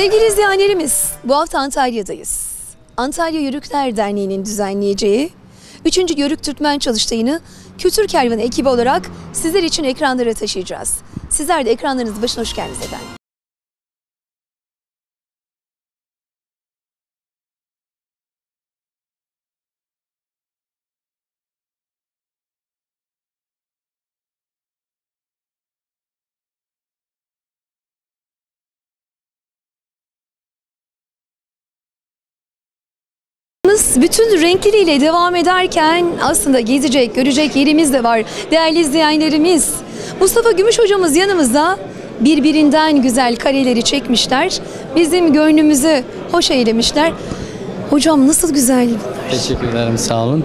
Sevgili izleyenlerimiz, bu hafta Antalya'dayız. Antalya Yörükler Derneği'nin düzenleyeceği 3. Yörük Türkmen Çalıştayı'nı Kültür Kervanı ekibi olarak sizler için ekranlara taşıyacağız. Sizler de ekranlarınızın başına hoş geldiniz efendim. Bütün renkleriyle devam ederken aslında gezecek, görecek yerimiz de var değerli izleyenlerimiz. Mustafa Gümüş hocamız yanımızda, birbirinden güzel kareleri çekmişler. Bizim gönlümüzü hoş eylemişler. Hocam nasıl güzel bunlar. Teşekkür ederim, sağ olun.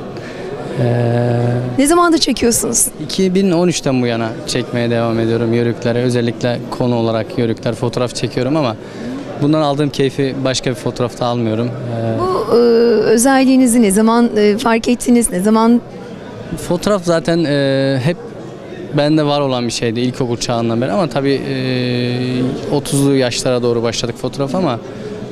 Ne zamandır çekiyorsunuz? 2013'ten bu yana çekmeye devam ediyorum yörüklere. Özellikle konu olarak yörükler, fotoğraf çekiyorum ama bundan aldığım keyfi başka bir fotoğrafta almıyorum. Bu özelliğinizi ne zaman fark ettiniz? Ne zaman? Fotoğraf zaten hep bende var olan bir şeydi ilkokul çağından beri ama tabii 30'lu yaşlara doğru başladık fotoğraf ama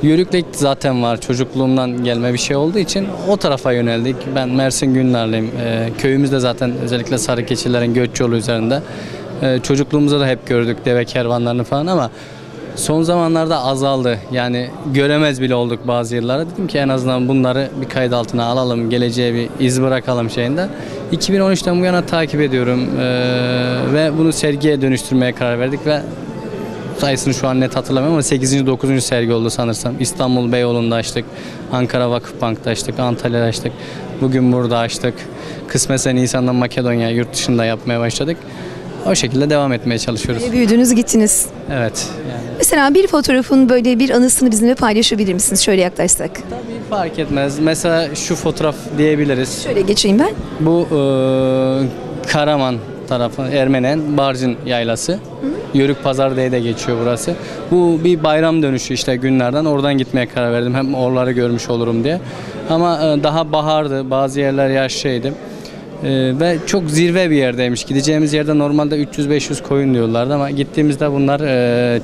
yörüklik zaten var. Çocukluğumdan gelme bir şey olduğu için o tarafa yöneldik. Ben Mersin Günlerliyim. Köyümüzde zaten özellikle Sarıkeçilerin göç yolu üzerinde. Çocukluğumuzda da hep gördük deve kervanlarını falan ama son zamanlarda azaldı. Yani göremez bile olduk bazı yerlere. Dedim ki en azından bunları bir kayıt altına alalım. Geleceğe bir iz bırakalım şeyinde. 2013'ten bu yana takip ediyorum. Ve bunu sergiye dönüştürmeye karar verdik ve sayısını şu an net hatırlamıyorum ama 8. 9. sergi oldu sanırsam. İstanbul Beyoğlu'nda açtık. Ankara Vakıfbank'ta açtık. Antalya'da açtık. Bugün burada açtık. Kısmetse Nisan'dan Makedonya yurt dışında yapmaya başladık. O şekilde devam etmeye çalışıyoruz. Büyüdünüz, gittiniz. Evet. Yani. Mesela bir fotoğrafın böyle bir anısını bizimle paylaşabilir misiniz? Şöyle yaklaşsak. Tabii fark etmez. Mesela şu fotoğraf diyebiliriz. Şöyle geçeyim ben. Bu Karaman tarafı, Ermenen Barcın Yaylası. Yörük Pazar diye de geçiyor burası. Bu bir bayram dönüşü işte günlerden. Oradan gitmeye karar verdim. Hem oraları görmüş olurum diye. Ama daha bahardı. Bazı yerler yaşlıydı. Ve çok zirve bir yerdeymiş. Gideceğimiz yerde normalde 300-500 koyun diyorlardı ama gittiğimizde bunlar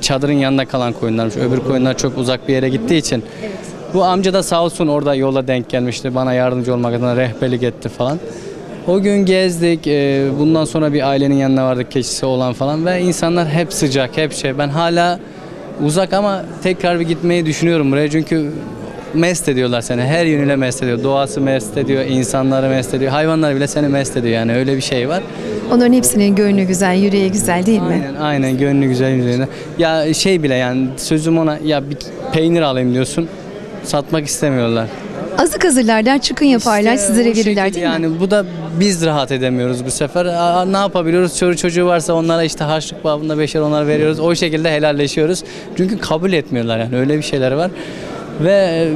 çadırın yanında kalan koyunlarmış. Öbür koyunlar çok uzak bir yere gittiği için. Evet. Bu amca da sağ olsun orada yola denk gelmişti. Bana yardımcı olmak adına rehberlik etti falan. O gün gezdik. Bundan sonra bir ailenin yanına vardık, keçisi olan falan ve insanlar hep sıcak, hep şey. Ben hala uzak ama tekrar bir gitmeyi düşünüyorum buraya çünkü mest ediyorlar seni. Her yönüyle mest ediyor. Doğası mest ediyor, insanları mest ediyor. Hayvanlar bile seni mest ediyor yani öyle bir şey var. Onların hepsinin gönlü güzel, yüreği güzel değil mi? Aynen gönlü güzel yüreğine. Ya şey bile yani sözüm ona ya bir peynir alayım diyorsun. Satmak istemiyorlar. Azık hazırlarlar, çıkın yaparlar, İşte sizlere verirler değil mi? Yani bu da biz rahat edemiyoruz bu sefer. Ne yapabiliyoruz? Çocuğu varsa onlara işte harçlık babında 5'er onlara veriyoruz. O şekilde helalleşiyoruz. Çünkü kabul etmiyorlar yani öyle bir şeyler var. Ve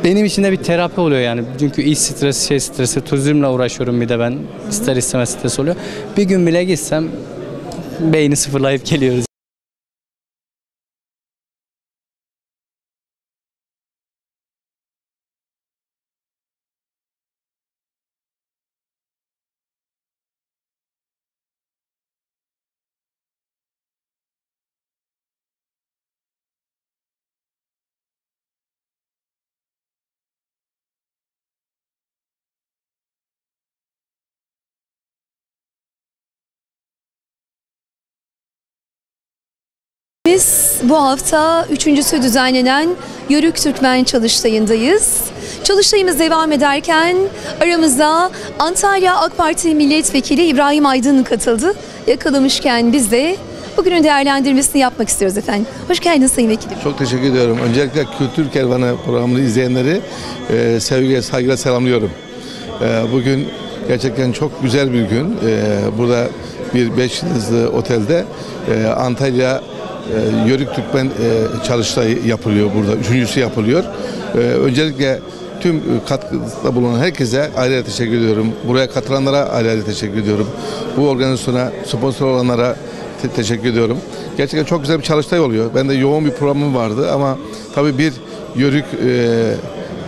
benim için de bir terapi oluyor yani. Çünkü iş stresi, şey stresi, turizmle uğraşıyorum bir de ben. İster istemez stres oluyor. Bir gün bile gitsem beyni sıfırlayıp geliyoruz. Biz bu hafta 3.'sü düzenlenen Yörük Türkmen Çalıştayı'ndayız. Çalıştayımız devam ederken aramıza Antalya AK Parti Milletvekili İbrahim Aydın katıldı. Yakalamışken biz de bugünün değerlendirmesini yapmak istiyoruz efendim. Hoş geldiniz Sayın Vekilim. Çok teşekkür ediyorum. Öncelikle Kültür Kervanı programını izleyenleri sevgiyle, saygıyla selamlıyorum. Bugün gerçekten çok güzel bir gün. Burada bir 5 yıldızlı otelde Antalya Yörük Türkmen Çalıştayı yapılıyor burada. 3.'sü yapılıyor. Öncelikle tüm katkıda bulunan herkese ayrı ayrı teşekkür ediyorum. Buraya katılanlara ayrı ayrı teşekkür ediyorum. Bu organizasyona sponsor olanlara teşekkür ediyorum. Gerçekten çok güzel bir çalıştay oluyor. Ben de yoğun bir programım vardı ama tabii bir yörük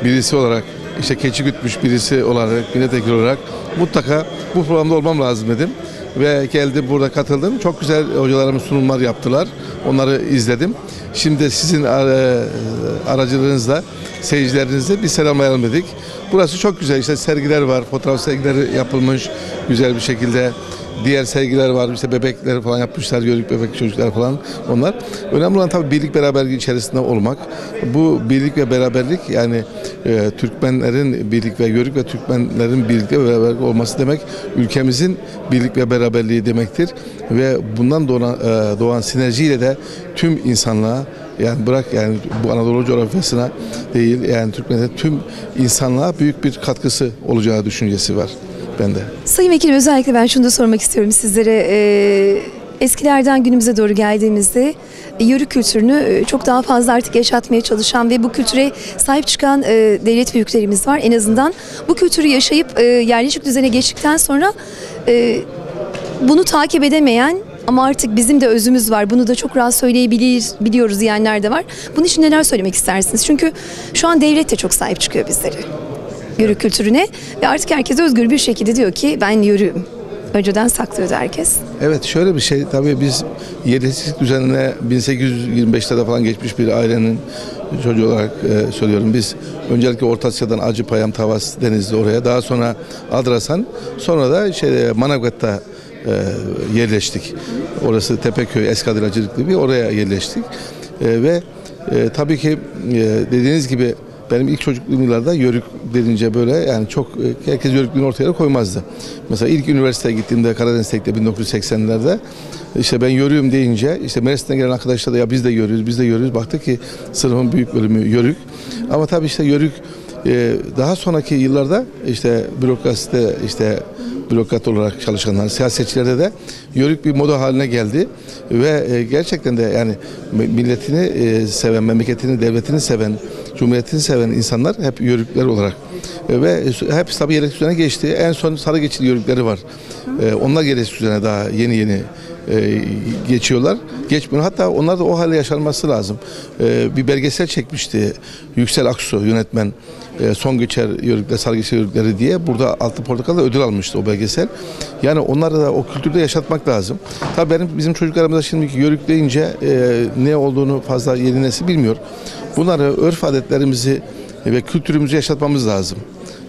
birisi olarak, işte keçi gütmüş birisi olarak, milletvekili olarak mutlaka bu programda olmam lazım dedim. ve geldim burada katıldım. Çok güzel hocalarımız sunumlar yaptılar. Onları izledim. Şimdi sizin aracılığınızla seyircilerinizle bir selamlayalım dedik. Burası çok güzel. İşte sergiler var. Fotoğraf sergileri yapılmış güzel bir şekilde. Diğer sergiler var. İşte bebekler falan yapmışlar. Yörük bebek çocuklar falan onlar. Önemli olan tabii birlik beraberlik içerisinde olmak. Bu birlik ve beraberlik yani Türkmenlerin birlik ve Yörük ve Türkmenlerin birlik ve beraberlik olması demek ülkemizin birlik ve beraberliği demektir. Ve bundan doğan sinerjiyle de tüm insanlığa yani bırak yani bu Anadolu coğrafyasına değil yani Türkmenlerin tüm insanlığa büyük bir katkısı olacağı düşüncesi var bende. Sayın Vekilim, özellikle ben şunu da sormak istiyorum sizlere. Eskilerden günümüze doğru geldiğimizde yörük kültürünü çok daha fazla artık yaşatmaya çalışan ve bu kültüre sahip çıkan devlet büyüklerimiz var. En azından bu kültürü yaşayıp yerleşik düzene geçtikten sonra bunu takip edemeyen ama artık bizim de özümüz var, bunu da çok rahat söyleyebiliyoruz diyenler de var. Bunun için neler söylemek istersiniz? Çünkü şu an devlet de çok sahip çıkıyor bizlere, yörük kültürüne ve artık herkes özgür bir şekilde diyor ki ben yörüğüm. Önceden saklıyordu herkes. Evet, şöyle bir şey, tabii biz yerleşik düzenine 1825'lerde falan geçmiş bir ailenin çocuğu olarak söylüyorum. Biz öncelikle Orta Asya'dan Acıpayam, Tavas, Denizli oraya, daha sonra Adrasan, sonra da Manavgat'ta yerleştik. Orası Tepeköy, Eskadıracılık gibi oraya yerleştik. Ve tabii ki dediğiniz gibi benim ilk çocukluğum yıllarda yörük denince böyle yani çok herkes yörüklüğünü ortaya koymazdı. Mesela ilk üniversiteye gittiğimde Karadeniz Tek'te 1980'lerde işte ben yörüğüm deyince işte Mersin'den gelen arkadaşlar da ya biz de yörüğüz. Baktık ki sınıfın büyük bölümü yörük. Ama tabii işte yörük daha sonraki yıllarda işte bürokraside işte bürokrat olarak çalışanlar, siyasetçilerde de yörük bir moda haline geldi ve gerçekten de yani milletini seven, memleketini, devletini seven, cumhuriyetini seven insanlar hep yörükler olarak ve hepsi tabii yerleşik düzene geçti. En son Sarıgeçili yörükleri var. Onlar yerleşik düzene daha yeni geçiyorlar. Geçmiyor. Hatta onlar da o hale yaşanması lazım. Bir belgesel çekmişti Yüksel Aksu yönetmen. Son geçer yörükler, Sarıgeçili yörükleri diye. Burada Altın Portakal'da ödül almıştı o belgesel. Yani onları da o kültürde yaşatmak lazım. Tabii bizim çocuklarımız da şimdiki yörük deyince ne olduğunu fazla yeni nesil bilmiyor. Bunları, örf adetlerimizi ve kültürümüzü yaşatmamız lazım.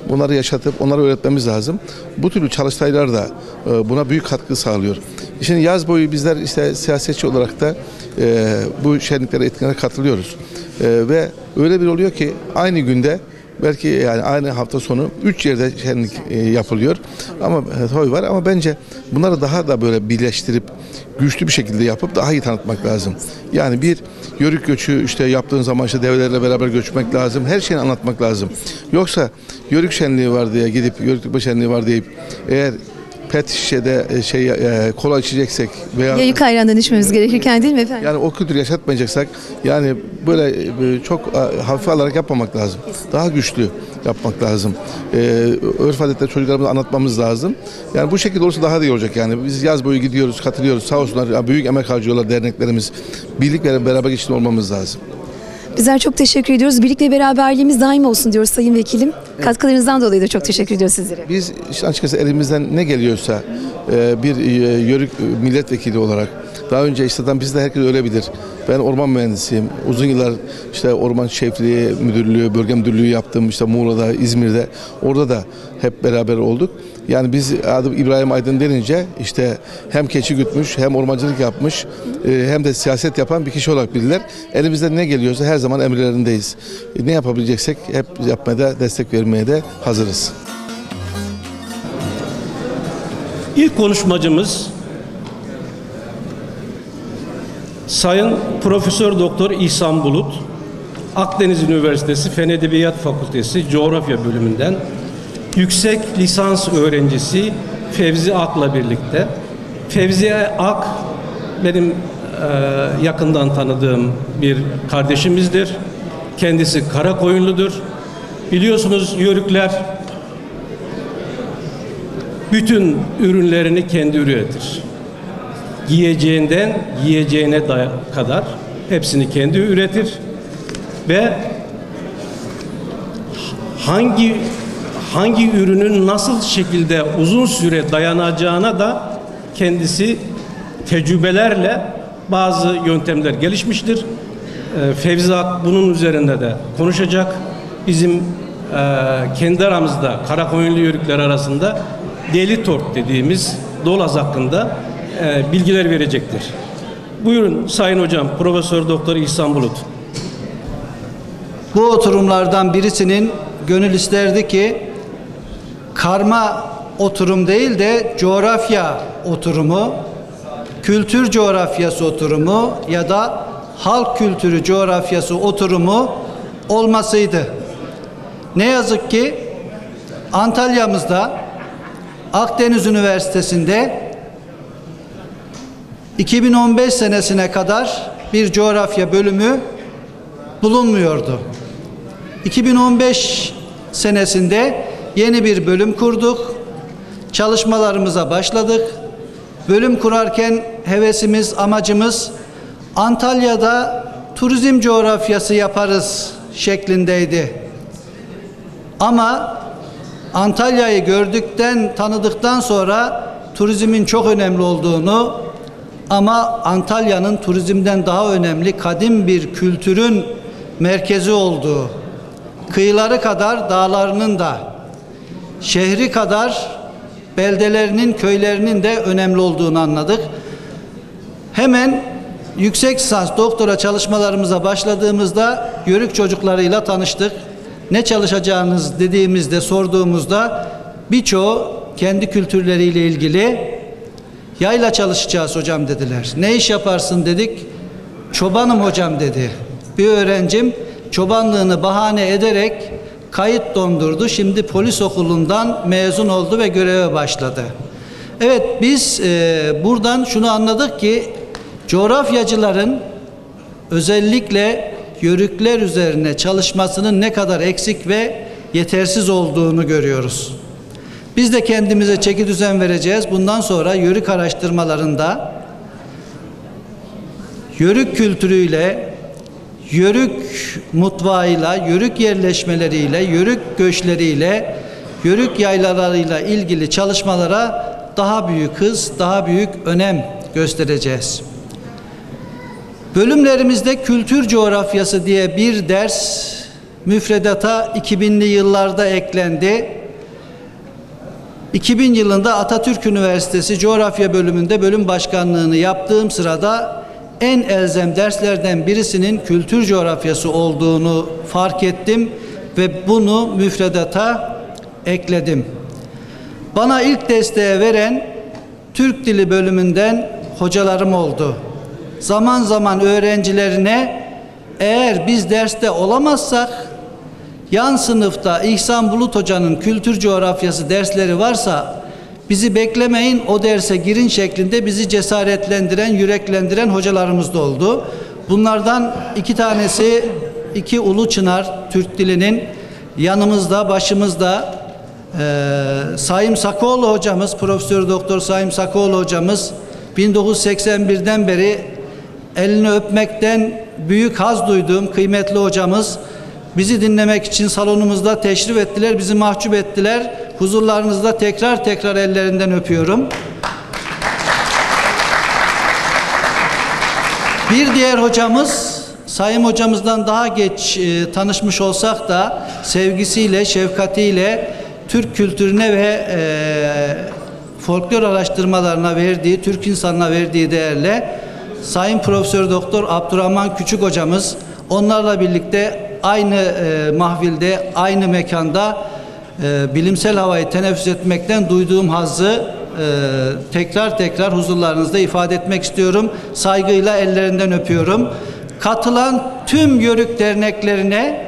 Bunları yaşatıp onları öğretmemiz lazım. Bu türlü çalıştaylar da buna büyük katkı sağlıyor. Şimdi yaz boyu bizler işte siyasetçi olarak da bu şenliklere, etkinliklere katılıyoruz. Ve öyle bir oluyor ki aynı günde belki yani aynı hafta sonu 3 yerde şenlik yapılıyor. Ama toy var ama bence bunları daha da böyle birleştirip güçlü bir şekilde yapıp daha iyi tanıtmak lazım. Yani bir yörük göçü işte yaptığın zaman işte develerle beraber göçmek lazım. Her şeyi anlatmak lazım. Yoksa yörük şenliği var diye gidip yörük şenliği var deyip eğer pet şişede kola içeceksek veya Yayık ayrandan içmemiz gerekirken değil mi efendim? yani o kültürü yaşatmayacaksak yani böyle çok hafife alarak yapmamak lazım. Daha güçlü yapmak lazım. Örf adetleri çocuklarımıza anlatmamız lazım. Yani bu şekilde olursa daha da iyi olacak yani. Biz yaz boyu gidiyoruz, katılıyoruz. Sağ olsunlar büyük emek harcıyorlar derneklerimiz. Birlik ve beraber içinde olmamız lazım. Bizler çok teşekkür ediyoruz. Birlik ve beraberliğimiz daim olsun diyoruz Sayın Vekilim. Evet. Katkılarınızdan dolayı da çok teşekkür ediyoruz sizlere. Biz işte açıkçası elimizden ne geliyorsa bir yörük milletvekili olarak daha önce işte bizde herkes öyle bilir. Ben orman mühendisiyim. Uzun yıllar işte orman şefliği müdürlüğü, bölge müdürlüğü yaptım. İşte Muğla'da, İzmir'de. Orada da hep beraber olduk. Yani biz adım İbrahim Aydın denince işte hem keçi gütmüş, hem ormancılık yapmış, hem de siyaset yapan bir kişi olarak bilirler. Elimizden ne geliyorsa her zaman emirlerindeyiz. Ne yapabileceksek hep yapmaya da, destek vermeye de hazırız. İlk konuşmacımız Sayın Profesör Doktor İhsan Bulut, Akdeniz Üniversitesi Fen Edebiyat Fakültesi Coğrafya Bölümünden yüksek lisans öğrencisi Fevzi Ak'la birlikte. Fevzi Ak benim yakından tanıdığım bir kardeşimizdir. Kendisi Karakoyunludur. Biliyorsunuz yörükler bütün ürünlerini kendi üretir. Yiyeceğinden yiyeceğine kadar hepsini kendi üretir ve hangi ürünün nasıl şekilde uzun süre dayanacağına da kendisi tecrübelerle bazı yöntemler gelişmiştir. Fevzat bunun üzerinde de konuşacak. Bizim kendi aramızda Karakoyunlu Yörükler arasında deli tort dediğimiz Dolaz hakkında bilgiler verecektir. Buyurun Sayın Hocam, Profesör Doktor İhsan Bulut. Bu oturumlardan birisinin gönül isterdi ki karma oturum değil de coğrafya oturumu, kültür coğrafyası oturumu ya da halk kültürü coğrafyası oturumu olmasıydı. Ne yazık ki Antalya'mızda Akdeniz Üniversitesi'nde 2015 senesine kadar bir coğrafya bölümü bulunmuyordu. 2015 senesinde yeni bir bölüm kurduk. Çalışmalarımıza başladık. Bölüm kurarken hevesimiz, amacımız Antalya'da turizm coğrafyası yaparız şeklindeydi. Ama Antalya'yı gördükten, tanıdıktan sonra turizmin çok önemli olduğunu ama Antalya'nın turizmden daha önemli kadim bir kültürün merkezi olduğu, kıyıları kadar dağlarının da, şehri kadar beldelerinin, köylerinin de önemli olduğunu anladık. Hemen yüksek lisans, doktora çalışmalarımıza başladığımızda Yörük çocuklarıyla tanıştık. Ne çalışacağınız dediğimizde, sorduğumuzda birçoğu kendi kültürleriyle ilgili yayla çalışacağız hocam dediler. Ne iş yaparsın dedik. Çobanım hocam dedi. Bir öğrencim çobanlığını bahane ederek kayıt dondurdu. Şimdi polis okulundan mezun oldu ve göreve başladı. Evet, biz buradan şunu anladık ki coğrafyacıların özellikle Yörükler üzerine çalışmasının ne kadar eksik ve yetersiz olduğunu görüyoruz. Biz de kendimize çeki düzen vereceğiz. Bundan sonra Yörük araştırmalarında Yörük kültürüyle, Yörük mutfağıyla, Yörük yerleşmeleriyle, Yörük göçleriyle, Yörük yaylalarıyla ilgili çalışmalara daha büyük hız, daha büyük önem göstereceğiz. Bölümlerimizde kültür coğrafyası diye bir ders müfredata 2000'li yıllarda eklendi. 2000 yılında Atatürk Üniversitesi Coğrafya Bölümünde bölüm başkanlığını yaptığım sırada en elzem derslerden birisinin kültür coğrafyası olduğunu fark ettim ve bunu müfredata ekledim. Bana ilk desteği veren Türk Dili bölümünden hocalarım oldu. Zaman zaman öğrencilerine eğer biz derste olamazsak yan sınıfta İhsan Bulut Hoca'nın kültür coğrafyası dersleri varsa bizi beklemeyin, o derse girin şeklinde bizi cesaretlendiren, yüreklendiren hocalarımız da oldu. Bunlardan iki tanesi iki Ulu Çınar Türk Dili'nin yanımızda, başımızda Saim Sakoğlu hocamız, Profesör Doktor Saim Sakoğlu hocamız 1981'den beri elini öpmekten büyük haz duyduğum kıymetli hocamız bizi dinlemek için salonumuzda teşrif ettiler, bizi mahcup ettiler. Huzurlarınızda tekrar tekrar ellerinden öpüyorum. Bir diğer hocamız, Sayın hocamızdan daha geç tanışmış olsak da sevgisiyle, şefkatiyle Türk kültürüne ve folklor araştırmalarına verdiği, Türk insanına verdiği değerle Sayın Profesör Doktor Abdurrahman Küçük hocamız, onlarla birlikte aynı mahvilde, aynı mekanda bilimsel havayı teneffüs etmekten duyduğum hazzı tekrar tekrar huzurlarınızda ifade etmek istiyorum. Saygıyla ellerinden öpüyorum. Katılan tüm Yörük derneklerine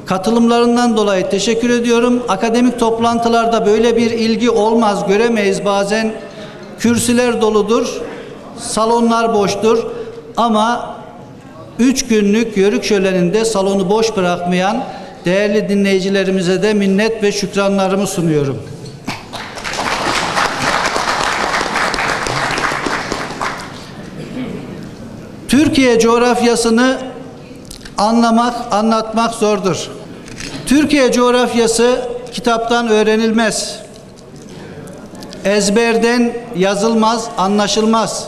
katılımlarından dolayı teşekkür ediyorum. Akademik toplantılarda böyle bir ilgi olmaz, göremeyiz. Bazen kürsüler doludur, salonlar boştur. Ama 3 günlük Yörük şöleninde salonu boş bırakmayan değerli dinleyicilerimize de minnet ve şükranlarımı sunuyorum. Türkiye coğrafyasını anlamak, anlatmak zordur. Türkiye coğrafyası kitaptan öğrenilmez. ezberden yazılmaz, anlaşılmaz.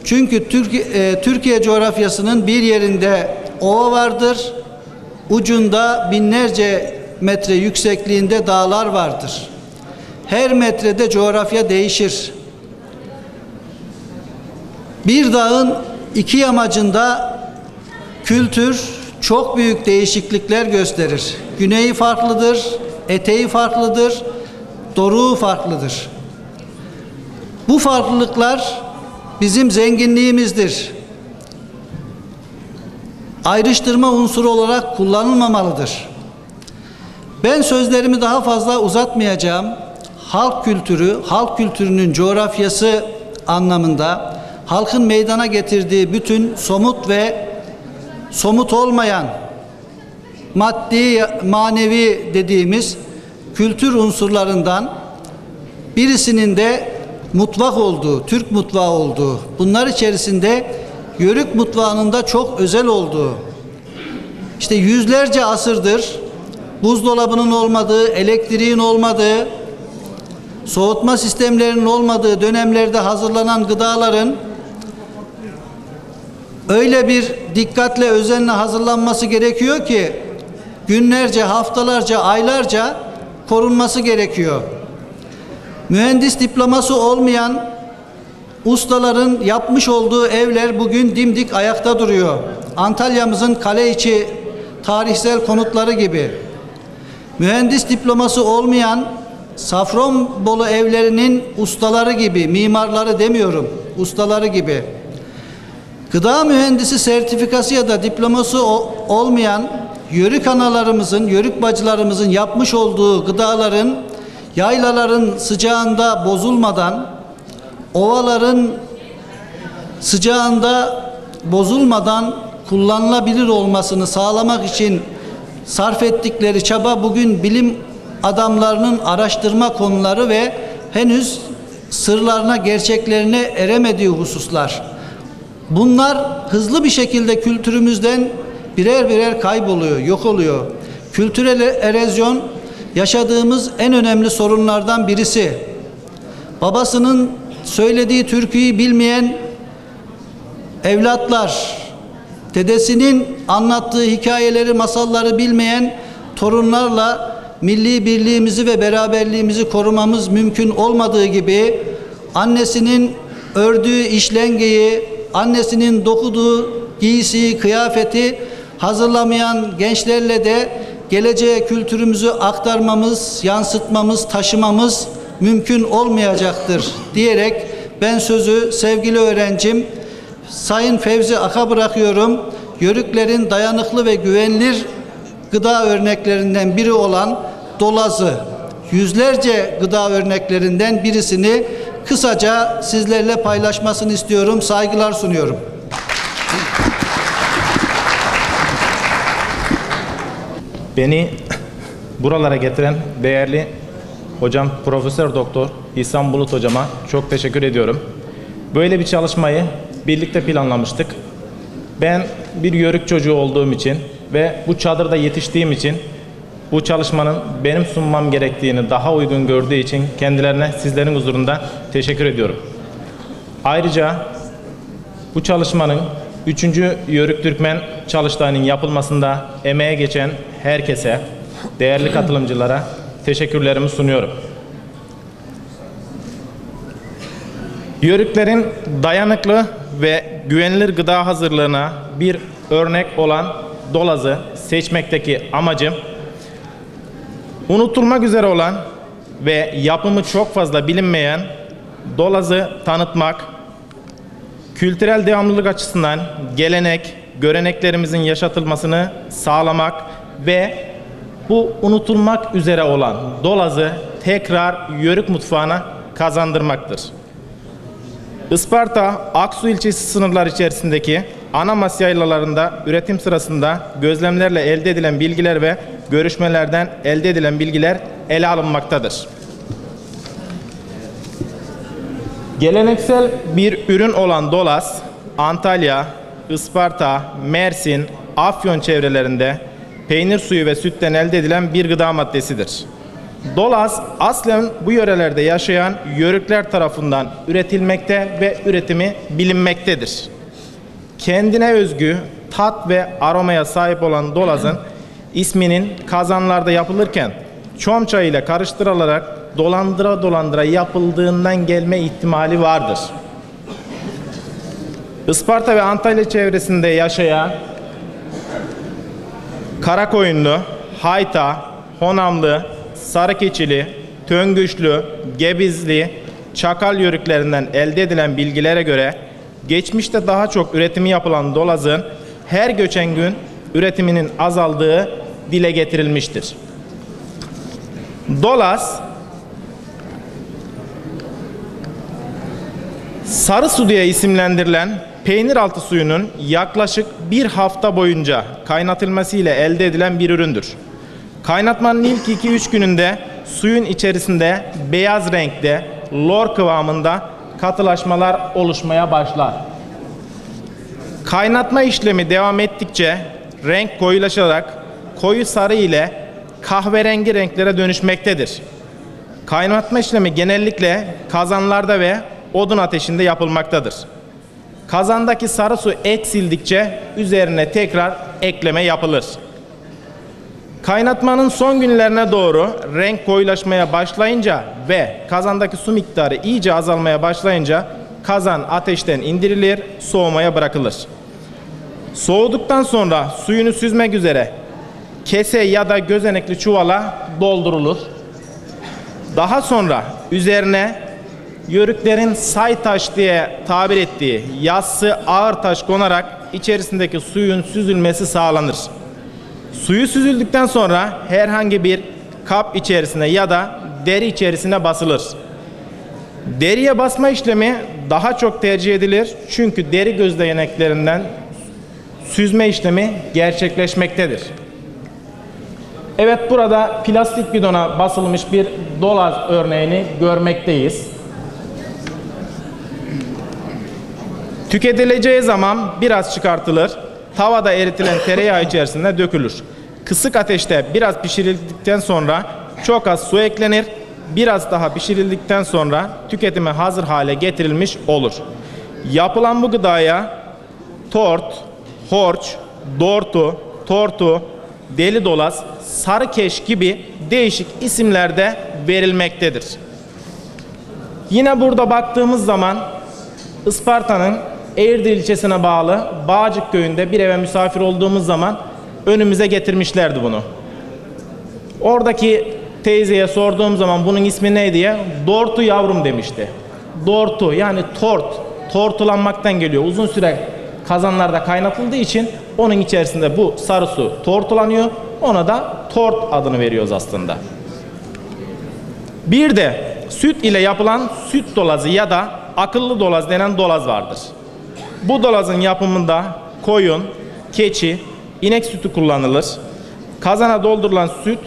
Çünkü Türkiye coğrafyasının bir yerinde ova vardır, ucunda binlerce metre yüksekliğinde dağlar vardır. Her metrede coğrafya değişir. Bir dağın iki yamacında kültür çok büyük değişiklikler gösterir. Güneyi farklıdır, eteği farklıdır, doruğu farklıdır. Bu farklılıklar bizim zenginliğimizdir. Ayrıştırma unsuru olarak kullanılmamalıdır. Ben sözlerimi daha fazla uzatmayacağım. Halk kültürü, halk kültürünün coğrafyası anlamında halkın meydana getirdiği bütün somut ve somut olmayan maddi, manevi dediğimiz kültür unsurlarından birisinin de mutfak olduğu, Türk mutfağı olduğu, bunlar içerisinde Yörük mutfağının da çok özel olduğu, işte yüzlerce asırdır buzdolabının olmadığı, elektriğin olmadığı, soğutma sistemlerinin olmadığı dönemlerde hazırlanan gıdaların öyle bir dikkatle, özenle hazırlanması gerekiyor ki günlerce, haftalarca, aylarca korunması gerekiyor. Mühendis diploması olmayan ustaların yapmış olduğu evler bugün dimdik ayakta duruyor. Antalya'mızın kale içi tarihsel konutları gibi. Mühendis diploması olmayan Safranbolu evlerinin ustaları gibi, mimarları demiyorum, ustaları gibi. Gıda mühendisi sertifikası ya da diploması olmayan Yörük analarımızın, Yörük bacılarımızın yapmış olduğu gıdaların yaylaların sıcağında bozulmadan, ovaların sıcağında bozulmadan kullanılabilir olmasını sağlamak için sarf ettikleri çaba bugün bilim adamlarının araştırma konuları ve henüz sırlarına, gerçeklerine eremediği hususlar. Bunlar hızlı bir şekilde kültürümüzden birer birer kayboluyor, yok oluyor. Kültürel erozyon yaşadığımız en önemli sorunlardan birisi. Babasının söylediği türküyü bilmeyen evlatlar, dedesinin anlattığı hikayeleri, masalları bilmeyen torunlarla milli birliğimizi ve beraberliğimizi korumamız mümkün olmadığı gibi annesinin ördüğü işlengeyi, annesinin dokuduğu giysiyi, kıyafeti hazırlamayan gençlerle de geleceğe kültürümüzü aktarmamız, yansıtmamız, taşımamız mümkün olmayacaktır diyerek ben sözü sevgili öğrencim Sayın Fevzi Ak'a bırakıyorum. Yörüklerin dayanıklı ve güvenilir gıda örneklerinden biri olan dolazı, yüzlerce gıda örneklerinden birisini kısaca sizlerle paylaşmasını istiyorum. Saygılar sunuyorum. Beni buralara getiren değerli hocam Profesör Doktor İhsan Bulut hocama çok teşekkür ediyorum. Böyle bir çalışmayı birlikte planlamıştık. Ben bir Yörük çocuğu olduğum için ve bu çadırda yetiştiğim için bu çalışmanın benim sunmam gerektiğini daha uygun gördüğü için kendilerine sizlerin huzurunda teşekkür ediyorum. Ayrıca bu çalışmanın 3. Yörük Türkmen çalıştayının yapılmasında emeğe geçen herkese, değerli katılımcılara teşekkürlerimi sunuyorum. Yörüklerin dayanıklı ve güvenilir gıda hazırlığına bir örnek olan dolazı seçmekteki amacım, unutulmak üzere olan ve yapımı çok fazla bilinmeyen dolazı tanıtmak, kültürel devamlılık açısından gelenek, göreneklerimizin yaşatılmasını sağlamak ve bu unutulmak üzere olan dolazı tekrar Yörük mutfağına kazandırmaktır. Isparta, Aksu ilçesi sınırları içerisindeki Anamas yaylalarında üretim sırasında gözlemlerle elde edilen bilgiler ve görüşmelerden elde edilen bilgiler ele alınmaktadır. Geleneksel bir ürün olan dolaz, Antalya, Isparta, Mersin, Afyon çevrelerinde peynir suyu ve sütten elde edilen bir gıda maddesidir. Dolaz aslen bu yörelerde yaşayan Yörükler tarafından üretilmekte ve üretimi bilinmektedir. Kendine özgü tat ve aromaya sahip olan dolazın isminin kazanlarda yapılırken çom çayı ile karıştırılarak dolandıra dolandıra yapıldığından gelme ihtimali vardır. Isparta ve Antalya çevresinde yaşayan Karakoyunlu, Hayta, Honamlı, Sarıkeçili, Töngüşlü, Gebizli, Çakal yörüklerinden elde edilen bilgilere göre geçmişte daha çok üretimi yapılan dolazın her geçen gün üretiminin azaldığı dile getirilmiştir. Dolaz, sarı su diye isimlendirilen peynir altı suyunun yaklaşık bir hafta boyunca kaynatılması ile elde edilen bir üründür. Kaynatmanın ilk 2-3 gününde suyun içerisinde beyaz renkte, lor kıvamında katılaşmalar oluşmaya başlar. Kaynatma işlemi devam ettikçe renk koyulaşarak koyu sarı ile kahverengi renklere dönüşmektedir. Kaynatma işlemi genellikle kazanlarda ve odun ateşinde yapılmaktadır. Kazandaki sarı su eksildikçe üzerine tekrar ekleme yapılır. Kaynatmanın son günlerine doğru renk koyulaşmaya başlayınca ve kazandaki su miktarı iyice azalmaya başlayınca kazan ateşten indirilir, soğumaya bırakılır. Soğuduktan sonra suyunu süzmek üzere kese ya da gözenekli çuvala doldurulur. Daha sonra üzerine Yörüklerin saytaş diye tabir ettiği yassı ağır taş konarak içerisindeki suyun süzülmesi sağlanır. Suyu süzüldükten sonra herhangi bir kap içerisine ya da deri içerisine basılır. Deriye basma işlemi daha çok tercih edilir çünkü deri gözleneklerinden süzme işlemi gerçekleşmektedir. Evet, burada plastik bidona basılmış bir dolaz örneğini görmekteyiz. Tüketileceği zaman biraz çıkartılır, tavada eritilen tereyağı içerisine dökülür. Kısık ateşte biraz pişirildikten sonra çok az su eklenir, biraz daha pişirildikten sonra tüketime hazır hale getirilmiş olur. Yapılan bu gıdaya tort, horç, dortu, tortu, deli dolaz, sarıkeş gibi değişik isimler de verilmektedir. Yine burada baktığımız zaman Isparta'nın Eğirdir ilçesine bağlı Bağcık köyünde bir eve misafir olduğumuz zaman önümüze getirmişlerdi bunu. Oradaki teyzeye sorduğum zaman bunun ismi ne diye, dortu yavrum demişti. Dortu yani tort, tortulanmaktan geliyor. Uzun süre kazanlarda kaynatıldığı için onun içerisinde bu sarı su tortulanıyor. Ona da tort adını veriyoruz aslında. Bir de süt ile yapılan süt dolazı ya da akıllı dolaz denen dolaz vardır. Bu dolazın yapımında koyun, keçi, inek sütü kullanılır. Kazana doldurulan süt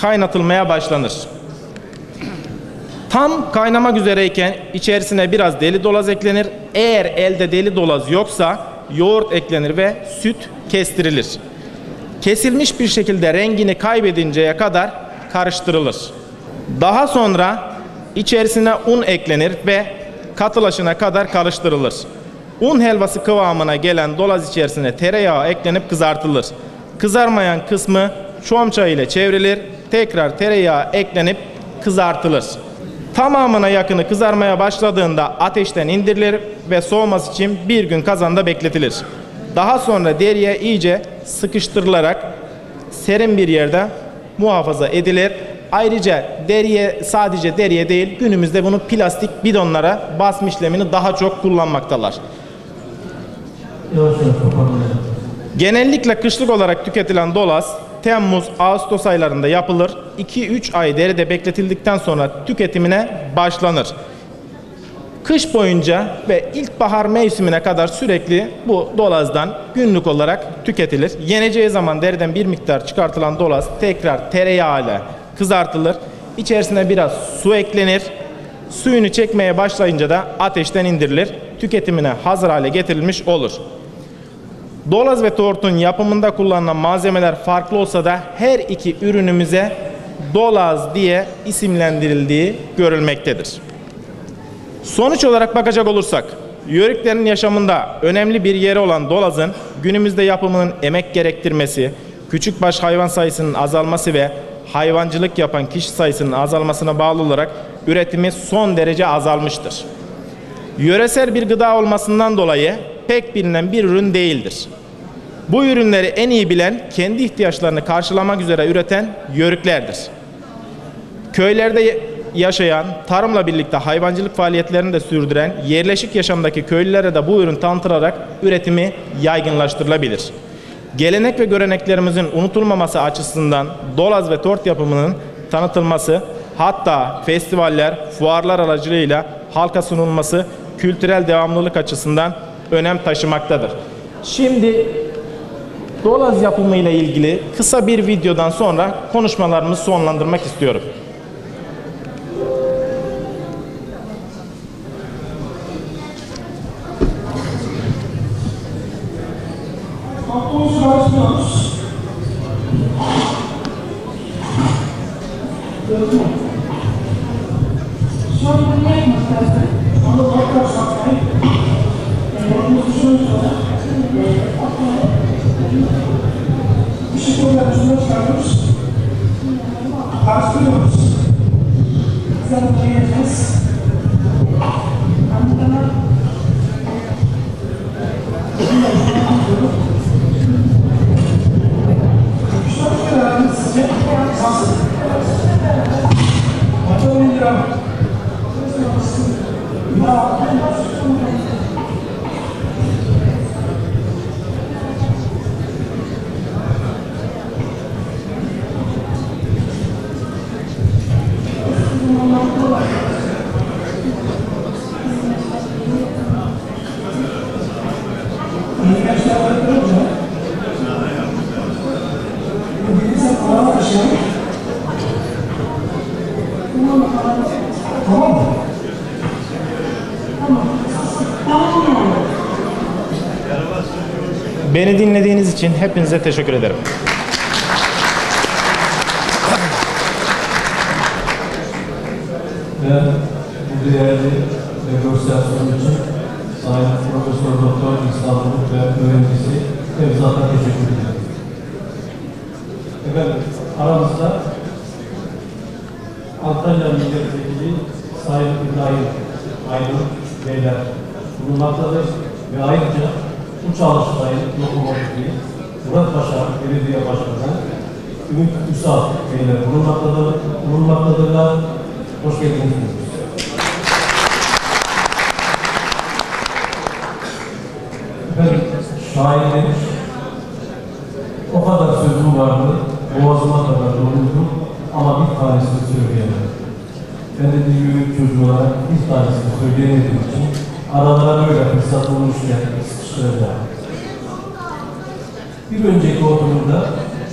kaynatılmaya başlanır. Tam kaynamak üzereyken içerisine biraz deli dolaz eklenir. Eğer elde deli dolaz yoksa yoğurt eklenir ve süt kestirilir. Kesilmiş bir şekilde rengini kaybedinceye kadar karıştırılır. Daha sonra içerisine un eklenir ve katılaşına kadar karıştırılır. Un helvası kıvamına gelen dolaz içerisine tereyağı eklenip kızartılır. Kızarmayan kısmı çom çayı ile çevrilir, tekrar tereyağı eklenip kızartılır. Tamamına yakını kızarmaya başladığında ateşten indirilir ve soğuması için bir gün kazanda bekletilir. Daha sonra deriye iyice sıkıştırılarak serin bir yerde muhafaza edilir. Ayrıca sadece deriye değil, günümüzde bunu plastik bidonlara basma işlemini daha çok kullanmaktalar. Genellikle kışlık olarak tüketilen dolaz Temmuz-Ağustos aylarında yapılır. 2-3 ay deride bekletildikten sonra tüketimine başlanır. Kış boyunca ve ilkbahar mevsimine kadar sürekli bu dolazdan günlük olarak tüketilir. Yeneceği zaman deriden bir miktar çıkartılan dolaz tekrar tereyağı ile kızartılır. İçerisine biraz su eklenir. Suyunu çekmeye başlayınca da ateşten indirilir. Tüketimine hazır hale getirilmiş olur. Dolaz ve tortun yapımında kullanılan malzemeler farklı olsa da her iki ürünümüze Dolaz diye isimlendirildiği görülmektedir. Sonuç olarak bakacak olursak, Yörüklerin yaşamında önemli bir yeri olan Dolaz'ın günümüzde yapımının emek gerektirmesi, küçükbaş hayvan sayısının azalması ve hayvancılık yapan kişi sayısının azalmasına bağlı olarak üretimi son derece azalmıştır. Yöresel bir gıda olmasından dolayı pek bilinen bir ürün değildir. Bu ürünleri en iyi bilen, kendi ihtiyaçlarını karşılamak üzere üreten Yörüklerdir. Köylerde yaşayan, tarımla birlikte hayvancılık faaliyetlerini de sürdüren yerleşik yaşamdaki köylülere de bu ürün tanıtılarak üretimi yaygınlaştırılabilir. Gelenek ve göreneklerimizin unutulmaması açısından Dolaz ve tort yapımının tanıtılması, hatta festivaller, fuarlar aracılığıyla halka sunulması kültürel devamlılık açısından önem taşımaktadır. Şimdi Dolaz yapımı ile ilgili kısa bir videodan sonra konuşmalarımızı sonlandırmak istiyorum. Beni dinlediğiniz için hepinize teşekkür ederim. Ben bu değerli negosyasyonu için Sayın Profesör Doktor İstanbul ve öğrencisi Fevzat'a teşekkür ederim. Efendim, aramızda Antalya Milletvekili Sayın İbrahim Aydın Beyler bulunmaktadır ve ayrıca bu çalışmayı lokomotifi Murat Paşa Belediye Başkanı Ümit Üsal Beyler bulunmaktadırlar. Hoş geldiniz. Efendim, şairler o kadar sözüm vardı, boğazıma kadar doluydu ama bir tanesini söyleyemem. Ben de bir büyük çocuğu olarak bir tanesini söyleyemediğim için aralara böyle fırsat olmuşken sıkıştıracağım. Bir önceki oturumda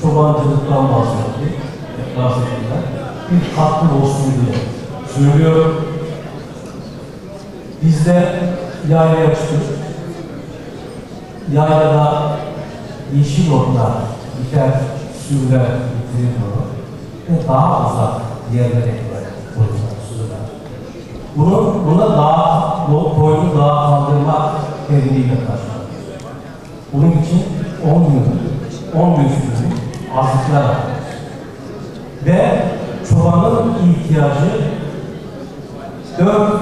çobancılıktan bahsettik, bir katkı olsun diye söylüyorum. Bizde yaylaya çıktık. Yaylada yeşil otlar biter, sürüler bitiriyor ve daha uzak yerlere koyuyorlar. Buna daha boynu daha kaldırmak nedeniyle karşıladık. Bunun için 10 gün sürdü azlıklar aldık. Ve çobanın ihtiyacı 4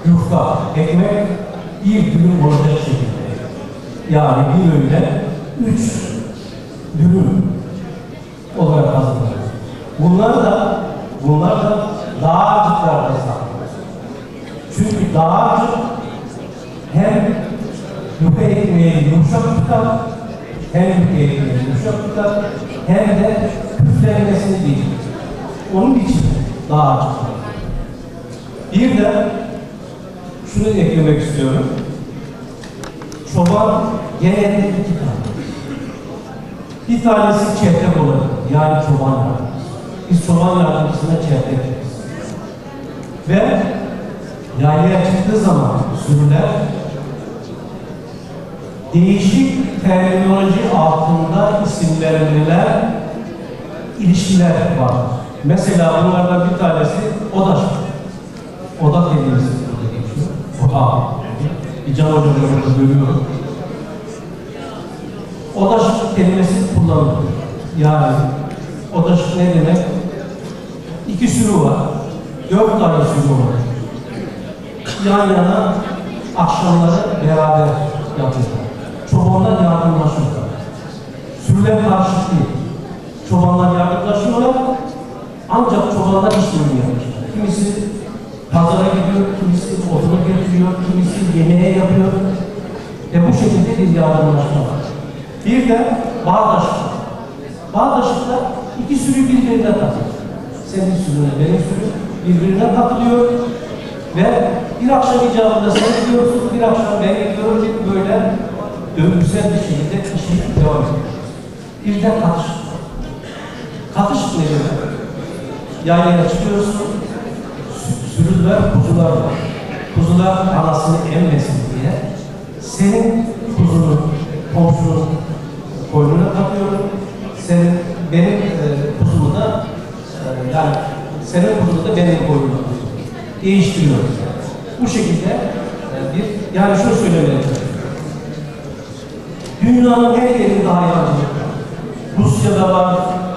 yufka, ekmek bir dürüm olacak şekilde. Yani bir öğüne 3 dürüm olarak hazırlanıyor. Bunlar da dağarcıklarda saklanıyor. Çünkü dağarcık hem yufka ekmeği yumuşak tutar, hem de küflenmesini değil. Onun için dağarcık. Bir de şunu eklemek istiyorum. Çoban genelde 2 tane. Bir tanesi çevre olur. Yani çoban yardımcısı. Biz çoban yardımcısına çevre ederiz. Ve yaylaya çıktığı zaman sürüler değişik terminoloji altında isimlendirilen ilişkiler var. Mesela bunlardan bir tanesi oda. Oda kelimesi burada geçiyor. Oda. Bir Can Hoca'yı görüyorum. Odaşık kelimesi kullanılıyor. Yani odaşık ne demek? 2 sürü var. 4 tane sürü var. Yan yana akşamları beraber yapıyorlar. Çobanlar yardımlaşıyorlar. Sürüler karışık değil. Çobanlar yardımlaşıyorlar. Ancak çobanlar işlerini yapıyorlar. Kimisi pazara gidiyor, kimisi odunu getiriyor, kimisi yemeğe yapıyor. Ve bu şekilde bir yardımlaşma var. Bir de bağdaşlık. Bağdaşlıkta 2 sürü birbirine takılıyor. Senin sürüne, benim sürü birbirine takılıyor. Ve bir akşam icabında sen gidiyorsun, bir akşam ben gidiyorum. Böyle döngüsel bir şekilde işleyip devam ediyor. Bir de katışık. Katışık ne demek? Yaylaya çıkıyorsun, sürüler, kuzular var. Kuzular anasını emmesin diye senin kuzunu, komşunun koynuna takıyorum. Benim kuzumu da yani senin kuzunu da benim koynuna değiştiriyoruz. Bu şekilde yani şunu söylemeye çalışıyorum. Dünyanın her yerinde hayvancılık var. Rusya'da var,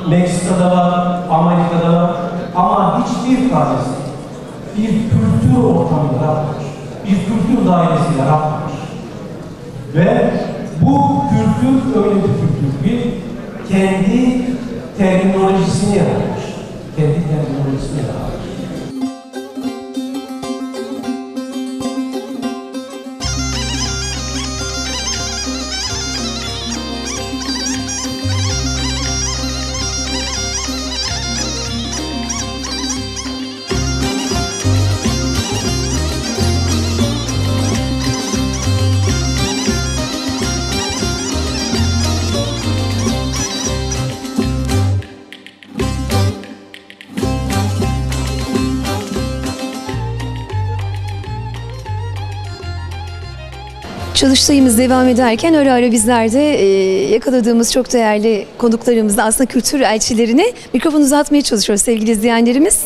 Meksika'da var, Amerika'da var. Ama hiçbir tanesi bir kültür ortamı yaratmış, bir kültür dairesi yaratmış. Ve bu kültür öyle bir kültür ki kendi terminolojisini yaratmış. Kendi terminolojisini yaratmış. Çalıştayımız devam ederken ara ara bizler de yakaladığımız çok değerli konuklarımızla aslında kültür elçilerine mikrofon uzatmaya çalışıyoruz sevgili izleyenlerimiz.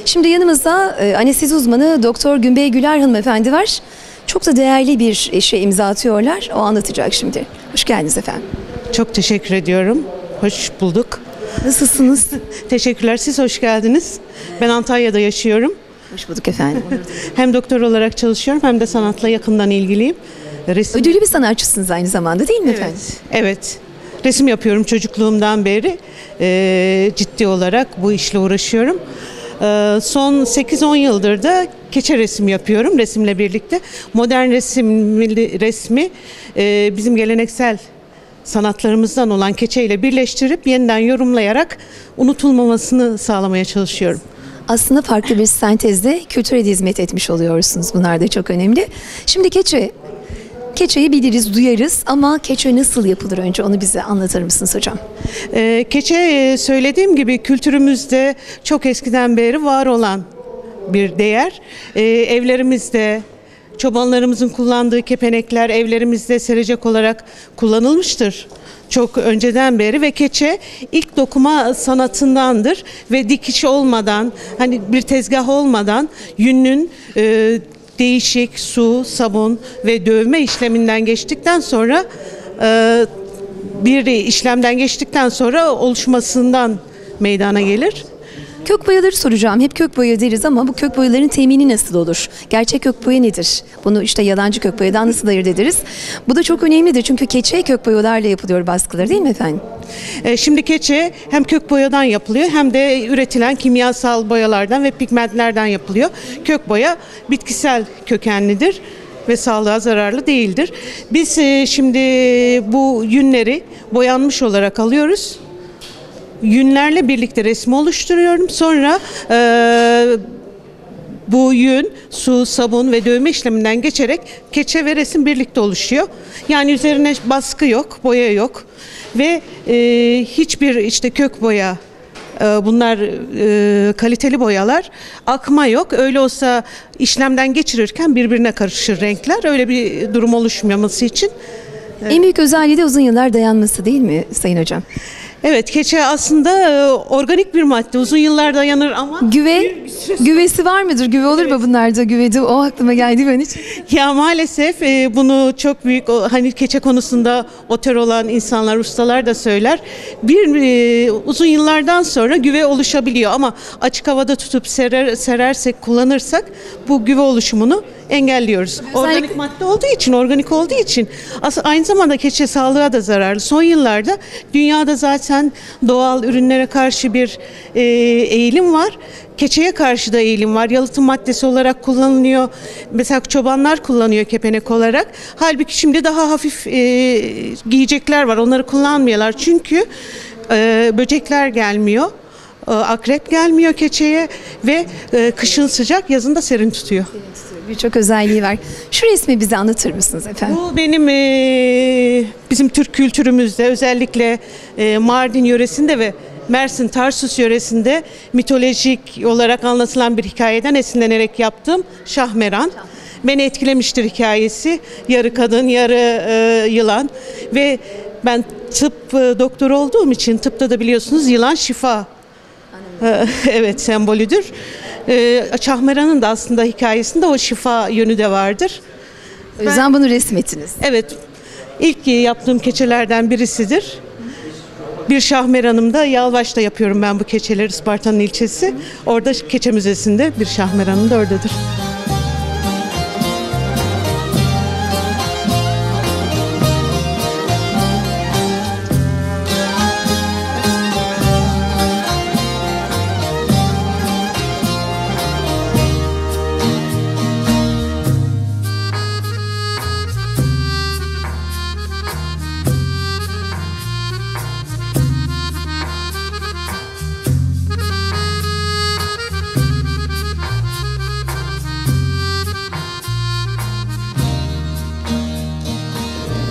Şimdi yanımızda anestezi uzmanı Doktor Günbey Güler hanımefendi var. Çok da değerli bir işe imza atıyorlar. O anlatacak şimdi. Hoş geldiniz efendim. Çok teşekkür ediyorum. Hoş bulduk. Nasılsınız? Teşekkürler. Siz hoş geldiniz. Ben Antalya'da yaşıyorum. Hoş bulduk efendim. Hem doktor olarak çalışıyorum hem de sanatla yakından ilgiliyim. Resim... Ödüllü bir sanatçısınız aynı zamanda değil mi efendim? Evet. Resim yapıyorum çocukluğumdan beri. Ciddi olarak bu işle uğraşıyorum. Son 8-10 yıldır da keçe resim yapıyorum resimle birlikte. Modern resmi bizim geleneksel sanatlarımızdan olan keçe ile birleştirip yeniden yorumlayarak unutulmamasını sağlamaya çalışıyorum. Aslında farklı bir sentezde kültüre de hizmet etmiş oluyorsunuz. Bunlar da çok önemli. Şimdi keçeyi biliriz, duyarız ama keçe nasıl yapılır önce onu bize anlatır mısınız hocam? Keçe söylediğim gibi kültürümüzde çok eskiden beri var olan bir değer. Evlerimizde çobanlarımızın kullandığı kepenekler evlerimizde serecek olarak kullanılmıştır. Çok önceden beri ve keçe ilk dokuma sanatındandır ve dikiş olmadan hani bir tezgah olmadan yünün değişik su, sabun ve dövme işleminden geçtikten sonra bir işlemden geçtikten sonra oluşmasından meydana gelir. Kök boyaları soracağım. Hep kök boya deriz ama bu kök boyaların temini nasıl olur? Gerçek kök boya nedir? Bunu işte yalancı kök boyadan nasıl ayırt ederiz? Bu da çok önemlidir çünkü keçe kök boyalarla yapılıyor baskıları değil mi efendim? Şimdi keçe hem kök boyadan yapılıyor hem de üretilen kimyasal boyalardan ve pigmentlerden yapılıyor. Kök boya bitkisel kökenlidir ve sağlığa zararlı değildir. Biz şimdi bu yünleri boyanmış olarak alıyoruz. Yünlerle birlikte resmi oluşturuyorum. Sonra bu yün, su, sabun ve dövme işleminden geçerek keçe ve resim birlikte oluşuyor. Yani üzerine baskı yok, boya yok ve hiçbir işte kök boya, bunlar kaliteli boyalar, akma yok. Öyle olsa işlemden geçirirken birbirine karışır renkler. Öyle bir durum oluşmaması için En büyük özelliği de uzun yıllar dayanması değil mi Sayın Hocam? Evet, keçe aslında organik bir madde. Uzun yıllar dayanır ama Güvesi var mıdır? Güve olur mu bunlarda? Güvedi o aklıma geldi ben hiç. ya maalesef bunu çok büyük hani keçe konusunda otör olan insanlar, ustalar da söyler. Uzun yıllardan sonra güve oluşabiliyor ama açık havada tutup serersek, kullanırsak bu güve oluşumunu engelliyoruz. Organik madde organik olduğu için aynı zamanda keçe sağlığa da zararlı. Son yıllarda dünyada zaten doğal ürünlere karşı bir eğilim var. Keçeye karşı da eğilim var. Yalıtım maddesi olarak kullanılıyor. Mesela çobanlar kullanıyor kepenek olarak. Halbuki şimdi daha hafif giyecekler var. Onları kullanmıyorlar. Çünkü böcekler gelmiyor. Akrep gelmiyor keçeye ve kışın sıcak, yazın da serin tutuyor. Birçok özelliği var. Şu resmi bize anlatır mısınız efendim? Bu benim bizim Türk kültürümüzde özellikle Mardin yöresinde ve Mersin Tarsus yöresinde mitolojik olarak anlatılan bir hikayeden esinlenerek yaptığım Şahmeran. Beni etkilemiştir hikayesi. Yarı kadın, yarı yılan ve ben tıp doktoru olduğum için tıpta da biliyorsunuz yılan şifa. Evet, sembolüdür. Şahmeran'ın da aslında hikayesinde o şifa yönü de vardır. O yüzden bunu resmettiniz. Evet, ilk yaptığım keçelerden birisidir. Bir Şahmeran'ımda Yalvaç'ta yapıyorum ben bu keçeleri, Isparta'nın ilçesi. Orada Keçe Müzesi'nde bir Şahmeran'ım da oradadır.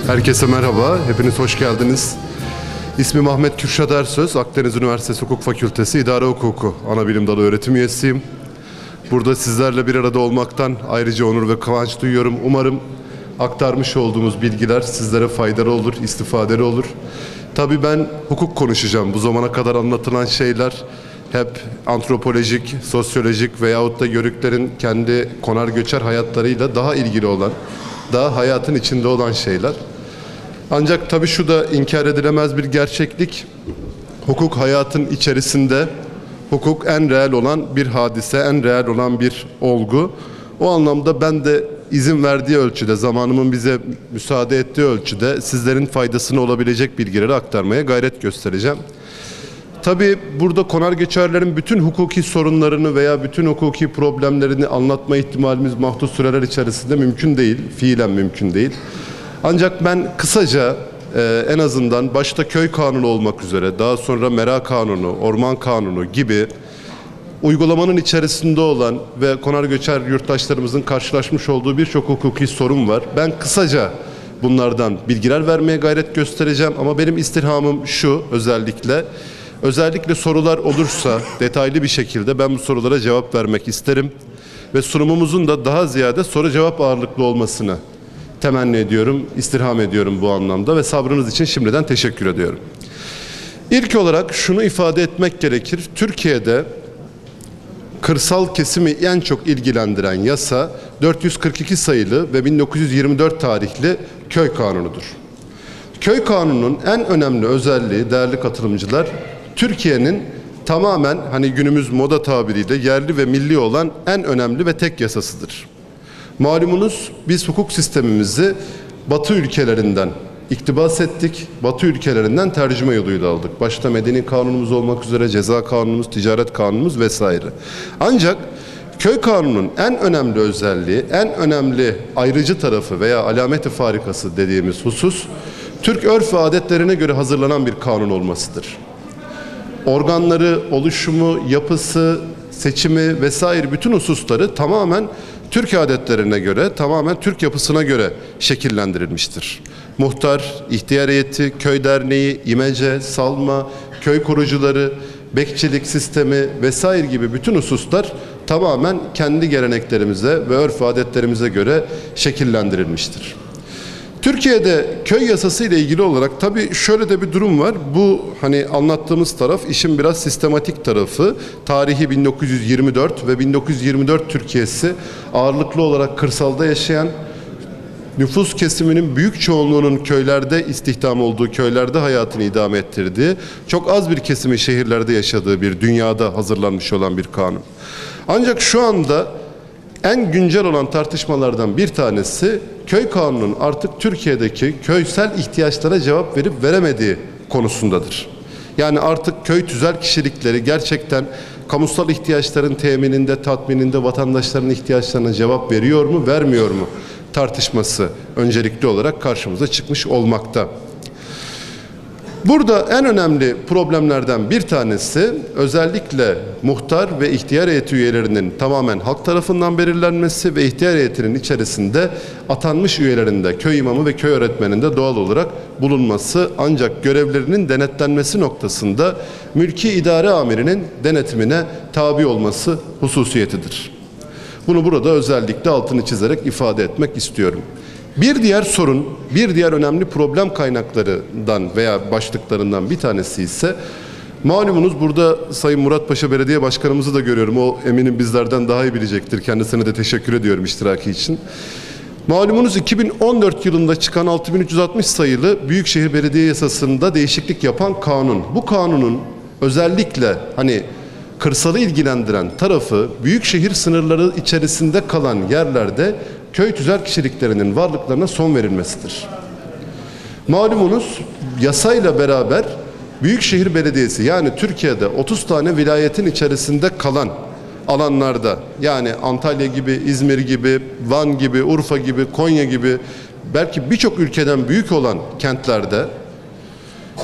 Herkese merhaba, hepiniz hoş geldiniz. İsmim Ahmet Kürşat Ersöz, Akdeniz Üniversitesi Hukuk Fakültesi İdare Hukuku Anabilim Dalı öğretim üyesiyim. Burada sizlerle bir arada olmaktan ayrıca onur ve kıvanç duyuyorum. Umarım aktarmış olduğumuz bilgiler sizlere faydalı olur, istifadeli olur. Tabii ben hukuk konuşacağım. Bu zamana kadar anlatılan şeyler hep antropolojik, sosyolojik veyahut da Yörüklerin kendi konar göçer hayatlarıyla daha ilgili olan, daha hayatın içinde olan şeyler. Ancak tabii şu da inkar edilemez bir gerçeklik. Hukuk hayatın içerisinde, hukuk en reel olan bir hadise, en reel olan bir olgu. O anlamda ben de izin verdiği ölçüde, zamanımın bize müsaade ettiği ölçüde sizlerin faydasına olabilecek bilgileri aktarmaya gayret göstereceğim. Tabii burada konar göçerlerin bütün hukuki sorunlarını veya bütün hukuki problemlerini anlatma ihtimalimiz mahdut süreler içerisinde mümkün değil, fiilen mümkün değil. Ancak ben kısaca en azından başta köy kanunu olmak üzere, daha sonra mera kanunu, orman kanunu gibi uygulamanın içerisinde olan ve konar göçer yurttaşlarımızın karşılaşmış olduğu birçok hukuki sorun var. Ben kısaca bunlardan bilgiler vermeye gayret göstereceğim ama benim istirhamım şu özellikle sorular olursa detaylı bir şekilde ben bu sorulara cevap vermek isterim ve sunumumuzun da daha ziyade soru cevap ağırlıklı olmasını temenni ediyorum, istirham ediyorum bu anlamda ve sabrınız için şimdiden teşekkür ediyorum. İlk olarak şunu ifade etmek gerekir. Türkiye'de kırsal kesimi en çok ilgilendiren yasa 442 sayılı ve 1924 tarihli Köy Kanunu'dur. Köy Kanunu'nun en önemli özelliği değerli katılımcılar, Türkiye'nin tamamen günümüz moda tabiriyle yerli ve milli olan en önemli ve tek yasasıdır. Malumunuz biz hukuk sistemimizi Batı ülkelerinden iktibas ettik. Batı ülkelerinden tercüme yoluyla aldık. Başta medeni kanunumuz olmak üzere ceza kanunumuz, ticaret kanunumuz vesaire. Ancak Köy Kanunu'nun en önemli özelliği, en önemli ayrıcı tarafı veya alameti farikası dediğimiz husus, Türk örf ve adetlerine göre hazırlanan bir kanun olmasıdır. Organları, oluşumu, yapısı, seçimi vesaire bütün hususları tamamen Türk adetlerine göre, tamamen Türk yapısına göre şekillendirilmiştir. Muhtar, ihtiyar heyeti, köy derneği, imece, salma, köy kurucuları, bekçilik sistemi vesaire gibi bütün hususlar tamamen kendi geleneklerimize ve örf adetlerimize göre şekillendirilmiştir. Türkiye'de köy yasası ile ilgili olarak tabii şöyle de bir durum var. Bu hani anlattığımız taraf işin biraz sistematik tarafı. Tarihi 1924 ve 1924 Türkiye'si ağırlıklı olarak kırsalda yaşayan, nüfus kesiminin büyük çoğunluğunun köylerde istihdam olduğu, köylerde hayatını idame ettirdiği, çok az bir kesimin şehirlerde yaşadığı bir dünyada hazırlanmış olan bir kanun. Ancak şu anda en güncel olan tartışmalardan bir tanesi köy kanunun artık Türkiye'deki köysel ihtiyaçlara cevap verip veremediği konusundadır. Yani artık köy tüzel kişilikleri gerçekten kamusal ihtiyaçların temininde, tatmininde vatandaşların ihtiyaçlarına cevap veriyor mu, vermiyor mu tartışması öncelikli olarak karşımıza çıkmış olmakta. Burada en önemli problemlerden bir tanesi özellikle muhtar ve ihtiyar heyeti üyelerinin tamamen halk tarafından belirlenmesi ve ihtiyar heyetinin içerisinde atanmış üyelerinde köy imamı ve köy öğretmeninde doğal olarak bulunması, ancak görevlerinin denetlenmesi noktasında mülki idare amirinin denetimine tabi olması hususiyetidir. Bunu burada özellikle altını çizerek ifade etmek istiyorum. Bir diğer sorun, bir diğer önemli problem kaynaklarından veya başlıklarından bir tanesi ise malumunuz burada Sayın Murat Paşa Belediye Başkanımızı da görüyorum. O eminim bizlerden daha iyi bilecektir. Kendisine de teşekkür ediyorum iştiraki için. Malumunuz 2014 yılında çıkan 6360 sayılı Büyükşehir Belediye Yasası'nda değişiklik yapan kanun. Bu kanunun özellikle hani kırsalı ilgilendiren tarafı büyükşehir sınırları içerisinde kalan yerlerde köy tüzel kişiliklerinin varlıklarına son verilmesidir. Malumunuz yasayla beraber Büyükşehir Belediyesi, yani Türkiye'de 30 tane vilayetin içerisinde kalan alanlarda, yani Antalya gibi, İzmir gibi, Van gibi, Urfa gibi, Konya gibi belki birçok ülkeden büyük olan kentlerde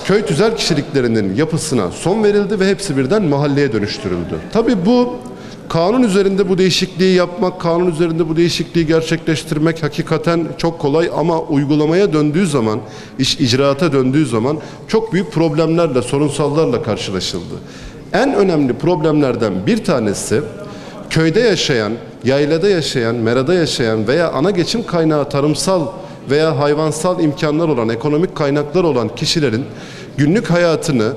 köy tüzel kişiliklerinin yapısına son verildi ve hepsi birden mahalleye dönüştürüldü. Tabii bu kanun üzerinde bu değişikliği yapmak, kanun üzerinde bu değişikliği gerçekleştirmek hakikaten çok kolay, ama uygulamaya döndüğü zaman, iş icraata döndüğü zaman çok büyük problemlerle, sorunsallarla karşılaşıldı. En önemli problemlerden bir tanesi köyde yaşayan, yaylada yaşayan, merada yaşayan veya ana geçim kaynağı tarımsal veya hayvansal imkanlar olan, ekonomik kaynaklar olan kişilerin günlük hayatını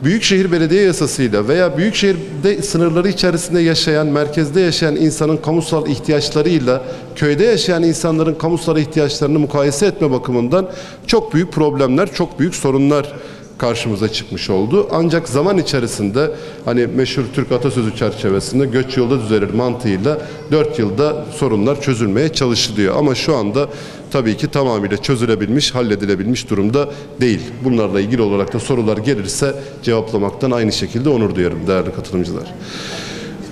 Büyükşehir Belediye Yasası'yla veya büyükşehirde sınırları içerisinde yaşayan, merkezde yaşayan insanın kamusal ihtiyaçlarıyla köyde yaşayan insanların kamusal ihtiyaçlarını mukayese etme bakımından çok büyük problemler, çok büyük sorunlar karşımıza çıkmış oldu. Ancak zaman içerisinde hani meşhur Türk atasözü çerçevesinde göç yolda düzelir mantığıyla 4 yılda sorunlar çözülmeye çalışılıyor. Ama şu anda tabii ki tamamıyla çözülebilmiş, halledilebilmiş durumda değil. Bunlarla ilgili olarak da sorular gelirse cevaplamaktan aynı şekilde onur duyarım değerli katılımcılar.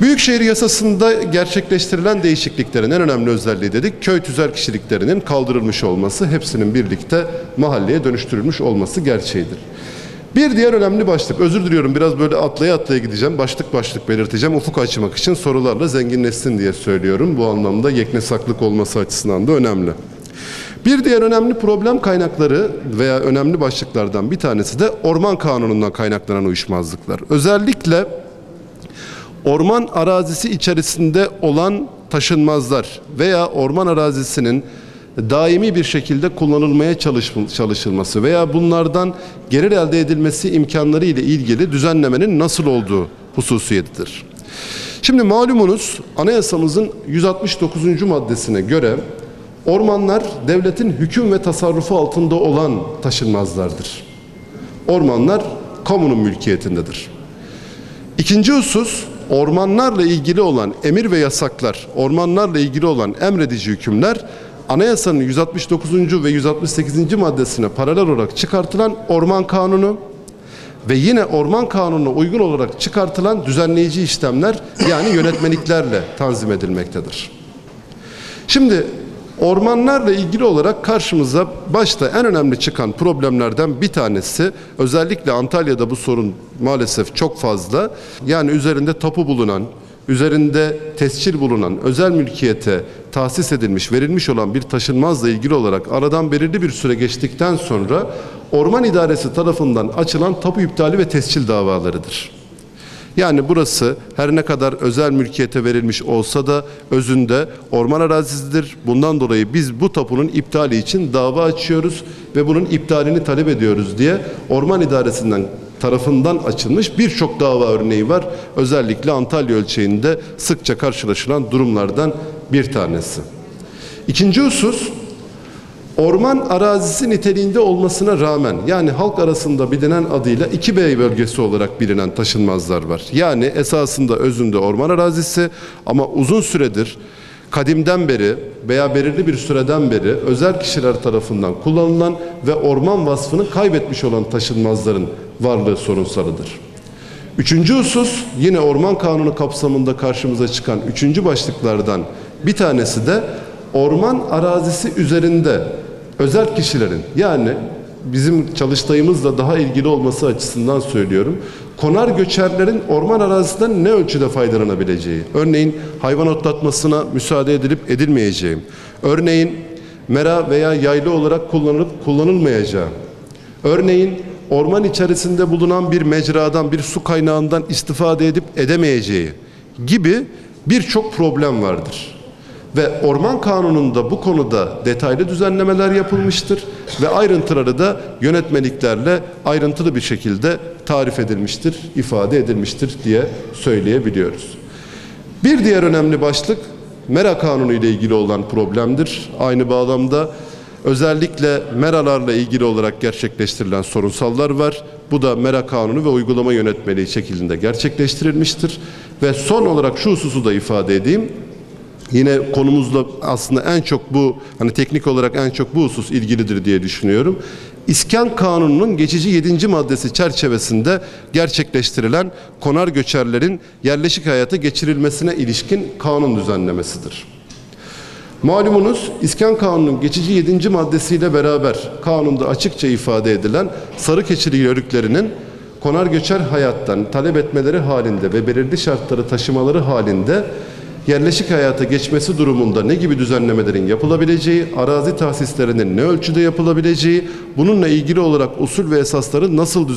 Büyükşehir Yasası'nda gerçekleştirilen değişikliklerin en önemli özelliği dedik, köy tüzel kişiliklerinin kaldırılmış olması, hepsinin birlikte mahalleye dönüştürülmüş olması gerçeğidir. Bir diğer önemli başlık, özür diliyorum biraz böyle atlaya atlaya gideceğim, başlık başlık belirteceğim, ufuk açmak için sorularla zenginleşsin diye söylüyorum. Bu anlamda yeknesaklık olması açısından da önemli. Bir diğer önemli problem kaynakları veya önemli başlıklardan bir tanesi de Orman Kanunu'ndan kaynaklanan uyuşmazlıklar. Özellikle orman arazisi içerisinde olan taşınmazlar veya orman arazisinin daimi bir şekilde kullanılmaya çalışılması veya bunlardan gelir elde edilmesi imkanları ile ilgili düzenlemenin nasıl olduğu hususiyetidir. Şimdi malumunuz anayasamızın 169. maddesine göre ormanlar devletin hüküm ve tasarrufu altında olan taşınmazlardır. Ormanlar kamunun mülkiyetindedir. İkinci husus, ormanlarla ilgili olan emir ve yasaklar, ormanlarla ilgili olan emredici hükümler Anayasanın 169. ve 168. maddesine paralel olarak çıkartılan Orman Kanunu ve yine Orman Kanunu'na uygun olarak çıkartılan düzenleyici işlemler, yani yönetmeliklerle tanzim edilmektedir. Şimdi ormanlarla ilgili olarak karşımıza başta en önemli çıkan problemlerden bir tanesi, özellikle Antalya'da bu sorun maalesef çok fazla. Yani üzerinde tapu bulunan, üzerinde tescil bulunan, özel mülkiyete tahsis edilmiş, verilmiş olan bir taşınmazla ilgili olarak aradan belirli bir süre geçtikten sonra Orman İdaresi tarafından açılan tapu iptali ve tescil davalarıdır. Yani burası her ne kadar özel mülkiyete verilmiş olsa da özünde orman arazisidir. Bundan dolayı biz bu tapunun iptali için dava açıyoruz ve bunun iptalini talep ediyoruz diye Orman İdaresi'nden tarafından açılmış birçok dava örneği var. Özellikle Antalya ölçeğinde sıkça karşılaşılan durumlardan bir tanesi. İkinci husus, orman arazisi niteliğinde olmasına rağmen, yani halk arasında bilinen adıyla 2B bölgesi olarak bilinen taşınmazlar var. Yani esasında özünde orman arazisi ama uzun süredir, kadimden beri veya belirli bir süreden beri özel kişiler tarafından kullanılan ve orman vasfını kaybetmiş olan taşınmazların varlığı sorunsalıdır. Üçüncü husus, yine Orman Kanunu kapsamında karşımıza çıkan üçüncü başlıklardan bir tanesi de orman arazisi üzerinde özel kişilerin, yani bizim çalıştayımızla daha ilgili olması açısından söylüyorum, konar göçerlerin orman arazisinden ne ölçüde faydalanabileceği, örneğin hayvan otlatmasına müsaade edilip edilmeyeceği, örneğin mera veya yaylı olarak kullanılıp kullanılmayacağı, örneğin orman içerisinde bulunan bir mecradan, bir su kaynağından istifade edip edemeyeceği gibi birçok problem vardır. Ve Orman Kanunu'nda bu konuda detaylı düzenlemeler yapılmıştır ve ayrıntıları da yönetmeliklerle ayrıntılı bir şekilde tarif edilmiştir, ifade edilmiştir diye söyleyebiliyoruz. Bir diğer önemli başlık Mera Kanunu ile ilgili olan problemdir. Aynı bağlamda özellikle meralarla ilgili olarak gerçekleştirilen sorunsallar var. Bu da Mera Kanunu ve uygulama yönetmeliği şeklinde gerçekleştirilmiştir. Ve son olarak şu hususu da ifade edeyim. Yine konumuzla aslında en çok bu, hani teknik olarak en çok bu husus ilgilidir diye düşünüyorum. İskan Kanunu'nun geçici 7. maddesi çerçevesinde gerçekleştirilen konar göçerlerin yerleşik hayata geçirilmesine ilişkin kanun düzenlemesidir. Malumunuz İskan Kanunu'nun geçici 7. maddesiyle beraber kanunda açıkça ifade edilen sarı keçili yörüklerinin konar göçer hayattan talep etmeleri halinde ve belirli şartları taşımaları halinde yerleşik hayata geçmesi durumunda ne gibi düzenlemelerin yapılabileceği, arazi tahsislerinin ne ölçüde yapılabileceği, bununla ilgili olarak usul ve esasların nasıl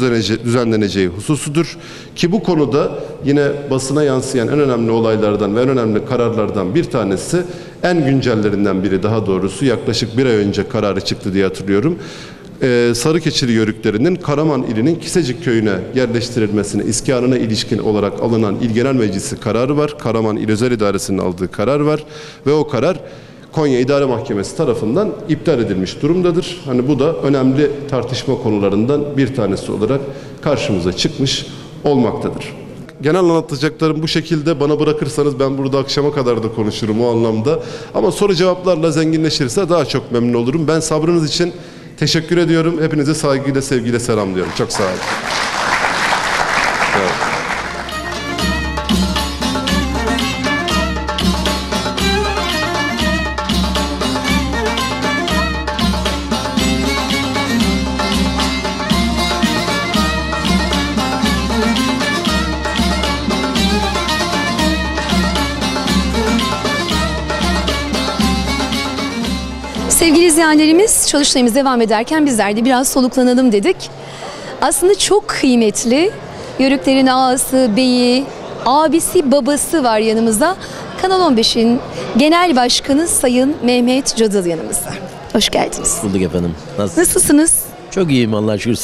düzenleneceği hususudur. Ki bu konuda yine basına yansıyan en önemli olaylardan ve en önemli kararlardan bir tanesi, en güncellerinden biri daha doğrusu, yaklaşık bir ay önce kararı çıktı diye hatırlıyorum. Sarıkeçili yörüklerinin Karaman ilinin Kisecik köyüne yerleştirilmesine, iskanına ilişkin olarak alınan İl Genel Meclisi kararı var. Karaman İl Özel İdaresi'nin aldığı karar var ve o karar Konya İdare Mahkemesi tarafından iptal edilmiş durumdadır. Hani bu da önemli tartışma konularından bir tanesi olarak karşımıza çıkmış olmaktadır. Genel anlatacaklarım bu şekilde. Bana bırakırsanız ben burada akşama kadar da konuşurum o anlamda. Ama soru cevaplarla zenginleşirse daha çok memnun olurum. Ben sabrınız için teşekkür ediyorum. Hepinize saygıyla, sevgiyle selamlıyorum. Çok sağ olun. Evet. Sevgili izleyenlerimiz, çalıştayımız devam ederken bizler de biraz soluklanalım dedik. Aslında çok kıymetli, Yörüklerin ağası, beyi, abisi, babası var yanımızda. Kanal 15'in Genel Başkanı Sayın Mehmet Cadıl yanımızda. Hoş geldiniz. Bulduk efendim. Nasılsınız? Çok iyiyim Allah'a şükür.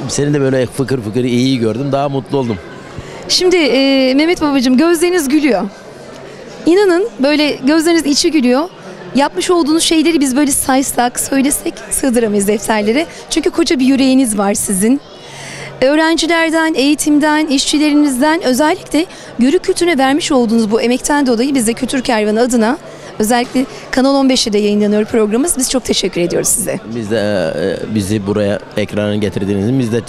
Seni de böyle fıkır fıkır iyi gördüm. Daha mutlu oldum. Şimdi Mehmet babacığım, gözleriniz gülüyor. İnanın böyle gözleriniz içi gülüyor. Yapmış olduğunuz şeyleri biz böyle saysak, söylesek sığdıramayız defterlere. Çünkü koca bir yüreğiniz var sizin. Öğrencilerden, eğitimden, işçilerinizden, özellikle Yörük kültürüne vermiş olduğunuz bu emekten dolayı biz de Kültür Kervanı adına, özellikle Kanal 15'te de yayınlanıyor programımız. Biz çok teşekkür ediyoruz size. Biz de bizi buraya ekrana getirdiğiniz için biz de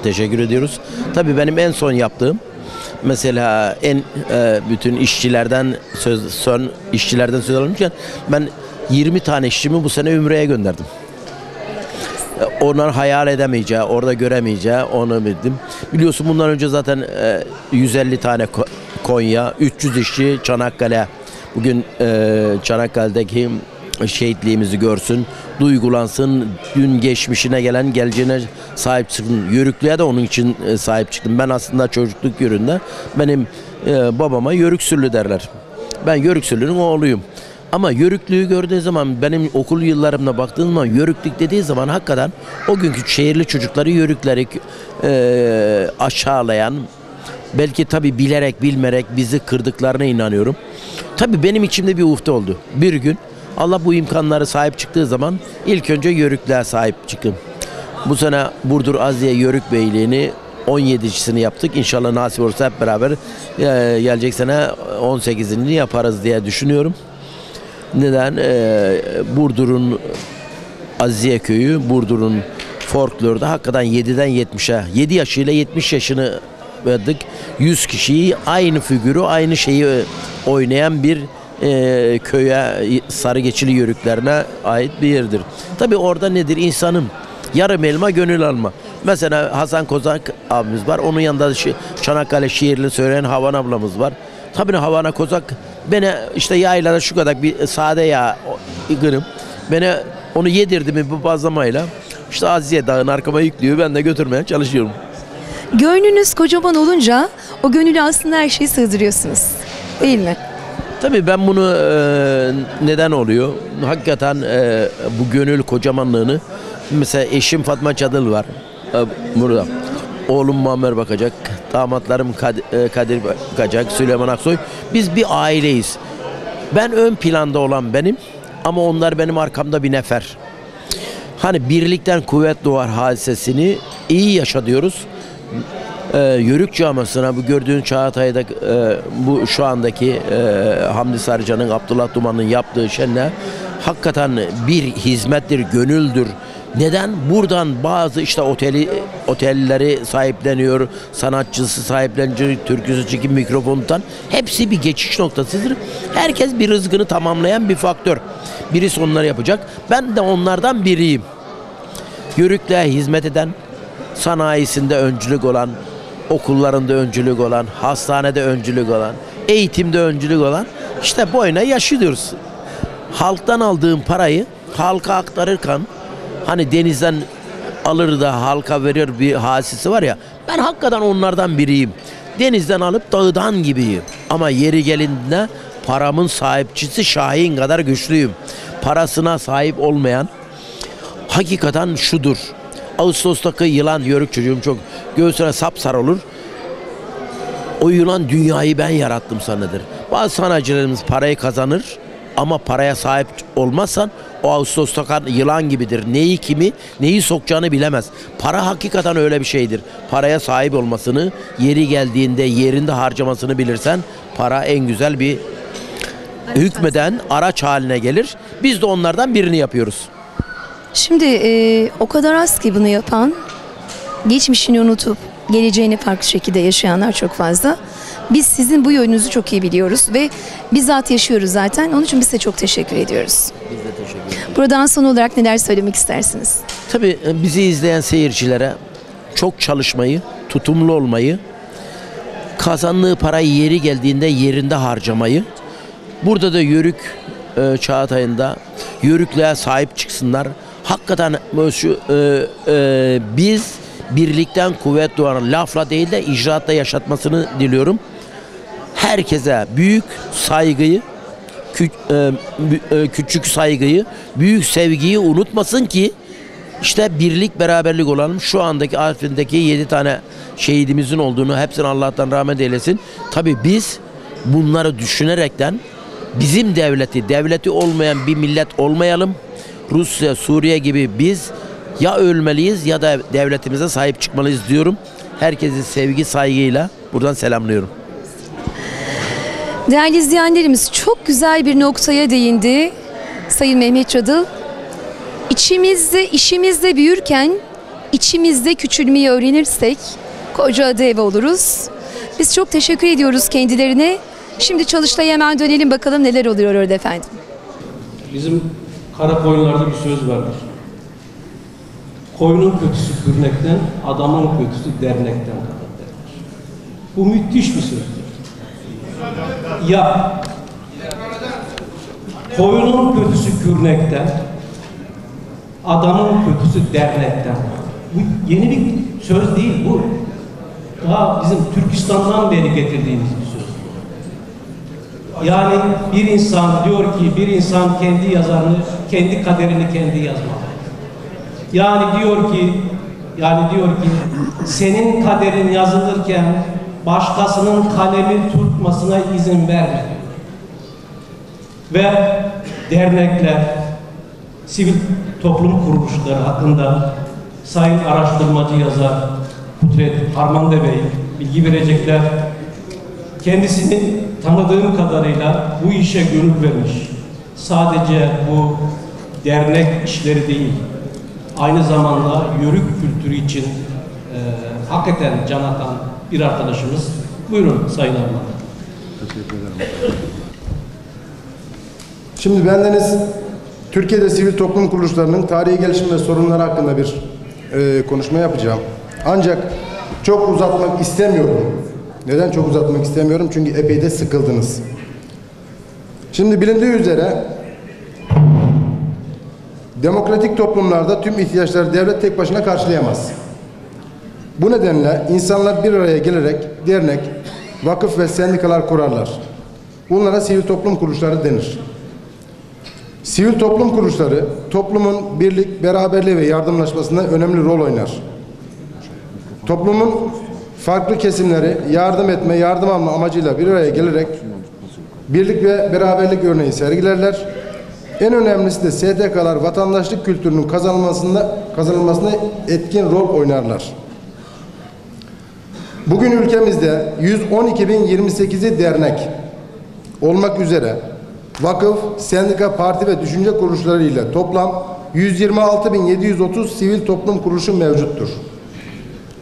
teşekkür ediyoruz. Tabii benim en son yaptığım, mesela bütün işçilerden söz alınırken ben 20 tane işçimi bu sene Ümre'ye gönderdim. Onlar hayal edemeyeceği, orada göremeyeceği onu bildim. Biliyorsun bundan önce zaten 150 tane Konya, 300 işçi Çanakkale. Bugün Çanakkale'deki şehitliğimizi görsün, duygulansın, dün geçmişine gelen geleceğine sahip çıksın. Yörüklüğe de onun için sahip çıktım. Ben aslında çocukluk yöründe benim babama Yörüksüllü derler. Ben Yörüksüllü'nün oğluyum. Ama Yörüklüğü gördüğü zaman benim okul yıllarımda baktığım zaman Yörüklük dediği zaman hakikaten o günkü şehirli çocukları Yörükleri aşağılayan, belki tabi bilerek bilmerek bizi kırdıklarına inanıyorum. Tabi benim içimde bir uhde oldu. Bir gün Allah bu imkanları sahip çıktığı zaman ilk önce Yörüklüğe sahip çıktım. Bu sene Burdur Aziye Yörük Beyliği'ni 17.sini yaptık. İnşallah nasip olursa hep beraber gelecek sene 18'ini yaparız diye düşünüyorum. Neden? Burdur'un Aziye Köyü, Burdur'un folklorda hakikaten 7'den 70'e, 7 yaşıyla 70 yaşını verdik. 100 kişiyi aynı figürü, aynı şeyi oynayan bir köye, Sarıgeçili Yörüklerine ait bir yerdir. Tabii orada nedir? İnsanın yarım elma gönül alma. Mesela Hasan Kozak abimiz var. Onun yanında Çanakkale şiirini söyleyen Havan ablamız var. Tabii Havana Kozak beni işte yaylada şu kadar bir sade yağ gırım. Beni onu yedirdi mi bu bazlamayla işte Aziye Dağı'nın arkama yüklüyor. Ben de götürmeye çalışıyorum. Gönlünüz kocaman olunca o gönüle aslında her şeyi sığdırıyorsunuz. Değil mi? Tabii ben bunu neden oluyor? Hakikaten bu gönül kocamanlığını mesela eşim Fatma Çadıl var burada. Oğlum Muammer bakacak, damatlarım Kadir bakacak, Süleyman Aksoy. Biz bir aileyiz. Ben ön planda olan benim ama onlar benim arkamda bir nefer. Hani birlikten kuvvet doğar hadisesini iyi yaşa diyoruz. Yörük Camiası'na bu gördüğün Çağatay'da bu şu andaki Hamdi Sarıcan'ın, Abdullah Duman'ın yaptığı şenle hakikaten bir hizmettir, gönüldür. Neden? Buradan bazı işte otelleri sahipleniyor, sanatçısı sahipleniyor, türküsü çekim mikrofonundan. Hepsi bir geçiş noktasıdır. Herkes bir rızkını tamamlayan bir faktör. Birisi onları yapacak. Ben de onlardan biriyim. Yörüklüğe hizmet eden, sanayisinde öncülük olan, okullarında öncülük olan, hastanede öncülük olan, eğitimde öncülük olan işte boyuna yaşıyoruz. Halktan aldığım parayı halka aktarırken hani denizden alır da halka verir bir hadisesi var ya, ben hakikaten onlardan biriyim. Denizden alıp dağıdan gibiyim. Ama yeri gelindiğinde paramın sahipçisi Şahin kadar güçlüyüm. Parasına sahip olmayan hakikaten şudur. Ağustos'taki yılan yörük çocuğum çok göğsüne sapsarı olur. O yılan dünyayı ben yarattım sanıdır. Bazı sanatçılarımız parayı kazanır ama paraya sahip olmazsan o Ağustos'taki yılan gibidir. Neyi kimi, neyi sokacağını bilemez. Para hakikaten öyle bir şeydir. Paraya sahip olmasını, yeri geldiğinde yerinde harcamasını bilirsen para en güzel bir hükmeden araç haline gelir. Biz de onlardan birini yapıyoruz. Şimdi o kadar az ki bunu yapan, geçmişini unutup geleceğini farklı şekilde yaşayanlar çok fazla. Biz sizin bu yönünüzü çok iyi biliyoruz ve bizzat yaşıyoruz zaten. Onun için biz size çok teşekkür ediyoruz. Biz de teşekkür ederiz. Buradan son olarak neler söylemek istersiniz? Tabii bizi izleyen seyircilere çok çalışmayı, tutumlu olmayı, kazandığı parayı yeri geldiğinde yerinde harcamayı, burada da Yörük Çağatay'ında Yörüklüğe sahip çıksınlar. Hakikaten biz birlikten kuvvet doğan, lafla değil de icraatla yaşatmasını diliyorum. Herkese büyük saygıyı, küçük saygıyı, büyük sevgiyi unutmasın ki işte birlik beraberlik olalım. Şu andaki Artvin'deki 7 tane şehidimizin olduğunu, hepsine Allah'tan rahmet eylesin. Tabii biz bunları düşünerekten bizim devleti olmayan bir millet olmayalım. Rusya, Suriye gibi biz ya ölmeliyiz ya da devletimize sahip çıkmalıyız diyorum. Herkesi sevgi, saygıyla buradan selamlıyorum. Değerli izleyenlerimiz, çok güzel bir noktaya değindi Sayın Mehmet Çadıl. İçimizde, işimizde büyürken içimizde küçülmeyi öğrenirsek koca dev oluruz. Biz çok teşekkür ediyoruz kendilerine. Şimdi çalıştaya hemen dönelim bakalım neler oluyor orada efendim. Bizim Karakoyunlarda bir söz vardır. Koyunun kötüsü kürnekten, adamın kötüsü dernekten kadar derler. Bu müthiş bir sözdür. Ya Koyunun kötüsü kürnekten, adamın kötüsü dernekten. Bu yeni bir söz değil bu. Daha bizim Türkistan'dan beri getirdiğimiz bir söz. Yani bir insan diyor ki bir insan kendi yazarını, kendi kaderini kendi yazmalı. Yani diyor ki senin kaderin yazılırken başkasının kalemi tutmasına izin verme. Ve dernekler, sivil toplum kuruluşları hakkında Sayın araştırmacı yazar Kudret Harmande Bey bilgi verecekler. Kendisini tanıdığım kadarıyla bu işe gönül vermiş. Sadece bu dernek işleri değil, aynı zamanda yörük kültürü için hakikaten can atan bir arkadaşımız. Buyurun Sayın Harmande. Teşekkür ederim. Şimdi bendeniz Türkiye'de sivil toplum kuruluşlarının tarihi gelişim ve sorunları hakkında bir konuşma yapacağım. Ancak çok uzatmak istemiyorum. Neden çok uzatmak istemiyorum? Çünkü epey de sıkıldınız. Şimdi bilindiği üzere demokratik toplumlarda tüm ihtiyaçları devlet tek başına karşılayamaz. Bu nedenle insanlar bir araya gelerek dernek, vakıf ve sendikalar kurarlar. Bunlara sivil toplum kuruluşları denir. Sivil toplum kuruluşları toplumun birlik, beraberliği ve yardımlaşmasında önemli rol oynar. Toplumun farklı kesimleri yardım etme, yardım alma amacıyla bir araya gelerek birlik ve beraberlik örneği sergilerler. En önemlisi de STK'lar vatandaşlık kültürünün kazanılmasına etkin rol oynarlar. Bugün ülkemizde 112.028'i dernek olmak üzere vakıf, sendika, parti ve düşünce kuruluşları ile toplam 126.730 sivil toplum kuruluşu mevcuttur.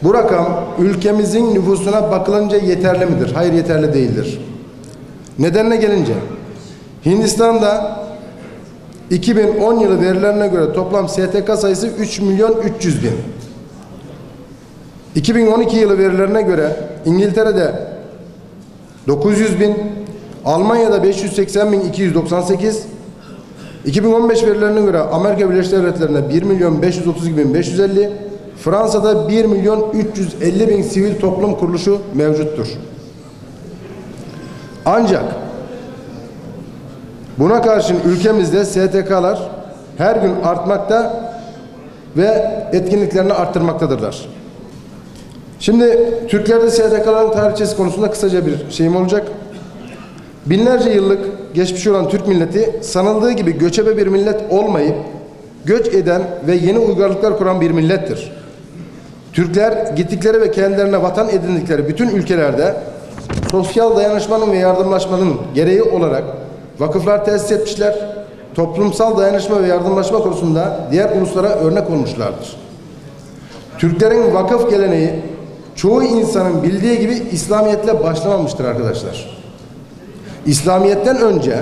Bu rakam ülkemizin nüfusuna bakılınca yeterli midir? Hayır, yeterli değildir. Nedenine gelince Hindistan'da 2010 yılı verilerine göre toplam STK sayısı 3.300.000. 2012 yılı verilerine göre İngiltere'de 900.000, Almanya'da 580.298, 2015 verilerine göre Amerika Birleşik Devletleri'nde 1.532.550, Fransa'da 1.350.000 sivil toplum kuruluşu mevcuttur. Ancak buna karşın ülkemizde STK'lar her gün artmakta ve etkinliklerini arttırmaktadırlar. Şimdi Türklerde STK'ların tarihçesi konusunda kısaca bir şeyim olacak. Binlerce yıllık geçmişi olan Türk milleti sanıldığı gibi göçebe bir millet olmayıp göç eden ve yeni uygarlıklar kuran bir millettir. Türkler gittikleri ve kendilerine vatan edindikleri bütün ülkelerde sosyal dayanışmanın ve yardımlaşmanın gereği olarak vakıflar tesis etmişler. Toplumsal dayanışma ve yardımlaşma konusunda diğer uluslara örnek olmuşlardır. Türklerin vakıf geleneği çoğu insanın bildiği gibi İslamiyetle başlamamıştır arkadaşlar. İslamiyet'ten önce,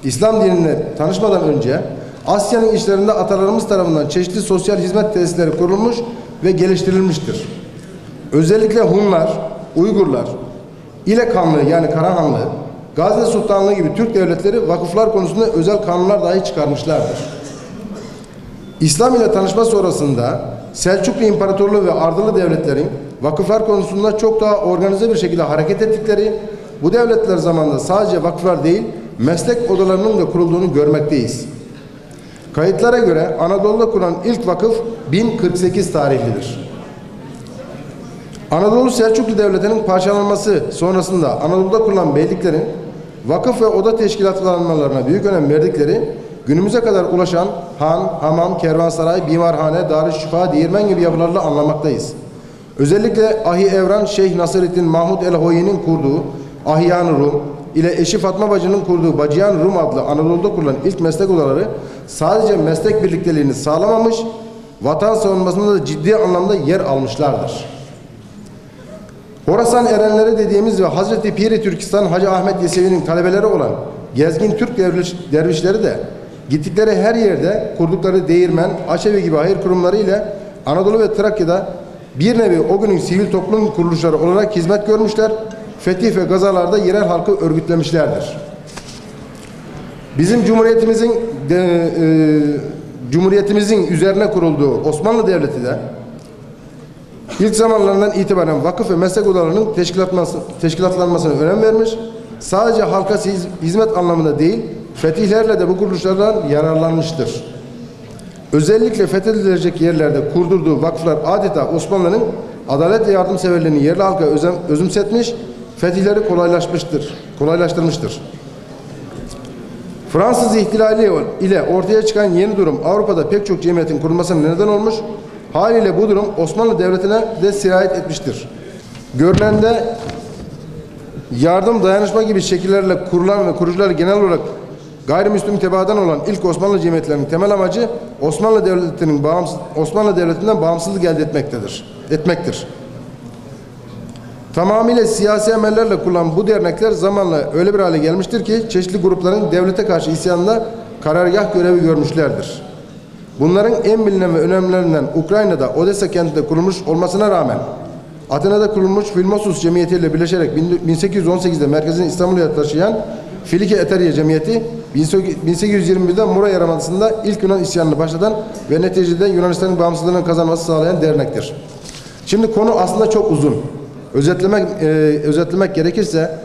İslam dinine tanışmadan önce Asya'nın içlerinde atalarımız tarafından çeşitli sosyal hizmet tesisleri kurulmuş ve geliştirilmiştir. Özellikle Hunlar, Uygurlar, İlek Hanlığı yani Karahanlığı, Gazne Sultanlığı gibi Türk devletleri vakıflar konusunda özel kanunlar dahi çıkarmışlardır. İslam ile tanışma sonrasında Selçuklu İmparatorluğu ve Ardalı devletlerin vakıflar konusunda çok daha organize bir şekilde hareket ettikleri, bu devletler zamanında sadece vakıflar değil, meslek odalarının da kurulduğunu görmekteyiz. Kayıtlara göre Anadolu'da kurulan ilk vakıf 1048 tarihlidir. Anadolu Selçuklu Devleti'nin parçalanması sonrasında Anadolu'da kurulan beyliklerin vakıf ve oda teşkilatlanmalarına büyük önem verdikleri, günümüze kadar ulaşan han, hamam, kervansaray, bimarhane, darüşşifa, değirmen gibi yapılarla anlamaktayız. Özellikle Ahi Evran Şeyh Nasreddin Mahmud el-Hoyi'nin kurduğu Ahyan-ı Rum ile eşi Fatma Bacı'nın kurduğu Bacıyan Rum adlı Anadolu'da kurulan ilk meslek odaları sadece meslek birlikteliğini sağlamamış, vatan savunmasında da ciddi anlamda yer almışlardır. Horasan erenleri dediğimiz ve Hazreti Piri Türkistan Hacı Ahmet Yesevi'nin talebeleri olan gezgin Türk dervişleri de gittikleri her yerde kurdukları değirmen, aşevi gibi hayır kurumları ile Anadolu ve Trakya'da bir nevi o günün sivil toplum kuruluşları olarak hizmet görmüşler, fetih ve gazalarda yerel halkı örgütlemişlerdir. Bizim Cumhuriyetimizin üzerine kurulduğu Osmanlı Devleti de ilk zamanlarından itibaren vakıf ve meslek odalarının teşkilatlanmasına önem vermiş. Sadece halka hizmet anlamında değil, fetihlerle de bu kuruluşlardan yararlanmıştır. Özellikle fethedilecek yerlerde kurdurduğu vakıflar adeta Osmanlı'nın adalet ve yardımseverliğini yerli halka özümsetmiş, fetihleri kolaylaştırmıştır. Fransız ihtilali ile ortaya çıkan yeni durum Avrupa'da pek çok cemiyetin kurulmasına neden olmuş. Haliyle bu durum Osmanlı Devleti'ne de sirayet etmiştir. Görünende yardım, dayanışma gibi şekillerle kurulan ve kurucuları genel olarak gayrimüslim tebaadan olan ilk Osmanlı cemiyetlerinin temel amacı Osmanlı Devleti'nden bağımsızlık elde etmektir. Tamamıyla siyasi emellerle kurulan bu dernekler zamanla öyle bir hale gelmiştir ki çeşitli grupların devlete karşı isyanında karargah görevi görmüşlerdir. Bunların en bilinen ve önemlilerinden Ukrayna'da Odessa kentinde kurulmuş olmasına rağmen Atina'da kurulmuş Filmosus Cemiyeti ile birleşerek 1818'de merkezini İstanbul'a taşıyan Filike Eterya Cemiyeti 1821'de Mura Yarımadası'nda ilk Yunan isyanını başlatan ve neticede Yunanistan'ın bağımsızlığını kazanması sağlayan dernektir. Şimdi konu aslında çok uzun. Özetlemek gerekirse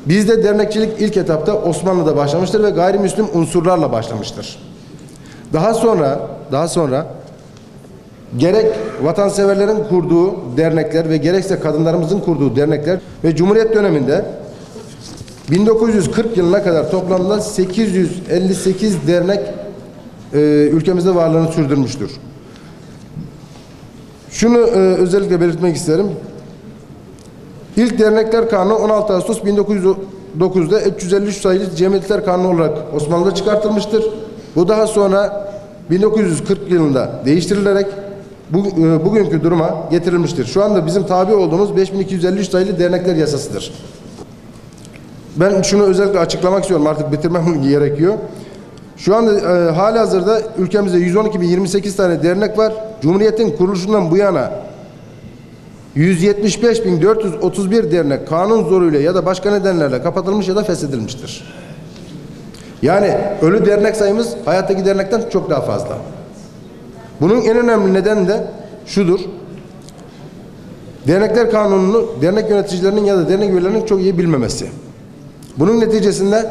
bizde dernekçilik ilk etapta Osmanlı'da başlamıştır ve gayrimüslim unsurlarla başlamıştır. Daha sonra gerek vatanseverlerin kurduğu dernekler ve gerekse kadınlarımızın kurduğu dernekler ve Cumhuriyet döneminde 1940 yılına kadar toplamda 858 dernek ülkemizde varlığını sürdürmüştür. Şunu özellikle belirtmek isterim. İlk Dernekler Kanunu 16 Ağustos 1909'da 353 sayılı Cemiyetler Kanunu olarak Osmanlı'da çıkartılmıştır. Bu daha sonra 1940 yılında değiştirilerek bugünkü duruma getirilmiştir. Şu anda bizim tabi olduğumuz 5253 sayılı Dernekler Yasası'dır. Ben şunu özellikle açıklamak istiyorum, artık bitirmem gerekiyor. Şu anda halihazırda ülkemizde 112.028 tane dernek var. Cumhuriyet'in kuruluşundan bu yana 175.431 dernek kanun zoruyla ya da başka nedenlerle kapatılmış ya da feshedilmiştir. Yani ölü dernek sayımız hayattaki dernekten çok daha fazla. Bunun en önemli nedeni de şudur. Dernekler kanununu dernek yöneticilerinin ya da dernek üyelerinin çok iyi bilmemesi. Bunun neticesinde,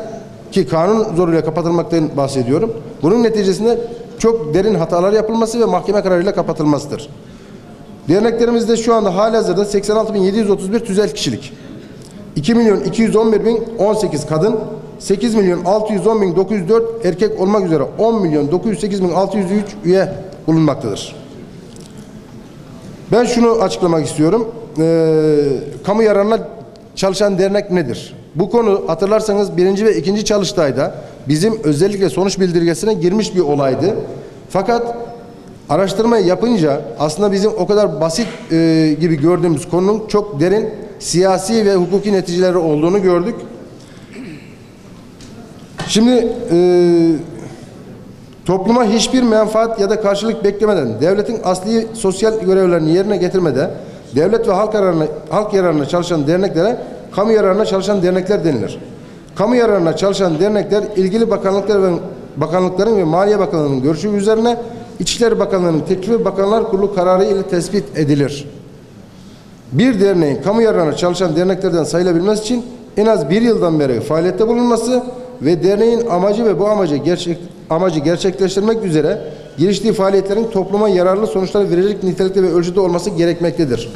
ki kanun zoruyla kapatılmaktan bahsediyorum, bunun neticesinde çok derin hatalar yapılması ve mahkeme kararıyla kapatılmasıdır. Derneklerimizde şu anda halihazırda 86.731 tüzel kişilik, 2.211.018 kadın, 8.610.904 erkek olmak üzere 10.908.603 üye bulunmaktadır. Ben şunu açıklamak istiyorum. Kamu yararına çalışan dernek nedir? Bu konu hatırlarsanız 1. ve 2. Çalıştay'da bizim özellikle sonuç bildirgesine girmiş bir olaydı. Fakat araştırmayı yapınca aslında bizim o kadar basit gibi gördüğümüz konunun çok derin siyasi ve hukuki neticeleri olduğunu gördük. Şimdi topluma hiçbir menfaat ya da karşılık beklemeden devletin asli sosyal görevlerini yerine getirmede devlet ve halk yararına çalışan derneklere kamu yararına çalışan dernekler denilir. Kamu yararına çalışan dernekler ilgili bakanlıkların ve Maliye Bakanlığı'nın görüşü üzerine İçişleri Bakanlığı'nın teklifi Bakanlar Kurulu kararı ile tespit edilir. Bir derneğin kamu yararına çalışan derneklerden sayılabilmesi için en az bir yıldan beri faaliyette bulunması ve derneğin amacı ve bu amacı gerçekleştirmek üzere giriştiği faaliyetlerin topluma yararlı sonuçlar verecek nitelikte ve ölçüde olması gerekmektedir.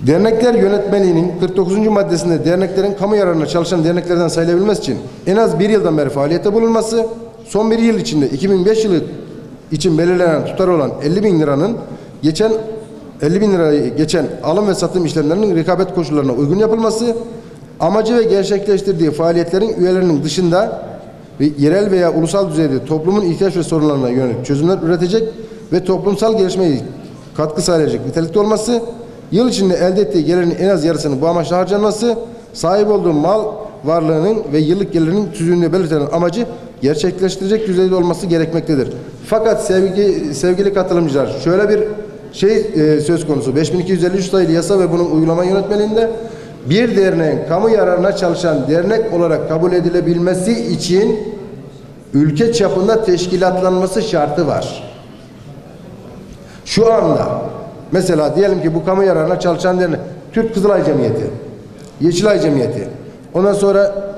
Dernekler Yönetmeliği'nin 49. maddesinde derneklerin kamu yararına çalışan derneklerden sayılabilmesi için en az bir yıldan beri faaliyette bulunması, son bir yıl içinde 2005 yılı için belirlenen tutar olan 50.000 liranın 50.000 lirayı geçen alım ve satım işlemlerinin rekabet koşullarına uygun yapılması, amacı ve gerçekleştirdiği faaliyetlerin üyelerinin dışında ve yerel veya ulusal düzeyde toplumun ihtiyaç ve sorunlarına yönelik çözümler üretecek ve toplumsal gelişmeye katkı sağlayacak nitelikte olması, yıl içinde elde ettiği gelirin en az yarısının bu amaçla harcanması, sahip olduğu mal varlığının ve yıllık gelirinin tüzüğünde belirtilen amacı gerçekleştirecek düzeyde olması gerekmektedir. Fakat sevgili katılımcılar, şöyle bir söz konusu. 5253 sayılı yasa ve bunun uygulama yönetmeliğinde bir derneğin kamu yararına çalışan dernek olarak kabul edilebilmesi için ülke çapında teşkilatlanması şartı var. Şu anda mesela diyelim ki bu kamu yararına çalışan dernek Türk Kızılay Cemiyeti, Yeşilay Cemiyeti, ondan sonra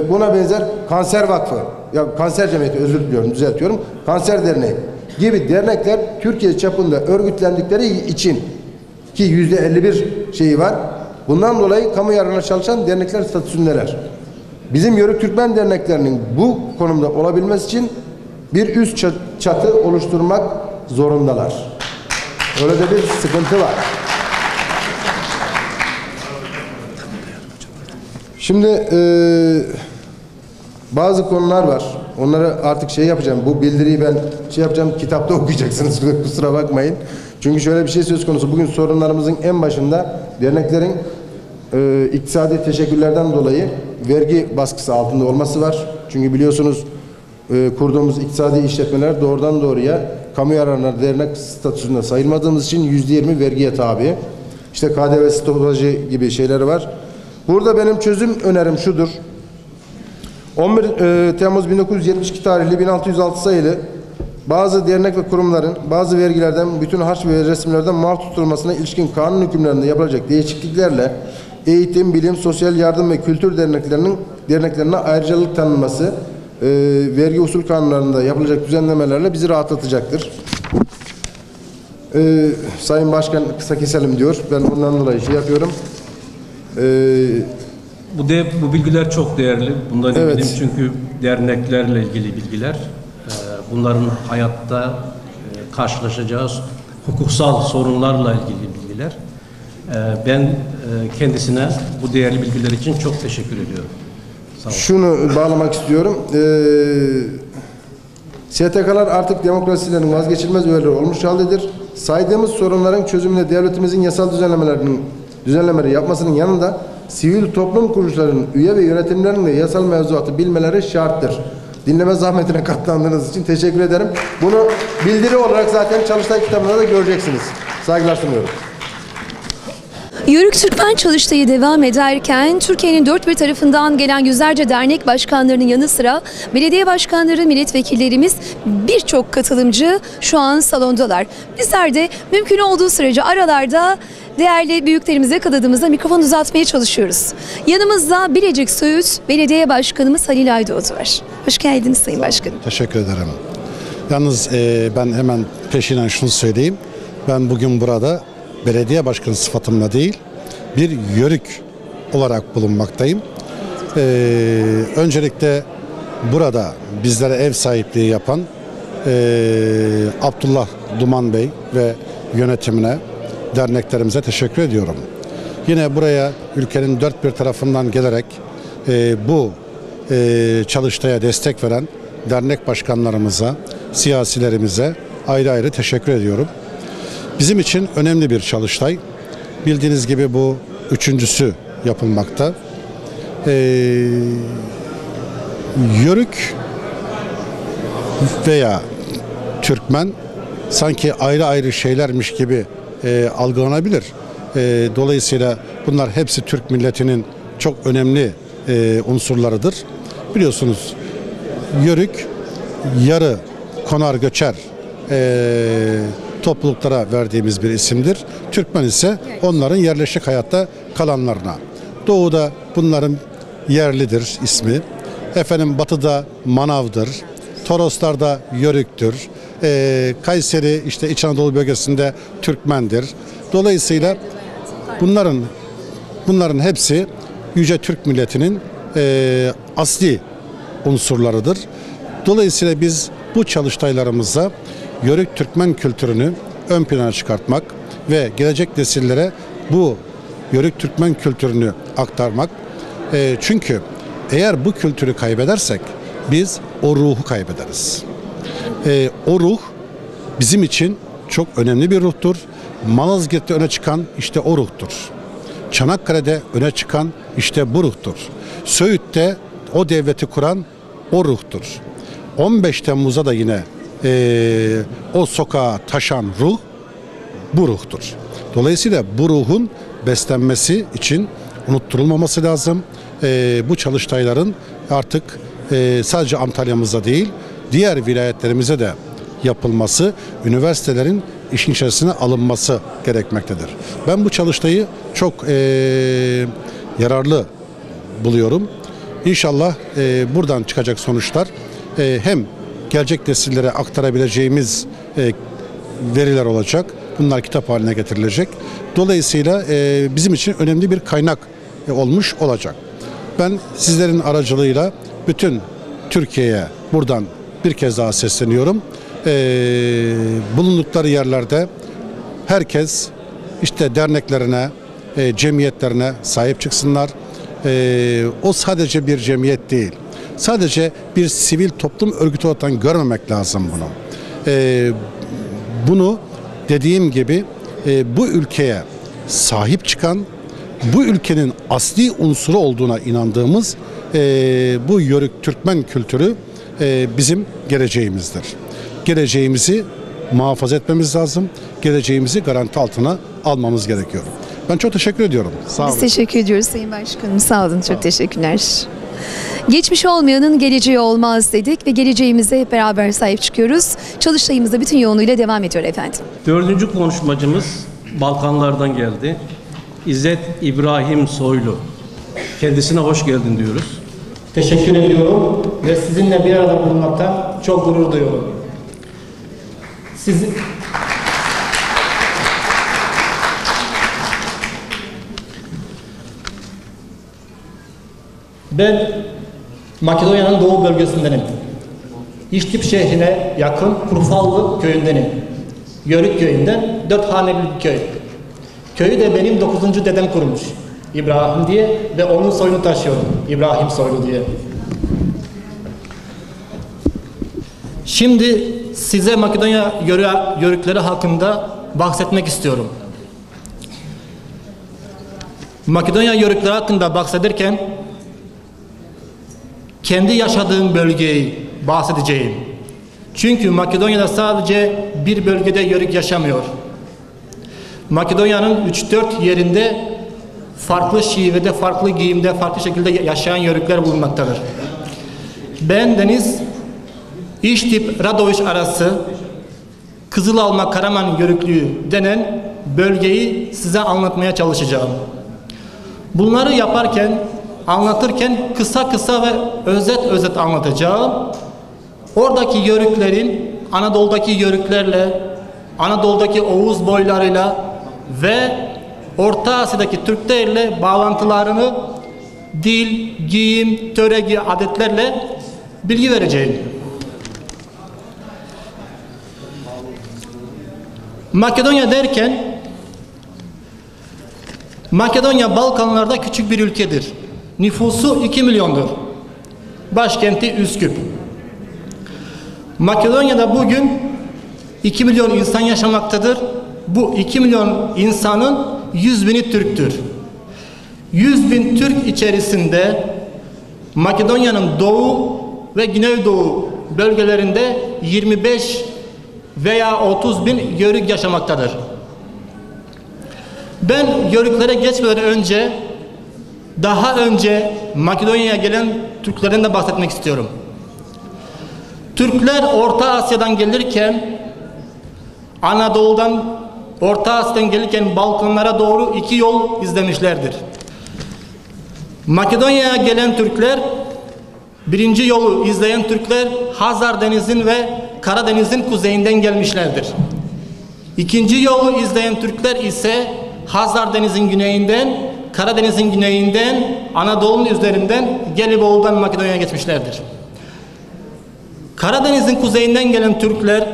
buna benzer Kanser Vakfı, ya Kanser Cemiyeti, özür diliyorum, düzeltiyorum, Kanser Derneği gibi dernekler Türkiye çapında örgütlendikleri için ki %51 şeyi var. Bundan dolayı kamu yararına çalışan dernekler statüsündeler. Bizim Yörük Türkmen derneklerinin bu konumda olabilmesi için bir üst çatı oluşturmak zorundalar. Öyle de bir sıkıntı var. Şimdi bazı konular var. Onları artık şey yapacağım. Bu bildiriyi ben şey yapacağım. Kitapta okuyacaksınız. Kusura bakmayın. Çünkü şöyle bir şey söz konusu. Bugün sorunlarımızın en başında derneklerin iktisadi teşekkürlerden dolayı vergi baskısı altında olması var. Çünkü biliyorsunuz kurduğumuz iktisadi işletmeler doğrudan doğruya kamu yararına dernek statüsünde sayılmadığımız için %20 vergiye tabi. İşte KDV stopajı gibi şeyler var. Burada benim çözüm önerim şudur. 11 Temmuz 1972 tarihli 1606 sayılı bazı dernek ve kurumların bazı vergilerden, bütün harç ve resimlerden muaf tutulmasına ilişkin kanun hükümlerinde yapılacak değişikliklerle eğitim, bilim, sosyal yardım ve kültür derneklerine ayrıcalık tanınması vergi usul kanunlarında yapılacak düzenlemelerle bizi rahatlatacaktır. Sayın Başkan kısa keselim diyor. Ben ondan dolayı şey yapıyorum. Bu bilgiler çok değerli. Bundan evet. eminim çünkü derneklerle ilgili bilgiler. Bunların hayatta karşılaşacağı hukuksal sorunlarla ilgili bilgiler. Ben kendisine bu değerli bilgiler için çok teşekkür ediyorum. Sağ olun. Şunu bağlamak istiyorum. STK'lar artık demokrasilerin vazgeçilmez üyeleri olmuş haldedir. Saydığımız sorunların çözümüne devletimizin yasal düzenlemeleri yapmasının yanında sivil toplum kuruluşlarının üye ve yönetimlerinin de yasal mevzuatı bilmeleri şarttır. Dinleme zahmetine katlandığınız için teşekkür ederim. Bunu bildiri olarak zaten Çalıştay kitabında da göreceksiniz. Saygılar sunuyorum. Yörük Türkmen Çalıştayı devam ederken Türkiye'nin dört bir tarafından gelen yüzlerce dernek başkanlarının yanı sıra belediye başkanları, milletvekillerimiz, birçok katılımcı şu an salondalar. Bizler de mümkün olduğu sürece aralarda değerli büyüklerimize yakaladığımızda mikrofon uzatmaya çalışıyoruz. Yanımızda Bilecik Söğüt Belediye Başkanımız Halil Aydoğdu var. Hoş geldiniz Sayın Başkanım. Teşekkür ederim. Yalnız ben hemen peşinen şunu söyleyeyim. Ben bugün burada belediye başkanı sıfatımla değil, bir yörük olarak bulunmaktayım. Öncelikle burada bizlere ev sahipliği yapan Abdullah Duman Bey ve yönetimine, derneklerimize teşekkür ediyorum. Yine buraya ülkenin dört bir tarafından gelerek bu çalıştaya destek veren dernek başkanlarımıza, siyasilerimize ayrı ayrı teşekkür ediyorum. Bizim için önemli bir çalıştay. Bildiğiniz gibi bu üçüncüsü yapılmakta. Yörük veya Türkmen sanki ayrı ayrı şeylermiş gibi algılanabilir. Dolayısıyla bunlar hepsi Türk milletinin çok önemli unsurlarıdır. Biliyorsunuz Yörük yarı konar göçer topluluklara verdiğimiz bir isimdir. Türkmen ise onların yerleşik hayatta kalanlarına. Doğuda bunların yerlidir ismi. Batıda Manav'dır. Toroslar'da Yörük'tür. Kayseri işte İç Anadolu bölgesinde Türkmendir. Dolayısıyla bunların hepsi Yüce Türk milletinin asli unsurlarıdır. Dolayısıyla biz bu çalıştaylarımızda Yörük Türkmen kültürünü ön plana çıkartmak ve gelecek nesillere bu Yörük Türkmen kültürünü aktarmak. Çünkü eğer bu kültürü kaybedersek biz o ruhu kaybederiz. O ruh bizim için çok önemli bir ruhtur. Malazgirt'te öne çıkan işte o ruhtur. Çanakkale'de öne çıkan işte bu ruhtur. Söğüt'te o devleti kuran o ruhtur. 15 Temmuz'a da yine o sokağa taşan ruh bu ruhtur. Dolayısıyla bu ruhun beslenmesi için unutturulmaması lazım. Bu çalıştayların artık sadece Antalya'mızda değil, diğer vilayetlerimize de yapılması, üniversitelerin işin içerisine alınması gerekmektedir. Ben bu çalıştayı çok yararlı buluyorum. İnşallah buradan çıkacak sonuçlar hem gelecek nesillere aktarabileceğimiz veriler olacak. Bunlar kitap haline getirilecek. Dolayısıyla bizim için önemli bir kaynak olmuş olacak. Ben sizlerin aracılığıyla bütün Türkiye'ye buradan bir kez daha sesleniyorum. Bulundukları yerlerde herkes işte derneklerine, cemiyetlerine sahip çıksınlar. O sadece bir cemiyet değil. Sadece bir sivil toplum örgütü olarak görmemek lazım bunu. Bunu dediğim gibi bu ülkeye sahip çıkan, bu ülkenin asli unsuru olduğuna inandığımız bu Yörük Türkmen kültürü bizim geleceğimizdir. Geleceğimizi muhafaza etmemiz lazım. Geleceğimizi garanti altına almamız gerekiyor. Ben çok teşekkür ediyorum. Sağ olun. Biz teşekkür ediyoruz Sayın Başkanım. Sağ olun. Çok teşekkürler. Geçmiş olmayanın geleceği olmaz dedik ve geleceğimize hep beraber sahip çıkıyoruz. Çalıştayımız da bütün yoğunluğuyla devam ediyor efendim. 4. konuşmacımız Balkanlardan geldi. İzzet İbrahim Soylu. Kendisine hoş geldin diyoruz. Teşekkür ediyorum ve sizinle bir arada bulunmaktan çok gurur duyuyorum. Ben Makedonya'nın doğu bölgesindenim. İştip şehrine yakın Kurfallı köyündenim. Yörük köyünden 4 haneli bir köy. Köyü de benim 9. dedem kurmuş. İbrahim diye ve onun soyunu taşıyorum. İbrahim Soylu diye. Şimdi size Makedonya yörükleri hakkında bahsetmek istiyorum. Makedonya yörükleri hakkında bahsederken kendi yaşadığım bölgeyi bahsedeceğim. Çünkü Makedonya'da sadece bir bölgede yörük yaşamıyor. Makedonya'nın 3-4 yerinde farklı şivede, farklı giyimde, farklı şekilde yaşayan yörükler bulunmaktadır. Ben Deniz, İştip, Radoviç arası Kızılalma Karaman yörüklüğü denen bölgeyi size anlatmaya çalışacağım. Bunları yaparken, anlatırken kısa kısa ve özet anlatacağım. Oradaki yörüklerin Anadolu'daki yörüklerle, Anadolu'daki Oğuz boylarıyla ve Orta Asya'daki Türklerle bağlantılarını dil, giyim, töre, adetlerle bilgi vereceğim. Makedonya derken Makedonya Balkanlarda küçük bir ülkedir. Nüfusu 2 milyondur. Başkenti Üsküp. Makedonya'da bugün 2 milyon insan yaşamaktadır. Bu 2 milyon insanın 100.000'i Türktür. 100.000 Türk içerisinde Makedonya'nın doğu ve güneydoğu bölgelerinde 25 veya 30.000 yörük yaşamaktadır. Ben yörüklere geçmeden önce daha önce Makedonya'ya gelen Türklerden de bahsetmek istiyorum. Türkler Orta Asya'dan gelirken Anadolu'dan Orta Asya'dan gelirken Balkanlara doğru 2 yol izlemişlerdir. Makedonya'ya gelen Türkler, birinci yolu izleyen Türkler Hazar Denizi'nin ve Karadeniz'in kuzeyinden gelmişlerdir. İkinci yolu izleyen Türkler ise Hazar Denizi'nin güneyinden, Karadeniz'in güneyinden, Anadolu'nun üzerinden Gelibolu'dan Makedonya'ya geçmişlerdir. Karadeniz'in kuzeyinden gelen Türkler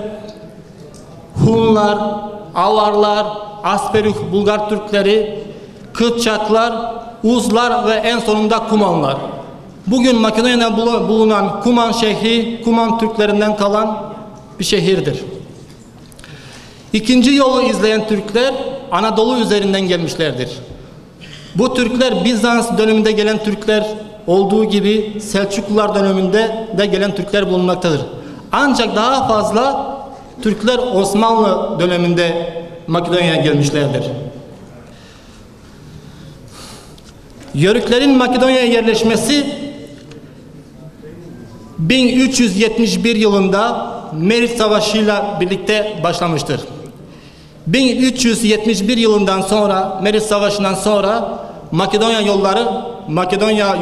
Hunlar, Avarlar, Asperuh Bulgar Türkleri, Kıpçaklar, Uzlar ve en sonunda Kumanlar. Bugün Makedonya'da bulunan Kuman şehri, Kuman Türklerinden kalan bir şehirdir. İkinci yolu izleyen Türkler Anadolu üzerinden gelmişlerdir. Bu Türkler Bizans döneminde gelen Türkler olduğu gibi Selçuklular döneminde de gelen Türkler bulunmaktadır. Ancak daha fazla Türkler Osmanlı döneminde Makedonya'ya gelmişlerdir. Yörüklerin Makedonya'ya yerleşmesi 1371 yılında Meriç Savaşı ile birlikte başlamıştır. 1371 yılından sonra, Meriç Savaşı'ndan sonra Makedonya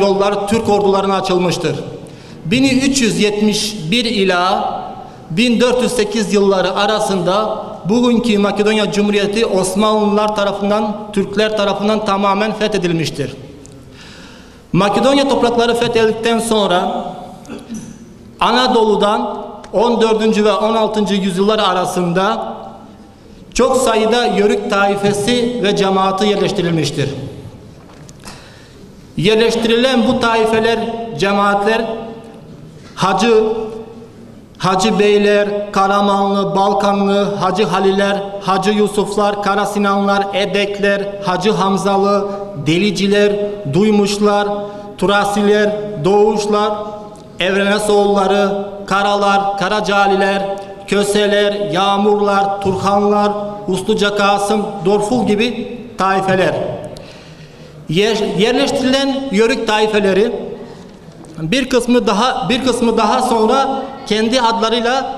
yolları Türk ordularına açılmıştır. 1371 ila 1408 yılları arasında bugünkü Makedonya Cumhuriyeti Osmanlılar tarafından, Türkler tarafından tamamen fethedilmiştir. Makedonya toprakları fethedildikten sonra Anadolu'dan 14. ve 16. yüzyıllar arasında çok sayıda Yörük taifesi ve cemaati yerleştirilmiştir. Yerleştirilen bu taifeler, cemaatler Hacı Beyler, Karamanlı, Balkanlı, Hacı Haliler, Hacı Yusuflar, Karasinanlar, Edekler, Hacı Hamzalı, Deliciler, Duymuşlar, Turasiler, Doğuşlar, Evrenesoğulları, Karalar, Karacaliler, Köseler, Yağmurlar, Turhanlar, Usluca Kasım, Dorful gibi taifeler. Yerleştirilen Yörük taifeleri bir kısmı daha sonra kendi adlarıyla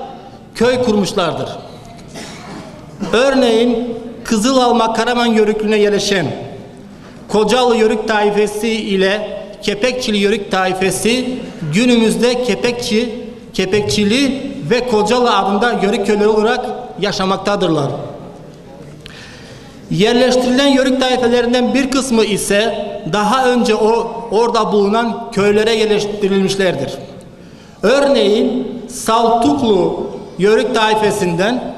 köy kurmuşlardır. Örneğin Kızılalma Karaman Yörüklüğüne yerleşen Kocalı Yörük taifesi ile Kepekçili Yörük taifesi günümüzde Kepekçili ve Kocalı adında Yörük köyleri olarak yaşamaktadırlar. Yerleştirilen Yörük taifelerinden bir kısmı ise daha önce orada bulunan köylere yerleştirilmişlerdir. Örneğin Saltuklu Yörük taifesinden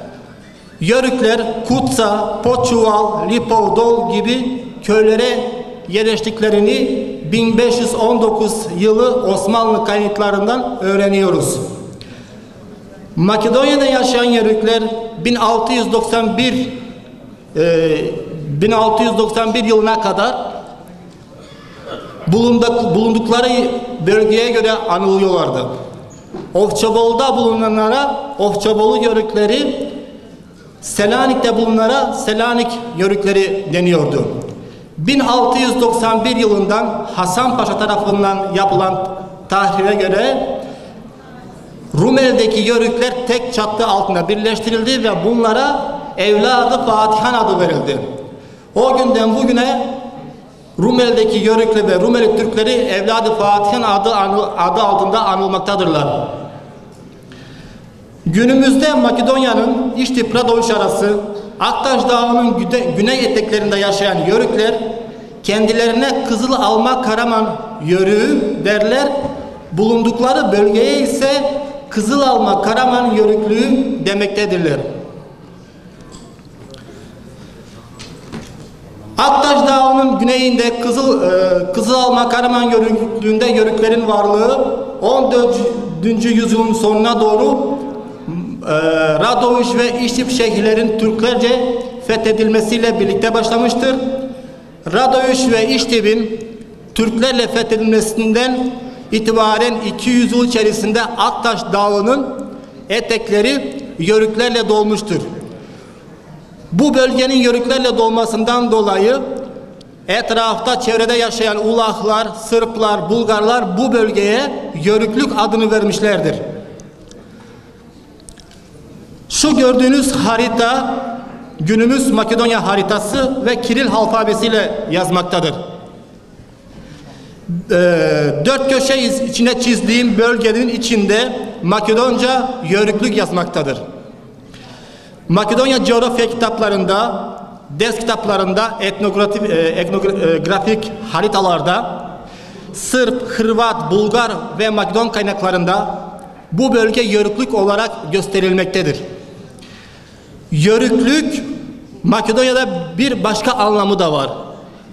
Yörükler Kutsa, Poçuval, Lipovdol gibi köylere yerleştiklerini 1519 yılı Osmanlı kaynaklarından öğreniyoruz. Makedonya'da yaşayan Yörükler 1691 yılına kadar bulundukları bölgeye göre anılıyorlardı. Ofçabol'da bulunanlara Ofçabolu Yörükleri, Selanik'te bulunanlara Selanik Yörükleri deniyordu. 1691 yılından Hasan Paşa tarafından yapılan tahrire göre Rumeli'deki Yörükler tek çatı altında birleştirildi ve bunlara Evladı Fatihan adı verildi. O günden bugüne Rumeli'deki Yörükler ve Rumeli Türkleri Evladı Fatihan adı altında anılmaktadırlar. Günümüzde Makedonya'nın İştip-Radoviç arası Aktaş Dağı'nın güney eteklerinde yaşayan Yörükler kendilerine Kızılalma Karaman Yörüğü derler. Bulundukları bölgeye ise Kızılalma Karaman Yörüklüğü demektedirler. Aktaş Dağı'nın güneyinde Kızılalma Karaman Yörüklüğü'nde Yörüklerin varlığı 14. yüzyılın sonuna doğru Radoviç ve İştip şehirlerin Türklerce fethedilmesiyle birlikte başlamıştır. Radoviç ve İştip'in Türklerle fethedilmesinden itibaren 200 yıl içerisinde Aktaş Dağı'nın etekleri Yörüklerle dolmuştur. Bu bölgenin Yörüklerle dolmasından dolayı etrafta çevrede yaşayan Ulaklar, Sırplar, Bulgarlar bu bölgeye Yörüklük adını vermişlerdir. Şu gördüğünüz harita günümüz Makedonya haritası ve Kiril alfabesiyle yazmaktadır. Dört köşe içine çizdiğim bölgenin içinde Makedonca Yörüklük yazmaktadır. Makedonya coğrafya kitaplarında, ders kitaplarında, etnografik haritalarda, Sırp, Hırvat, Bulgar ve Makedon kaynaklarında bu bölge Yörüklük olarak gösterilmektedir. Yörüklük Makedonya'da bir başka anlamı da var.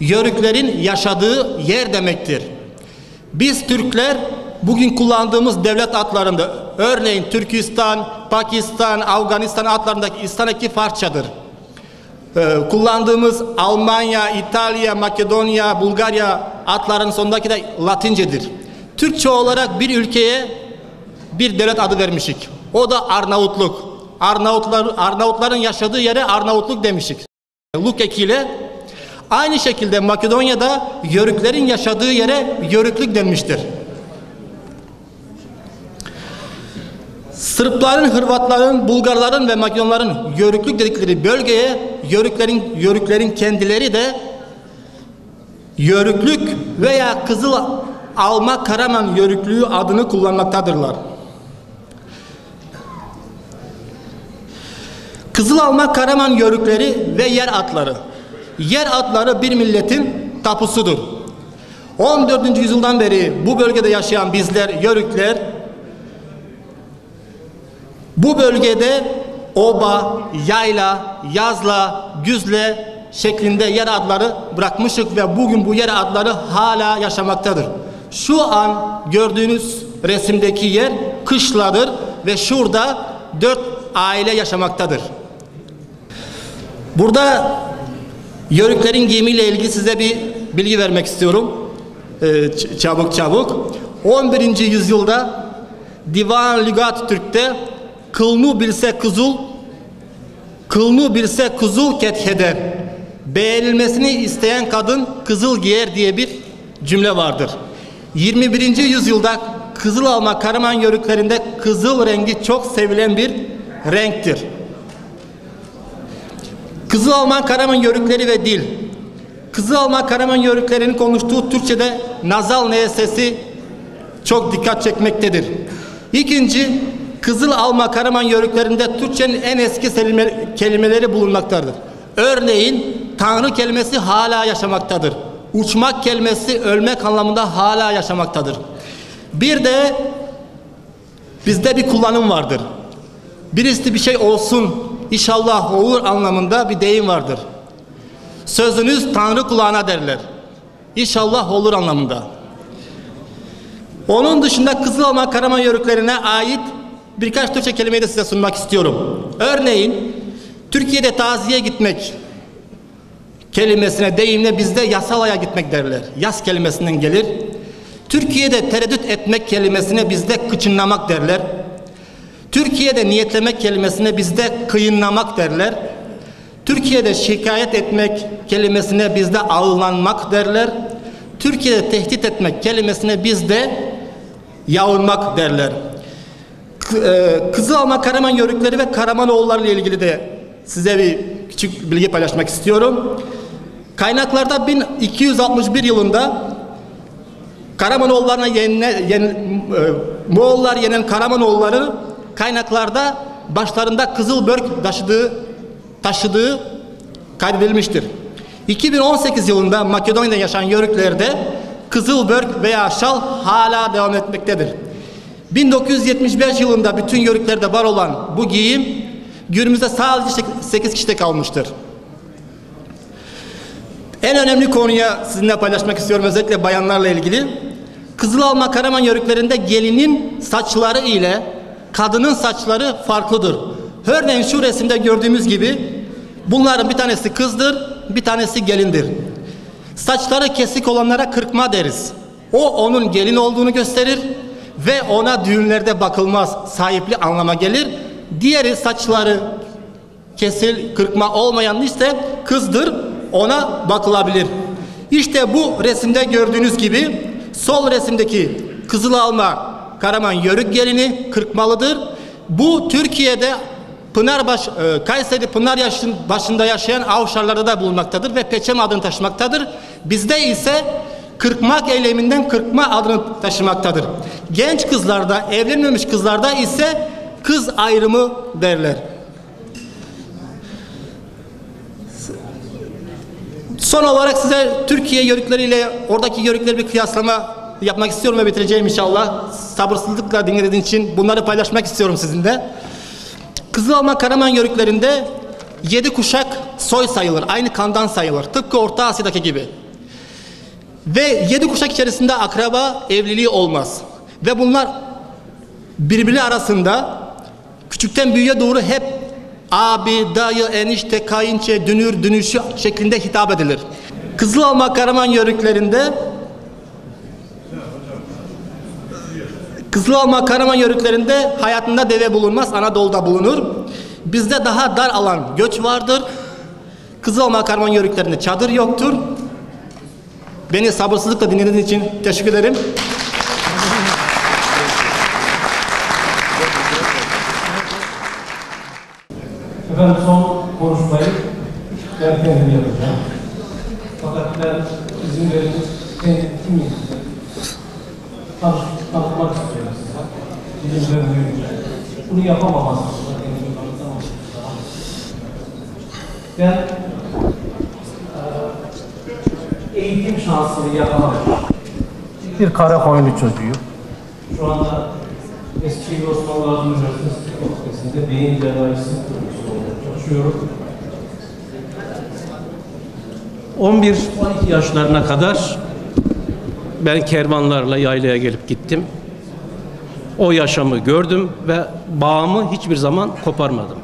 Yörüklerin yaşadığı yer demektir. Biz Türkler bugün kullandığımız devlet adlarında örneğin Türkistan, Pakistan, Afganistan adlarındaki İstan eki Farsçadır. Kullandığımız Almanya, İtalya, Makedonya, Bulgarya adlarının sonundaki de Latincedir. Türkçe olarak bir ülkeye bir devlet adı vermişik. O da Arnavutluk. Arnavutların yaşadığı yere Arnavutluk demişik. Luk ekiyle Aynı şekilde Makedonya'da Yörüklerin yaşadığı yere Yörüklük denmiştir. Sırpların, Hırvatların, Bulgarların ve Makedonların Yörüklük dedikleri bölgeye Yörüklerin kendileri de Yörüklük veya Kızıl Alma Karaman Yörüklüğü adını kullanmaktadırlar. Kızıl Alma Karaman Yörükleri ve yer adları. Yer adları bir milletin tapusudur. 14. yüzyıldan beri bu bölgede yaşayan bizler, Yörükler, bu bölgede oba, yayla, yazla, güzle şeklinde yer adları bırakmışık ve bugün bu yer adları hala yaşamaktadır. Şu an gördüğünüz resimdeki yer Kışla'dır ve şurada 4 aile yaşamaktadır. Burada Yörüklerin giyimiyle ilgili size bir bilgi vermek istiyorum. Çabuk. 11. yüzyılda Divan Lügat Türk'te kılnu bilse kızıl ketheder. Beğenilmesini isteyen kadın kızıl giyer diye bir cümle vardır. 21. yüzyılda Kızıl Alma Karaman Yörüklerinde kızıl rengi çok sevilen bir renktir. Kızıl Alman Karaman Yörükleri ve dil. Kızıl Alman Karaman Yörüklerinin konuştuğu Türkçe'de nazal N sesi çok dikkat çekmektedir. İkinci, Kızıl Alma Karaman Yörüklerinde Türkçenin en eski kelimeleri bulunmaktadır. Örneğin Tanrı kelimesi hala yaşamaktadır. Uçmak kelimesi ölmek anlamında hala yaşamaktadır. Bir de bizde bir kullanım vardır. Birisi bir şey olsun, İnşallah olur anlamında bir deyim vardır. Sözünüz Tanrı kulağına derler. İnşallah olur anlamında. Onun dışında Kızıl Alma Karaman Yörüklerine ait birkaç Türkçe kelimeyi de size sunmak istiyorum. Örneğin Türkiye'de taziye gitmek kelimesine, deyimle bizde yasalaya gitmek derler. Yas kelimesinden gelir. Türkiye'de tereddüt etmek kelimesine bizde kıçınlamak derler. Türkiye'de niyetlemek kelimesine bizde kıyınlamak derler. Türkiye'de şikayet etmek kelimesine bizde ağırlanmak derler. Türkiye'de tehdit etmek kelimesine bizde yağınmak derler. Kızıl Alma Karaman Yörükleri ve Karamanoğulları ile ilgili de size bir küçük bilgi paylaşmak istiyorum. Kaynaklarda 1261 yılında Karamanoğullarına Moğollar yenen Karamanoğulları kaynaklarda başlarında kızıl börk taşıdığı kaydedilmiştir. 2018 yılında Makedonya'da yaşayan Yörüklerde kızıl börk veya şal hala devam etmektedir. 1975 yılında bütün Yörüklerde var olan bu giyim günümüzde sadece 8 kişide kalmıştır. En önemli konuya sizinle paylaşmak istiyorum, özellikle bayanlarla ilgili. Kızıl Alma Karaman Yörüklerinde gelinin saçları ile kadının saçları farklıdır. Örneğin şu resimde gördüğümüz gibi bunların bir tanesi kızdır, bir tanesi gelindir. Saçları kesik olanlara kırkma deriz. O onun gelin olduğunu gösterir ve ona düğünlerde bakılmaz, sahipli anlama gelir. Diğeri saçları kırkma olmayan ise kızdır, ona bakılabilir. İşte bu resimde gördüğünüz gibi sol resimdeki Kızıl Alma Karaman Yörük gelini kırkmalıdır. Bu Türkiye'de Kayseri Pınarbaşı'nda başında yaşayan Avşarlarda da bulunmaktadır ve Peçem adını taşımaktadır. Bizde ise kırkmak eyleminden kırkma adını taşımaktadır. Genç kızlarda, evlenmemiş kızlarda ise kız ayrımı derler. Son olarak size Türkiye yörükleriyle oradaki yörükleri bir kıyaslama yapmak istiyorum ve bitireceğim inşallah. Sabırsızlıkla dinlediğiniz için bunları paylaşmak istiyorum sizinle. Kızıl Alma Karaman Yörüklerinde 7 kuşak soy sayılır. Aynı kandan sayılır. Tıpkı Orta Asya'daki gibi. Ve 7 kuşak içerisinde akraba evliliği olmaz. Ve bunlar birbiri arasında küçükten büyüğe doğru hep abi, dayı, enişte, kayınçe, dünür, dünüşü şeklinde hitap edilir. Kızıl Alma Karaman Yörüklerinde hayatında deve bulunmaz, Anadolu'da bulunur. Bizde daha dar alan göç vardır. Kızılmakarman yörüklerinde çadır yoktur. Beni sabırsızlıkla dinlediğiniz için teşekkür ederim. Efendim son konuşmayı ben kendim yapacağım. Fakat ben izin verin kimim? Tanıtmak istiyorum size. İzin vermeyince. Bunu yapamam aslında. Ben eğitim şansını yakaladım. Bir Karakoyunlu çocuğuyum. Şu anda Eskişehir Osman Gazi Üniversitesi Fakültesi'nde beyin cerrahisi olarak çalışıyorum. 11-12 yaşlarına kadar ben kervanlarla yaylaya gelip gittim. O yaşamı gördüm ve bağımı hiçbir zaman koparmadım.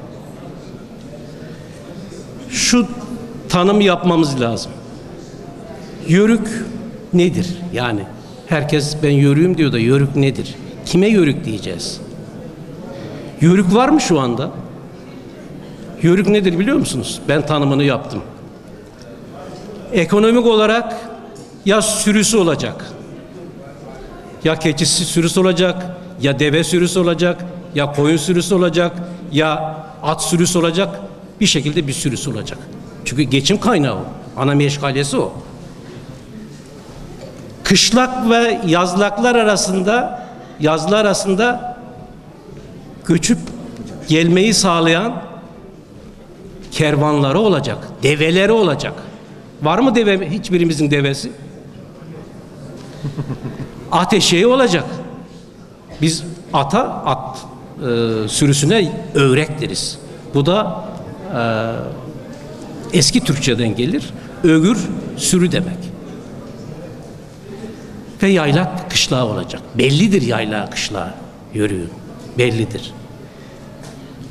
Şu tanımı yapmamız lazım. Yörük nedir? Yani herkes ben yörüğüm diyor da yörük nedir? Kime yörük diyeceğiz? Yörük var mı şu anda? Yörük nedir biliyor musunuz? Ben tanımını yaptım. Ekonomik olarak ya sürüsü olacak, ya keçisi sürüsü olacak, ya deve sürüsü olacak, ya koyun sürüsü olacak, ya at sürüsü olacak, bir şekilde bir sürüsü olacak. Çünkü geçim kaynağı o, ana meşgalesi o. Kışlak ve yazlaklar arasında göçüp gelmeyi sağlayan kervanları olacak, develeri olacak. Var mı deve, hiçbirimizin devesi? At eşeği olacak. Biz at sürüsüne öğrek deriz. Bu da eski Türkçeden gelir. Ögür sürü demek. Ve yaylak kışlağı olacak. Bellidir yaylağı kışlağı yörüğün. Bellidir.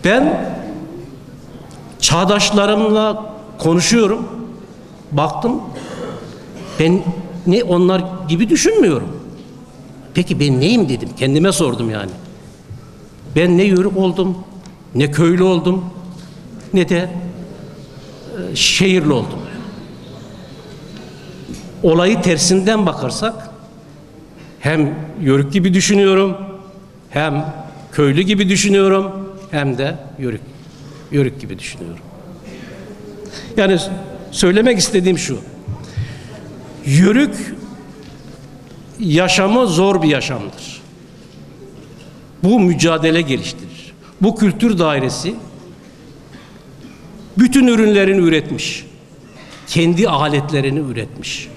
Ben çağdaşlarımla konuşuyorum. Baktım ben ne onlar gibi düşünmüyorum. Peki ben neyim dedim. Kendime sordum yani. Ben ne yörük oldum, ne köylü oldum, ne de şehirli oldum. Olayı tersinden bakarsak hem yörük gibi düşünüyorum, hem köylü gibi düşünüyorum, hem de yörük gibi düşünüyorum. Yani söylemek istediğim şu. Yörük yaşamı zor bir yaşamdır. Bu mücadele geliştirir. Bu kültür dairesi bütün ürünlerini üretmiş. Kendi aletlerini üretmiş.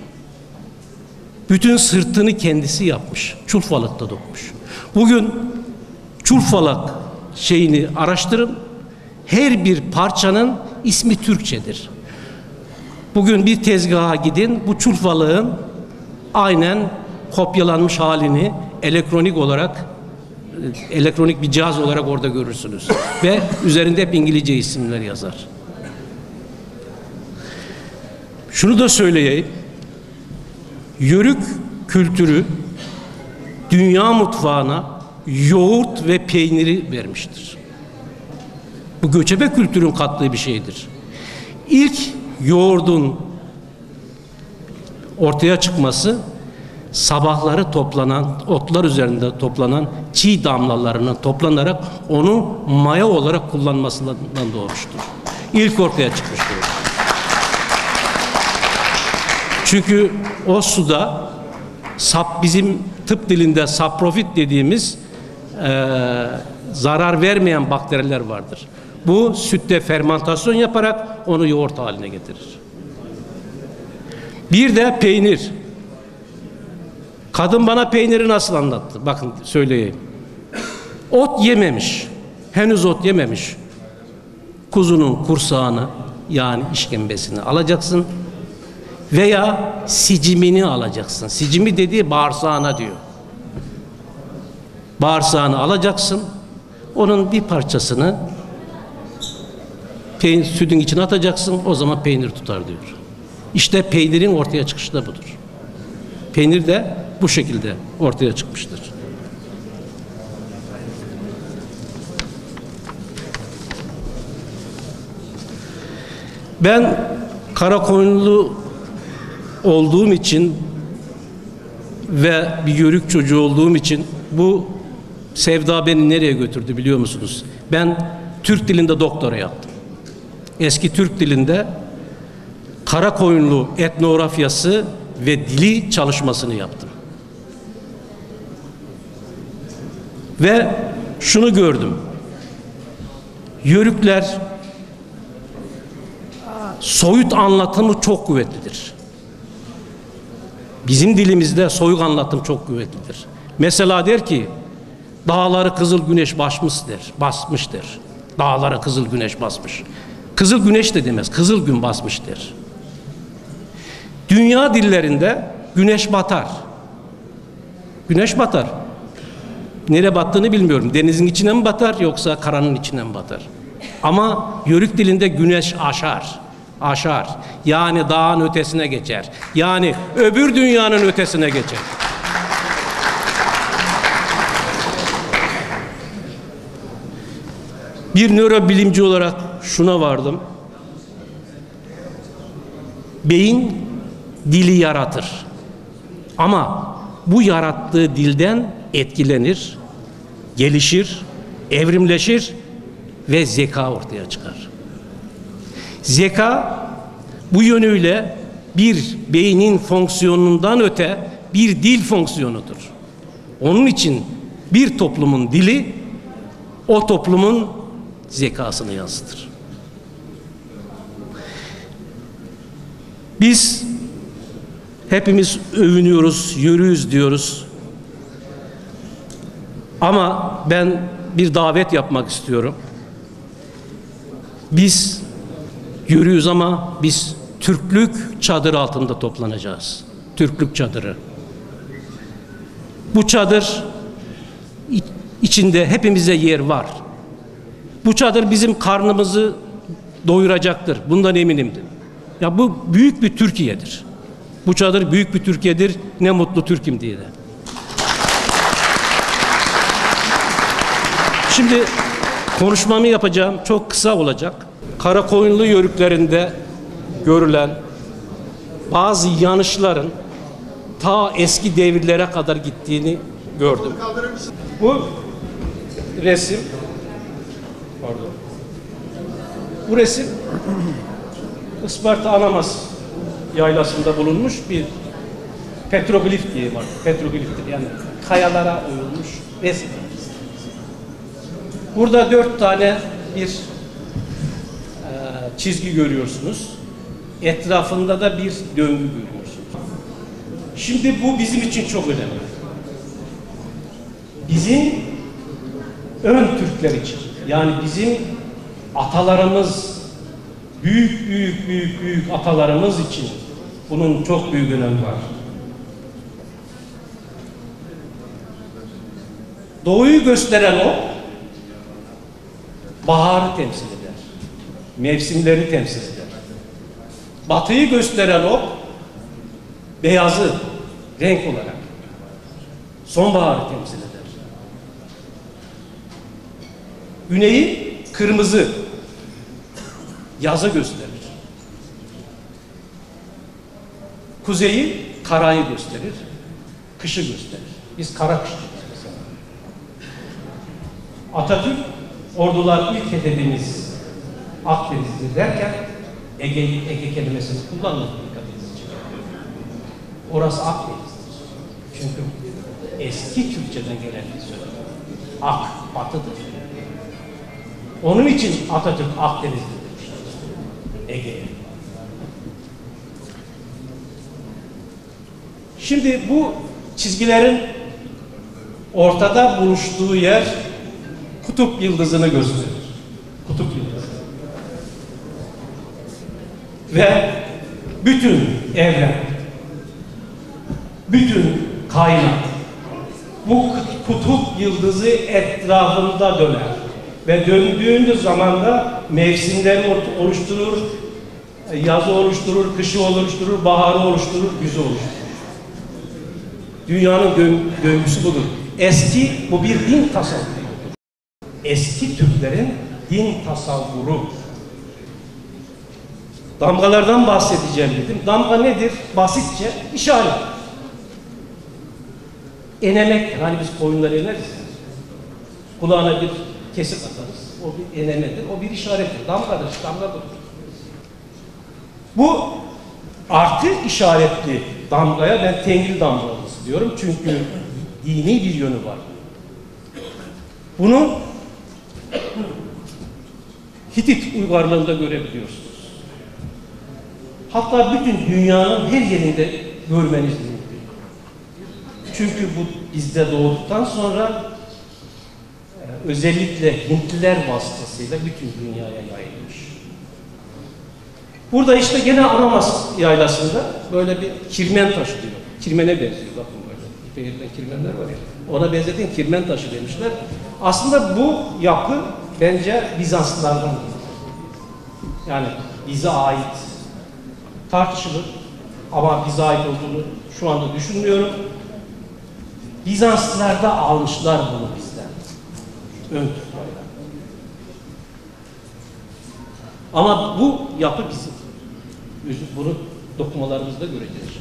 Bütün sırtını kendisi yapmış. Çulfalıkta dokmuş. Bugün çulfalak şeyini araştırın. Her bir parçanın ismi Türkçedir. Bugün bir tezgaha gidin, bu çulfalığın aynen kopyalanmış halini elektronik bir cihaz olarak orada görürsünüz. Ve üzerinde hep İngilizce isimler yazar. Şunu da söyleyeyim. Yörük kültürü dünya mutfağına yoğurt ve peyniri vermiştir. Bu göçebe kültürün kattığı bir şeydir. İlk yoğurdun ortaya çıkması sabahları toplanan, otlar üzerinde toplanan çiğ damlalarının toplanarak onu maya olarak kullanmasından doğmuştur. İlk ortaya çıkmıştır. Çünkü o suda bizim tıp dilinde saprofit dediğimiz zarar vermeyen bakteriler vardır. Bu sütte fermentasyon yaparak onu yoğurt haline getirir. Bir de peynir. Kadın bana peyniri nasıl anlattı? Bakın söyleyeyim. Ot yememiş. Henüz ot yememiş. Kuzunun kursağını yani işkembesini alacaksın. Veya sicimini alacaksın. Sicimi dediği bağırsağına diyor. Bağırsağını alacaksın. Onun bir parçasını sütün içine atacaksın. O zaman peynir tutar diyor. İşte peynirin ortaya çıkışı da budur. Peynir de bu şekilde ortaya çıkmıştır. Ben Karakoyunlu olduğum için ve bir Yörük çocuğu olduğum için bu sevda beni nereye götürdü biliyor musunuz? Ben Türk dilinde doktora yaptım. Eski Türk dilinde Karakoyunlu etnografyası ve dili çalışmasını yaptım. Ve şunu gördüm. Yörükler soyut anlatımı çok kuvvetlidir. Bizim dilimizde soyut anlatım çok kuvvetlidir. Mesela der ki dağları kızıl güneş basmıştır. Dağlara kızıl güneş basmış. Kızıl güneş de demez, kızıl gün basmıştır. Dünya dillerinde güneş batar. Güneş batar. Nereye battığını bilmiyorum. Denizin içine mi batar yoksa karanın içine mi batar? Ama Yörük dilinde güneş aşar. Aşar. Yani dağın ötesine geçer. Yani öbür dünyanın ötesine geçer. Bir nörobilimci olarak şuna vardım. Beyin dili yaratır. Ama bu yarattığı dilden etkilenir, gelişir, evrimleşir ve zeka ortaya çıkar. Zeka bu yönüyle bir beynin fonksiyonundan öte bir dil fonksiyonudur. Onun için bir toplumun dili o toplumun zekasını yansıtır. Biz hepimiz övünüyoruz, yörüyüz diyoruz. Ama ben bir davet yapmak istiyorum. Biz yörüyüz ama biz Türklük çadırı altında toplanacağız. Türklük çadırı. Bu çadır içinde hepimize yer var. Bu çadır bizim karnımızı doyuracaktır. Bundan eminimdir. Ya bu büyük bir Türkiye'dir. Bu çadır büyük bir Türkiye'dir. Ne mutlu Türk'üm diye de. Şimdi konuşmamı yapacağım. Çok kısa olacak. Karakoyunlu yörüklerinde görülen bazı yanlışların ta eski devirlere kadar gittiğini gördüm. Bu resim Bu resim Isparta Anamas yaylasında bulunmuş bir petroglif diye var. Petrogliftir yani kayalara oyulmuş resim. Burada 4 tane bir çizgi görüyorsunuz. Etrafında da bir döngü görüyorsunuz. Şimdi bu bizim için çok önemli. Bizim ön Türkler için, yani bizim atalarımız, büyük atalarımız için bunun çok büyük önemi var. Doğuyu gösteren o, baharı temsil eder. Mevsimleri temsil eder. Batıyı gösteren o, beyazı renk olarak sonbaharı temsil eder. Güneyi kırmızı, yazı gösterir. Kuzeyi karayı gösterir, kışı gösterir. Biz kara kış diyoruz mesela. Atatürk, ordular ilk hedefimiz Akdeniz'dir derken Ege kelimesini kullanmadı dikkatinizi çekiyor. Orası Akdeniz'dir. Çünkü eski Türkçeden gelen bir söz. Ak, batıdır. Onun için Atatürk Akdeniz'dir demiştir. Ege'ye. Şimdi bu çizgilerin ortada buluştuğu yer kutup yıldızını gösterir. Kutup yıldızı. Ve bütün evren, bütün kainat bu kutup yıldızı etrafında döner. Ve döndüğünüz zaman da mevsimleri oluşturur, yazı oluşturur, kışı oluşturur, baharı oluşturur, güzü oluşturur. Dünyanın döngüsü budur. Bu bir din tasavvuru. Eski Türklerin din tasavvuru. damgalardan bahsedeceğim dedim. Damga nedir? Basitçe işaret. Enemek, hani biz koyunları eneriz. Kulağına bir kesik atarız. O bir enemedir, o bir işarettir. Damgadır, damgadır. Bu artı işaretli damgaya ben Tengri damgası diyorum. Çünkü dini bir yönü var. Bunu Hitit uygarlığında görebiliyorsunuz. Hatta bütün dünyanın her yerinde görmeniz mümkün. Çünkü bu bizde doğduktan sonra özellikle Hintliler vasıtasıyla bütün dünyaya yayılmış. Burada işte gene Anamas yaylasında böyle bir kirmen taşı diyor. Kirmene benziyor bakın böyle. İpek'te kirmenler var ya. Ona benzetin kirmen taşı demişler. Aslında bu yapı bence Bizanslılardan. Yani bize ait tartışılır ama bize ait olduğunu şu anda düşünmüyorum. Bizanslılar da almışlar bunu bizden. Ön Türklerden. Ama bu yapı bizim. Bunu dokumalarımızda göreceğiz.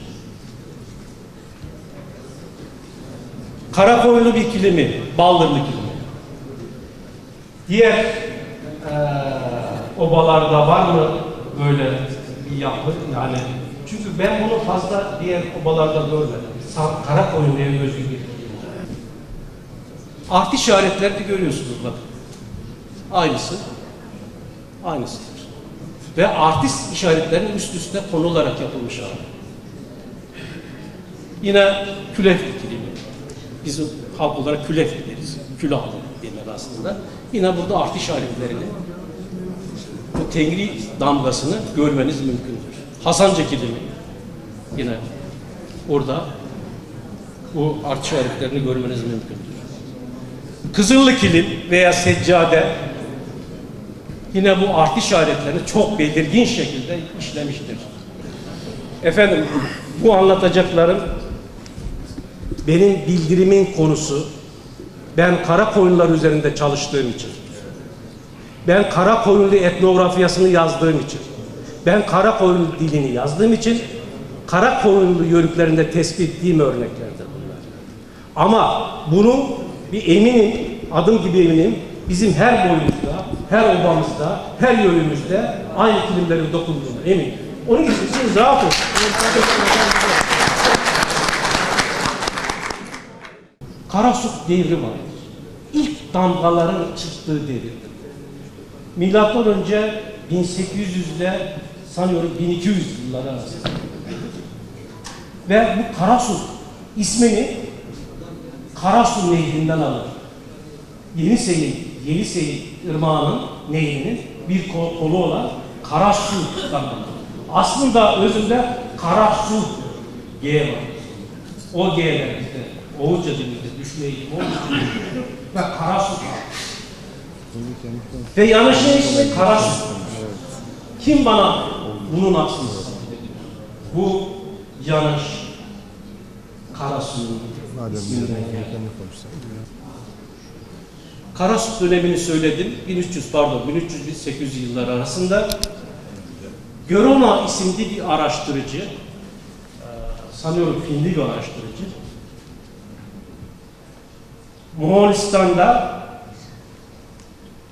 Karakoyunlu bir kilimi, Baldırlı kilimi. Diğer obalarda var mı böyle bir yapı? Yani çünkü ben bunu fazla diğer obalarda görmedim. Karakoyunlu'ya özgü bir kilimi. Artı işaretlerini görüyorsunuz bakın. Aynısı. Aynısıdır. Ve artist işaretlerinin üst üste konularak yapılmış hali. Yine külef kilimi. Bizim halk olarak külef deriz. Külahlı denir aslında. Yine burada artı işaretlerini, bu Tengri damgasını görmeniz mümkündür. Hasanca kilimi. Yine orada bu artı işaretlerini görmeniz mümkündür. Kızıllı kilim veya seccade yine bu artı işaretlerini çok belirgin şekilde işlemiştir. Efendim, bu anlatacaklarım benim bildirimin konusu. Ben Karakoyunlar üzerinde çalıştığım için. Ben Karakoyunlu etnografyasını yazdığım için. Ben Karakoyunlu dilini yazdığım için Karakoyunlu yörüklerinde tespit ettiğim örneklerdir bunlar. Ama bunu bir eminim, adım gibi eminim, bizim her boyumuzda, her obamızda, her yörümüzde aynı kilimlerin dokunduğuna eminim. Onun için siz rahat olun. Karasuk devri var. İlk damgaların çıktığı devir. Milattan önce 1800 ile sanıyorum 1200 yılları arasında. Ve bu Karasuk ismini Karasu Nehri'nden alır. Yenisey Irmağı'nın nehrinin bir kolu olan Karasu'dan alır. Aslında özünde Karasu G var. O G'ler bizde Oğuzca dilimizde düşme eğitimi olmuş ve Karasu ve yanlışın ismi Karasu. Kim bana bunun aksini söyledi? Bu yanlış Karasu'nun isminden geldi. Karasu dönemini söyledim. 1300-1800 yılları arasında Görona isimli bir araştırıcı, sanıyorum Finli bir araştırıcı, Moğolistan'da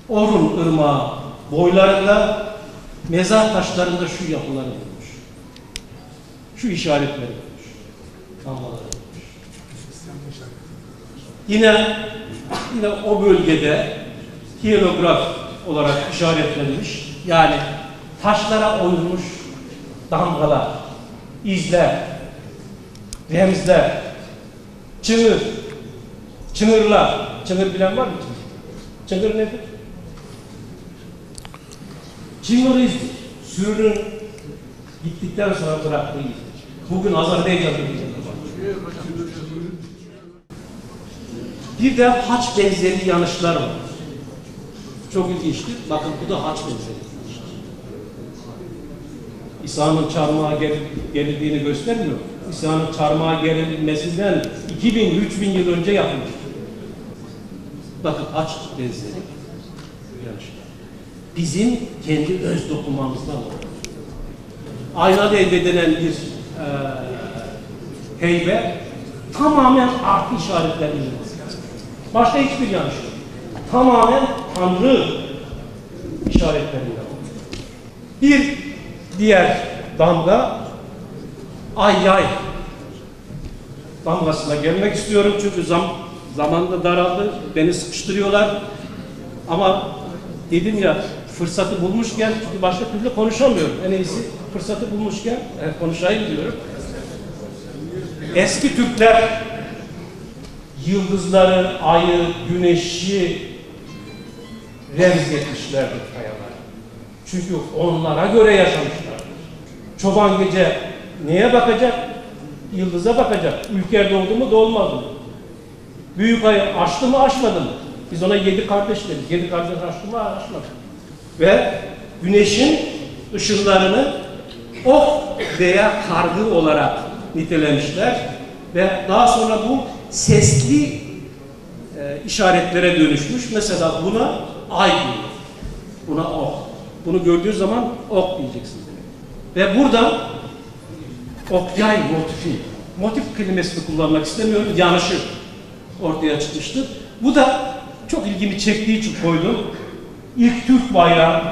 Orhun Irmağı boylarında mezar taşlarında şu yapıları bulmuş. Şu işaretleri bulmuş. Damlaları bulmuş. Yine o bölgede hierograf olarak işaretlenmiş. Yani taşlara oyulmuş damgalar, izler, remzler, çınırlar. Çınır bilen var mı? Çınır nedir? Çınır izdir. Sürünün gittikten sonra bıraktığı izdir. Bugün Azerbaycan'da bir de haç benzeri yanışlar var. Çok ilginçtir. Bakın bu da haç benzeri. İsa'nın çarmıha gerildiğini göstermiyor. İsa'nın çarmıha gerilmesinden 2000-3000 yıl önce yapılmış. Bakın haç benzeri yanışlar. Bizim kendi öz dokunmamızdan var. aynada elde edilen bir heybe tamamen artı işaretleriyle. Başka hiçbir yanlış yok. Tamamen Tanrı işaretleriyle. Bir diğer damga ay yay damgasına gelmek istiyorum çünkü zaman da daraldı, beni sıkıştırıyorlar. Ama dedim ya, fırsatı bulmuşken, çünkü başka türlü konuşamıyorum. En iyisi fırsatı bulmuşken konuşayım diyorum. Eski Türkler yıldızları, ayı, güneşi remz etmişlerdir kayalara. Çünkü onlara göre yaşamışlardır. Çoban gece neye bakacak? Yıldıza bakacak. Ülker doğdu mu, doğmadı mı? Büyük ayı açtı mı, açmadı mı? Biz ona 7 kardeş deriz. 7 kardeş açtı mı, açmadı. Ve güneşin ışınlarını ok veya kargı olarak nitelemişler. Ve daha sonra bu sesli işaretlere dönüşmüş. Mesela buna ay diyor. Buna ok. Bunu gördüğü zaman ok diyeceksiniz. Ve buradan okyay motifi, motif kelimesini kullanmak istemiyorum, yanlışı ortaya çıkmıştır. Bu da çok ilgimi çektiği için koydum. İlk Türk bayrağı,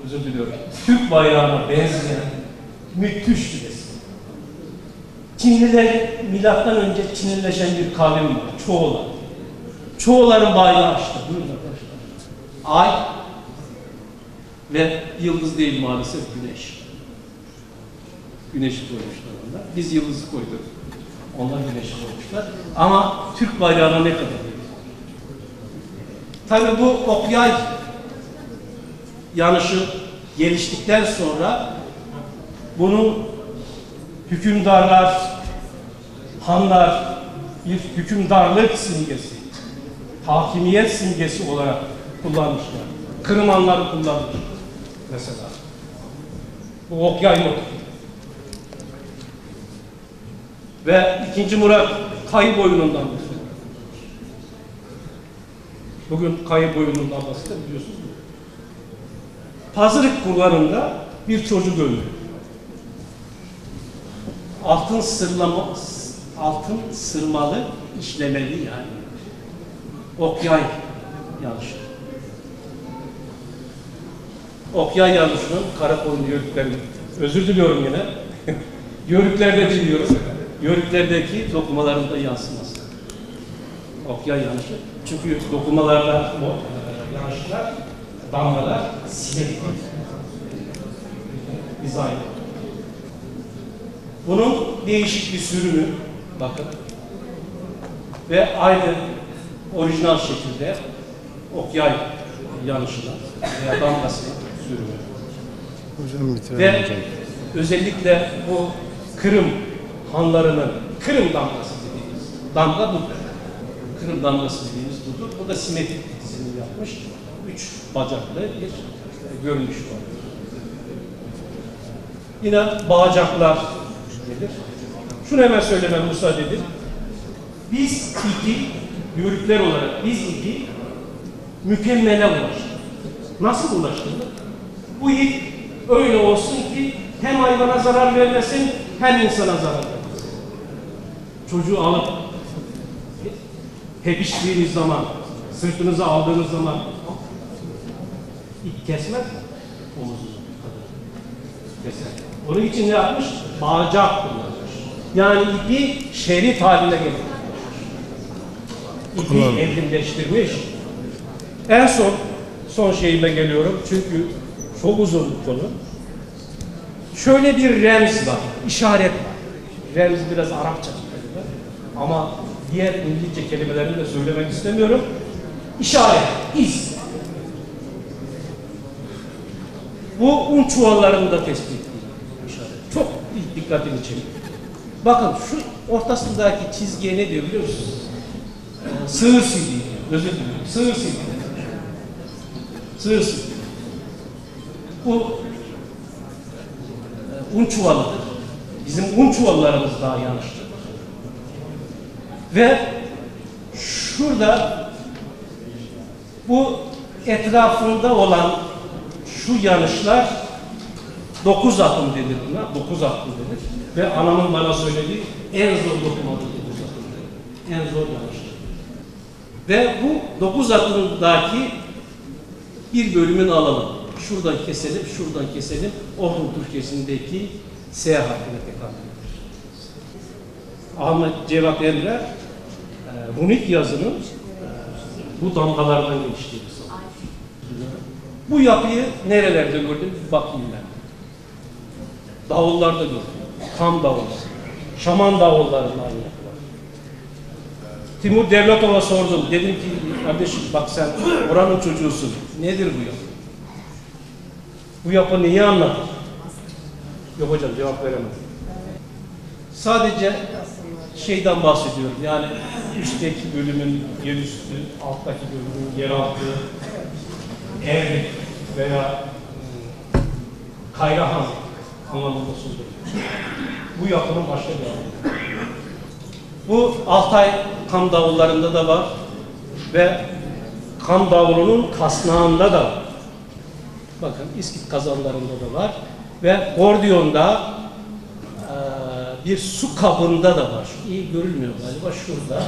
özür diliyorum, Türk bayrağına benzeyen müthiş bir resim. Çinliler, milattan önce Çinlileşen bir kavim var, Çoğular. Çoğuların bayrağı işte, buyurun arkadaşlar. Ay ve yıldız değil maalesef, güneş. Güneşi koymuşlar onlar. Biz yıldızı koyduk. Onlar güneşi koymuşlar. Ama Türk bayrağına ne kadar değil. Tabii bu okyay yanlışı geliştikten sonra bunu hükümdarlar, hanlar bir hükümdarlık simgesi, hakimiyet simgesi olarak kullanmışlar. Kırım hanları kullanmış mesela. Bu okyay motifi. Ve 2. Murat kayı boyunundan bahsediyor. Bugün kayı boyunundan bahsediyor, biliyorsunuz. Pazarık kurlarında bir çocuk öldü. Altın sırmalı işlemeli yani. Okyay yanlışı. Okyay yanlışının Karakoyun yörüklerinde. Özür diliyorum yine. Yörüklerde biliyorum. Yörüklerdeki dokumalarında yansıması. Okyay yanlışı. Çünkü dokumalarda yanlışlar, damgalar simetrik. Dizayn. Bunun değişik bir sürümü, bakın. Ve aynı orijinal şekilde okyay yanlışına veya damgasına sürümü. Ve özellikle bu Kırım hanlarının Kırım damgası dediğimiz damga budur. Kırım damgası dediğimiz budur. Bu da simetrik dizini yapmış. 3 bacaklı bir görünüş var. Yine bağcaklar gelir. Şunu hemen söylemem müsaade edin. Biz ipi, yörükler olarak biz ipi mükemmele ulaştık. Nasıl ulaştık? Bu ip öyle olsun ki hem hayvana zarar vermesin, hem insana zarar vermesin. Çocuğu alıp hepiştiğiniz zaman, sırtınıza aldığınız zaman ip kesmez mi? Omuzunuz kadar. Keser. Onun için ne yapmış? Bağcak kullanmış. Yani ipi şerit haline getirmiş. İpi evrimleştirmiş. En son şeyime geliyorum çünkü çok uzun bir konu. Şöyle bir remz var, işaret var. Remz biraz Arapça ama diğer İngilizce kelimelerini de söylemek istemiyorum. İşaret, iz. Bu un çuvallarında tespit edildi. İşaret. Çok dikkatimi çekiyor. Bakın şu ortasındaki çizgiye ne diyor biliyor musunuz? Sığır sildiği. Özür dilerim. Sığır sildiği. Sığır sildiği. Bu un çuvalıdır. Bizim un çuvallarımız daha yanlıştır. Ve şurada bu etrafında olan şu yanlışlar 9 akım denir buna. 9 akım denir. Ve anamın bana söylediği en zor dokumadır 9 akım denir. En zor yanlıştır. Ve bu 9 akımdaki bir bölümünü alalım. Şuradan keselim, şuradan keselim. Orhun Türkçesindeki S harfine tekabül edilir. Ahmet Cevat Emre runik yazının bu damgalardan geliştiğini sanıyor. Bu yapıyı nerelerde gördüm? Bakayım ben. Davullarda gördüm. Kam davulları. Şaman davullarının aynı yapı var. Timur Devletov'a sordum. Dedim ki kardeşim bak sen oranın çocuğusun. Nedir bu yapı? Bu yapı neyi anlatır? Yok hocam cevap veremem. Sadece şeyden bahsediyorum. Yani üstteki bölümün yerüstü, alttaki bölümün yeraltı, Evrik veya Kayrahan anlamında söylüyorum. Bu yapının başka bir anlamı. Bu Altay kam davullarında da var ve kam davulunun kasnağında da var. Bakın İskit kazanlarında da var ve Gordiyon'da bir su kabında da var. İyi görülmüyor galiba şurada.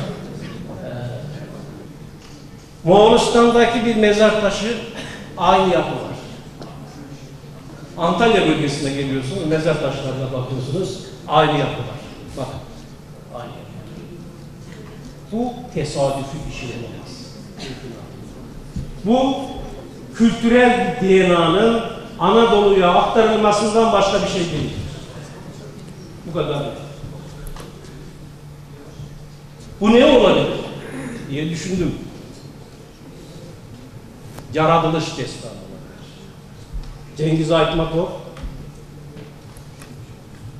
Moğolistan'daki bir mezar taşı aynı yapı var. Antalya bölgesine geliyorsunuz, mezar taşlarına bakıyorsunuz, aynı yapı var. Bakın, aynı yapı. Bu tesadüfi bir şey olmaz. Bu kültürel bir DNA'nın Anadolu'ya aktarılmasından başka bir şey değil. Bu kadar. Bu ne olabilir diye düşündüm. Yaratılış destanı olabilir. Cengiz Aytmatov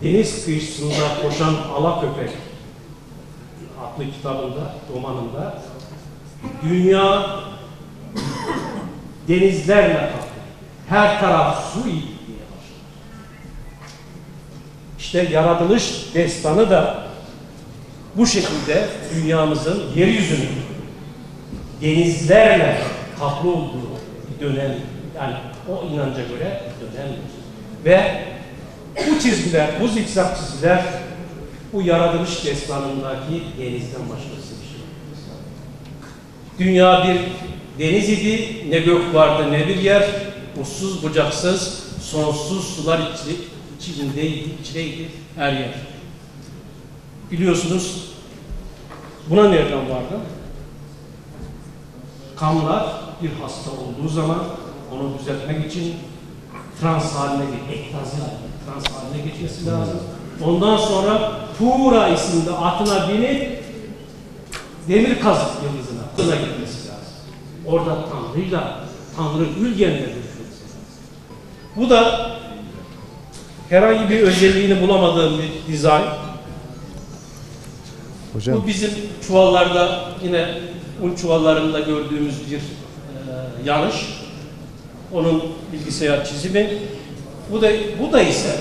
deniz kıyısında koşan Alaköpek adlı kitabında, romanında dünya denizlerle kaplı. Her taraf su iyi diye başlar. İşte yaratılış destanı da bu şekilde dünyamızın yeryüzünün denizlerle kaplı olduğu bir dönem, yani o inanca göre dönemdir. Ve bu çizgiler, bu zikzak çizgiler bu yaratılış destanındaki denizden başkası bir şey. Dünya bir deniz idi, ne gök vardı ne bir yer, uçsuz bucaksız, sonsuz sular içindeydi her yer. Biliyorsunuz buna nereden vardı? Kanlar bir hasta olduğu zaman onu düzeltmek için trans haline geçmesi lazım. Ondan sonra Tuğra isimli atına binip demir kazık yıldızına gitmesi lazım. Orada Tanrı'yla, Tanrı Ülgen'le görüşmesi lazım. Bu da herhangi bir özelliğini bulamadığım bir dizayn. Hocam. Bu bizim çuvallarda, yine un çuvallarında gördüğümüz bir yanlış. Onun bilgisayar çizimi. Bu da ise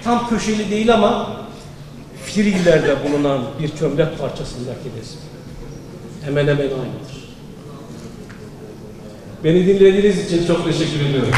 tam köşeli değil ama Firillerde bulunan bir çömlek parçasındaki resim. Hemen hemen aynıdır. Beni dinlediğiniz için çok teşekkür ediyorum.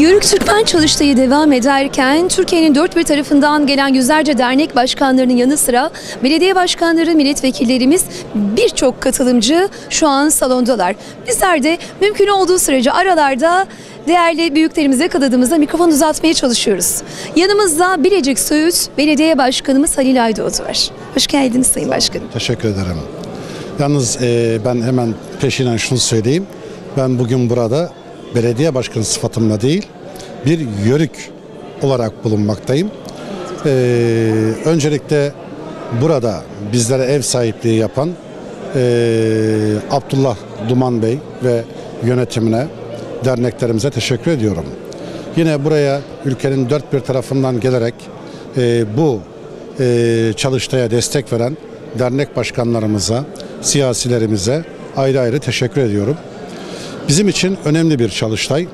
Yörük Türkmen Çalıştayı devam ederken Türkiye'nin dört bir tarafından gelen yüzlerce dernek başkanlarının yanı sıra belediye başkanları, milletvekillerimiz, birçok katılımcı şu an salondalar. Bizler de mümkün olduğu sürece aralarda değerli büyüklerimize, kadadığımıza mikrofon uzatmaya çalışıyoruz. Yanımızda Bilecik Söğüt Belediye Başkanımız Halil Aydoğdu var. Hoş geldiniz Sayın Başkanım. Teşekkür ederim. Yalnız ben hemen peşinen şunu söyleyeyim. Ben bugün burada belediye başkanı sıfatımla değil, bir yörük olarak bulunmaktayım. Öncelikle burada bizlere ev sahipliği yapan Abdullah Duman Bey ve yönetimine, derneklerimize teşekkür ediyorum. Yine buraya ülkenin dört bir tarafından gelerek bu çalıştaya destek veren dernek başkanlarımıza, siyasilerimize ayrı ayrı teşekkür ediyorum. Bizim için önemli bir çalıştay.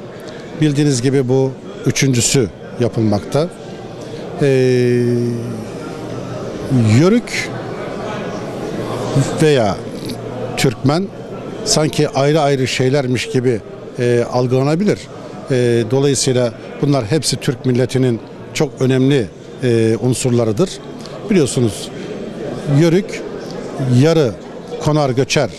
Bildiğiniz gibi bu üçüncüsü yapılmakta. Yörük veya Türkmen sanki ayrı ayrı şeylermiş gibi algılanabilir. Dolayısıyla bunlar hepsi Türk milletinin çok önemli unsurlarıdır. Biliyorsunuz Yörük yarı konar göçer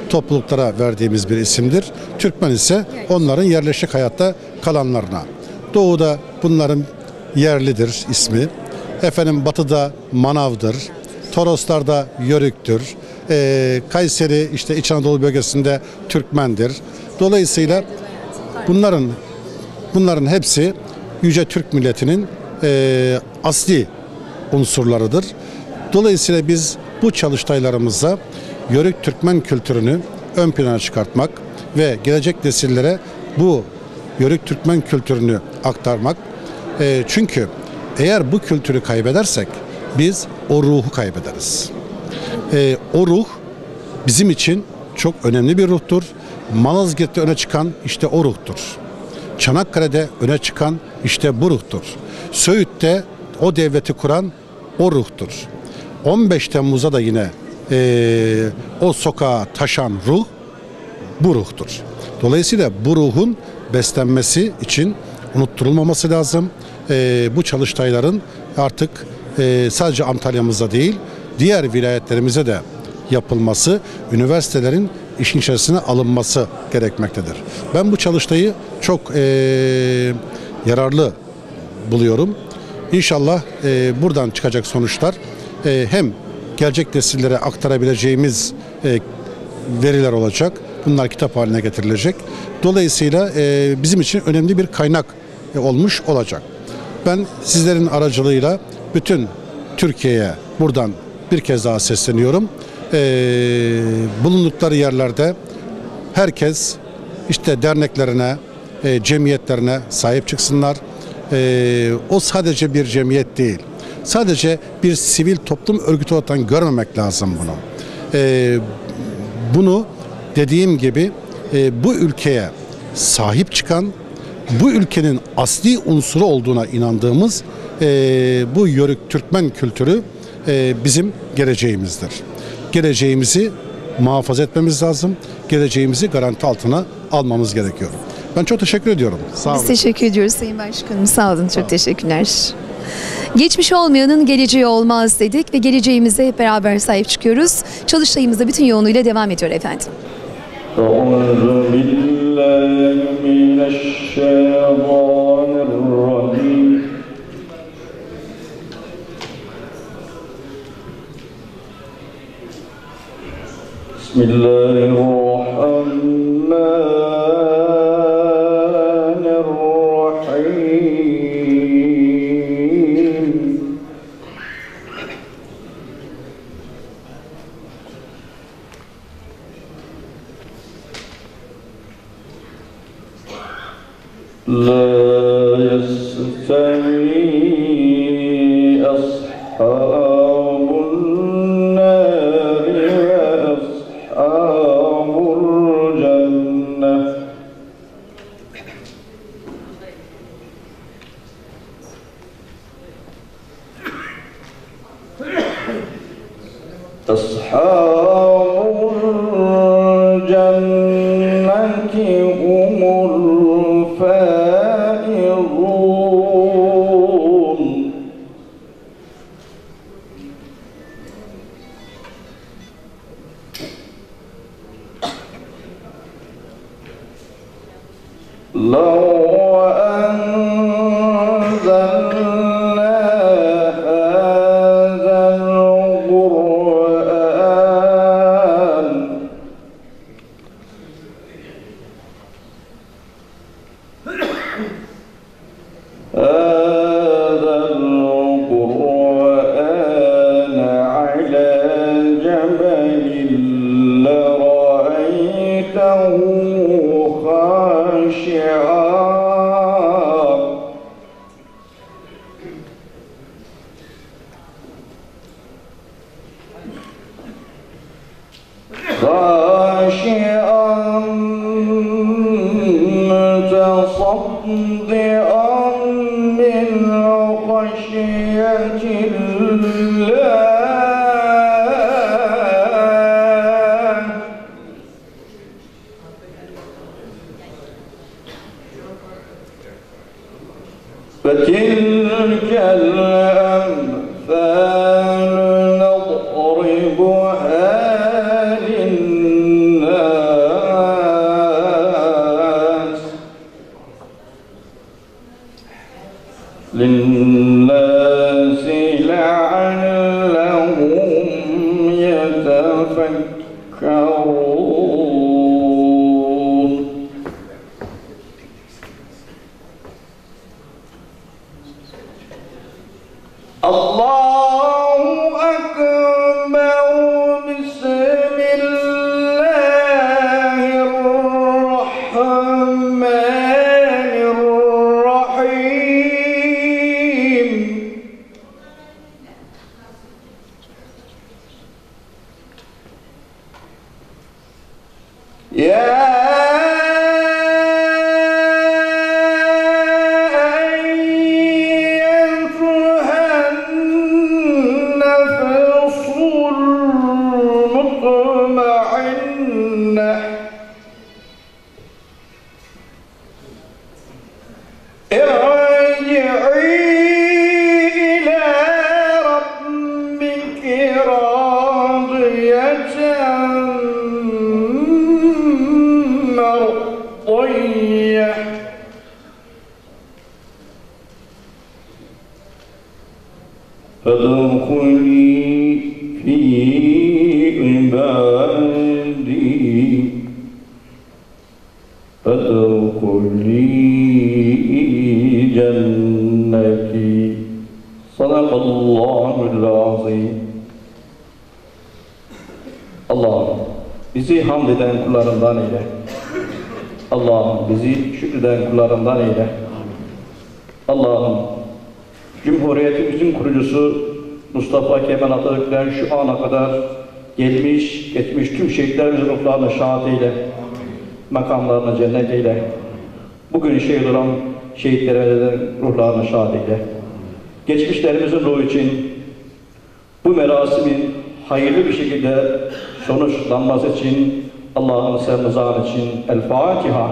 topluluklara verdiğimiz bir isimdir. Türkmen ise onların yerleşik hayatta kalanlarına. Doğuda bunların yerlidir ismi. Batıda Manav'dır. Toroslar'da Yörük'tür. Kayseri, işte İç Anadolu bölgesinde Türkmendir. Dolayısıyla bunların hepsi Yüce Türk milletinin asli unsurlarıdır. Dolayısıyla biz bu çalıştaylarımızda Yörük Türkmen kültürünü ön plana çıkartmak ve gelecek nesillere bu Yörük Türkmen kültürünü aktarmak. Çünkü eğer bu kültürü kaybedersek biz o ruhu kaybederiz. O ruh bizim için çok önemli bir ruhtur. Malazgirt'te öne çıkan işte o ruhtur. Çanakkale'de öne çıkan işte bu ruhtur. Söğüt'te o devleti kuran o ruhtur. 15 Temmuz'da da yine o sokağa taşan ruh bu ruhtur. Dolayısıyla bu ruhun beslenmesi için unutturulmaması lazım. Bu çalıştayların artık sadece Antalya'mızda değil, diğer vilayetlerimize de yapılması, üniversitelerin işin içerisine alınması gerekmektedir. Ben bu çalıştayı çok yararlı buluyorum. İnşallah buradan çıkacak sonuçlar hem gelecek nesillere aktarabileceğimiz veriler olacak. Bunlar kitap haline getirilecek. Dolayısıyla bizim için önemli bir kaynak olmuş olacak. Ben sizlerin aracılığıyla bütün Türkiye'ye buradan bir kez daha sesleniyorum. Bulundukları yerlerde herkes işte derneklerine, cemiyetlerine sahip çıksınlar. O sadece bir cemiyet değil. Sadece bir sivil toplum örgütü olarak görmemek lazım bunu. Bunu dediğim gibi bu ülkeye sahip çıkan, bu ülkenin asli unsuru olduğuna inandığımız bu Yörük Türkmen kültürü bizim geleceğimizdir. Geleceğimizi muhafaza etmemiz lazım. Geleceğimizi garanti altına almamız gerekiyor. Ben çok teşekkür ediyorum. Sağ olun. Biz teşekkür ediyoruz Sayın Başkanım. Sağ olun. Çok teşekkürler. Geçmiş olmayanın geleceği olmaz dedik ve geleceğimize hep beraber sahip çıkıyoruz. Çalıştayımız da bütün yoğunluğuyla devam ediyor efendim. أصحاب الجنة هم فتلك الأمثال نضربها للناس لعلهم يتفكرون. الله أكبر. بسم الله الرحمن الرحيم. يا فادخلي في عبادي فادخلي جنتي. صدق الله العظيم. Allah'ım bizi hamd eden kullarından eyle. Allah'ım bizi şükreden kullarından eyle. Allah'ım Cumhuriyetimizin kurucusu Mustafa Kemal Atatürk'ten şu ana kadar gelmiş, geçmiş tüm şehitlerimizin ruhlarına şahat eyle. Makamlarına cennet eyle. Bugün şehit olan şehitlerimizin ruhlarına şahat eyle. Geçmişlerimizin ruhu için bu merasimin hayırlı bir şekilde sonuçlanması için Allah'ın sen rızan için El Fatiha.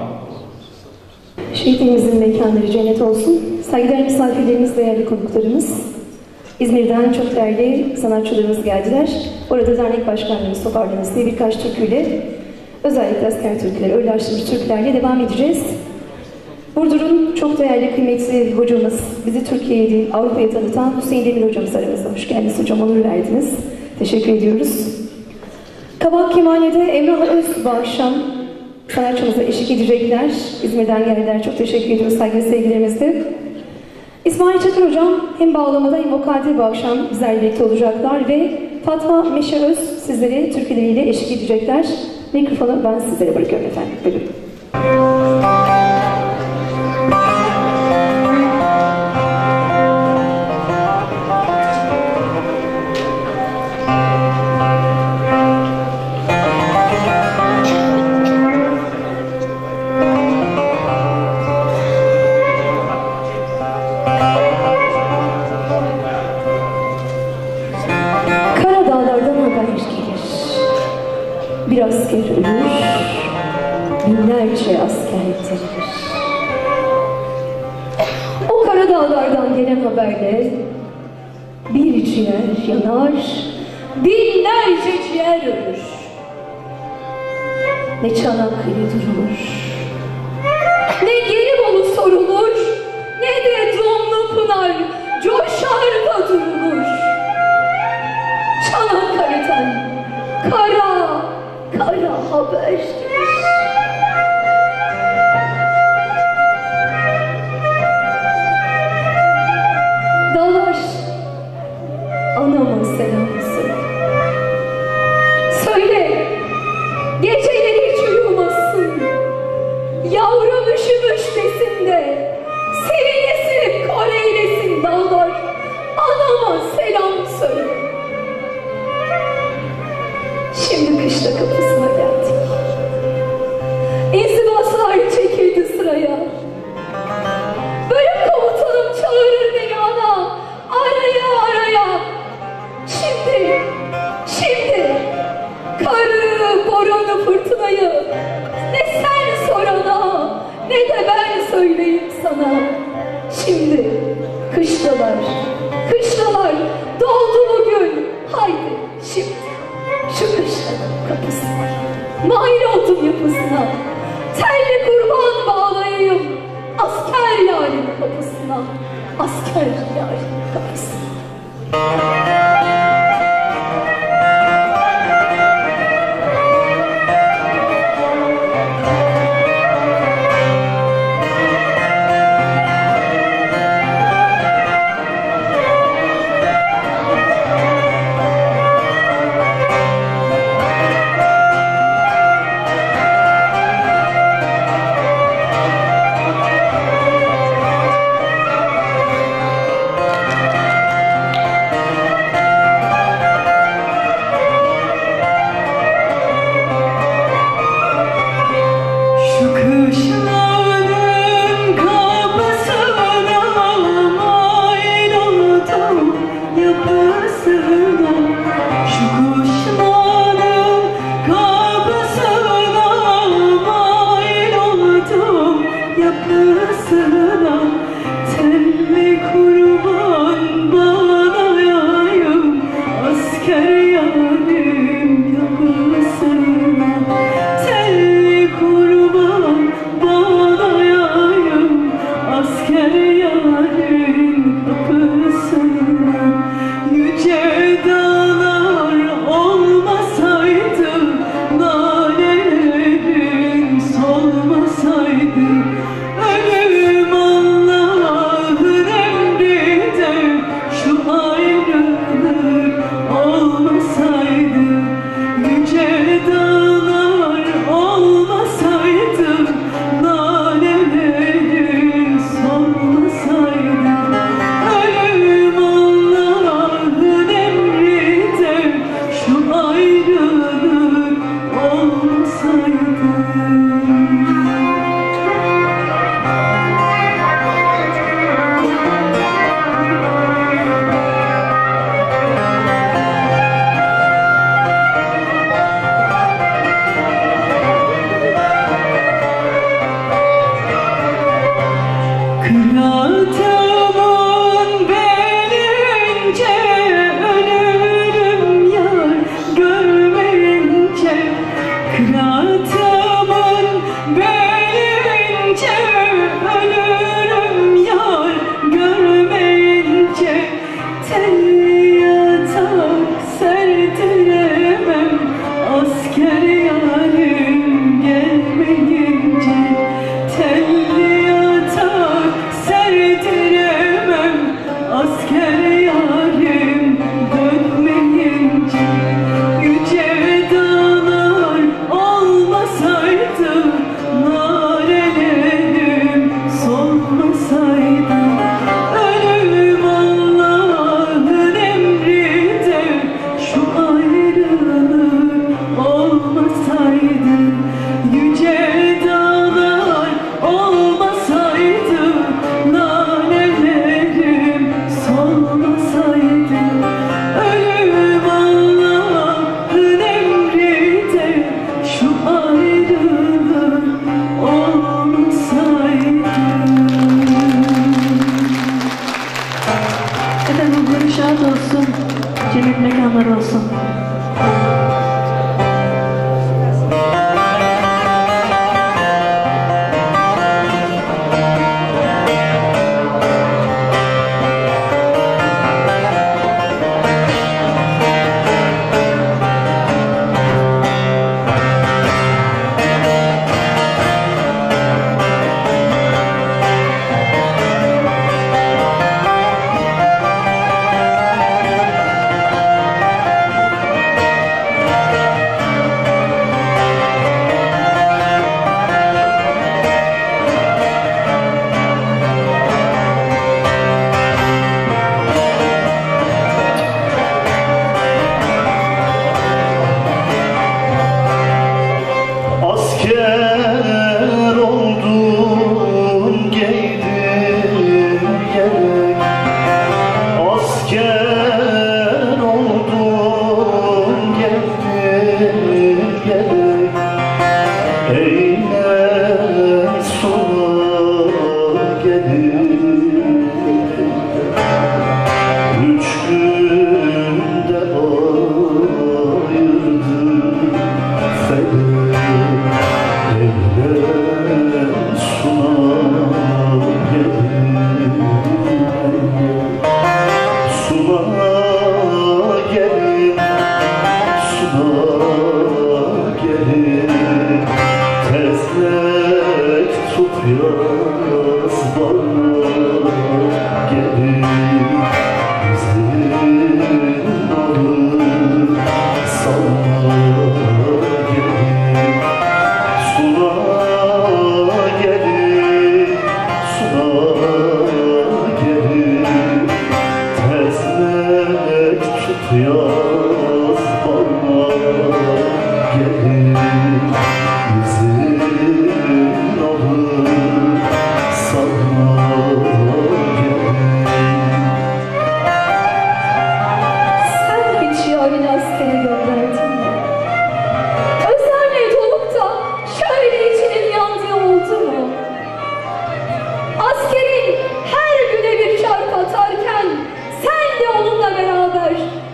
Şehitlerimizin mekanları cennet olsun. Saygıdeğer misafirlerimiz, değerli konuklarımız, İzmir'den çok değerli sanatçılarımız geldiler. Orada dernek başkanlarımız toparlanırız diye birkaç türküyle, özellikle asker türküleri, örlaştırmış türkülerle devam edeceğiz. Burdur'un çok değerli, kıymetli hocamız, bizi Türkiye'ye değil Avrupa'ya tanıtan Hüseyin Demir hocamız aramızda. Hoş geldiniz hocam, onur verdiniz. Teşekkür ediyoruz. Kabak Kemale'de Emrah Öz bu akşam sanatçımıza eşlik edecekler. İzmir'den geldiler. Çok teşekkür ediyoruz saygı sevgilerimizle. İsmail Çakır hocam hem bağlamada hem vokalde bu akşam bizlerle birlikte olacaklar ve Fatma Meşe Öz sizlere türküleriyle eşlik edecekler. Mikrofonu ben sizlere bırakıyorum efendim. Buyurun. Bir asker ölür, binlerce asker yitirir. O kara dağlardan gelen haberle bir ciğer yanar, binlerce ciğer ölür. Ne Çanakkale durulur, ne bunlar coşar da durulur. Çanakkale'den kara haber. Dağlar anama selam söyle. Söyle geceleri hiç uyumasın. Yavrum üşümüş desin de seviyesini kor eylesin dağlar. Anama selam söyle. Şimdi kışla kapısına geldik. İnzivaslar çekildi sıraya. Bölük komutanım çağırır beni ana. Araya. Şimdi karı, boronu, fırtınayı ne sen sor ana, ne de ben söyleyeyim sana. Şimdi kışlalar doldu bugün. Haydi şimdi şu kışlanın kapısına, mail oldum yapısına, telli kurban bağlayayım asker yarın kapısına, asker yarın kapısına. Asker oldum giydim yelek, asker oldum giydim yelek, eyle sona gelin. 3 günde ayırdı felek, eyle sona gelin. Suna gelin, suna gelin, tezlek tut yaz bana gelin. Bizim alır sana gelin. Suna gelin, suna gelin, tezlek tut yaz bana gelin. Bizim alır sana gelin. Sen hiç yarın askere gönderdin mi? Özenle olup da şöyle içinin yandığı oldu mu? Askerin her güne bir çarp atarken sen de onunla beraber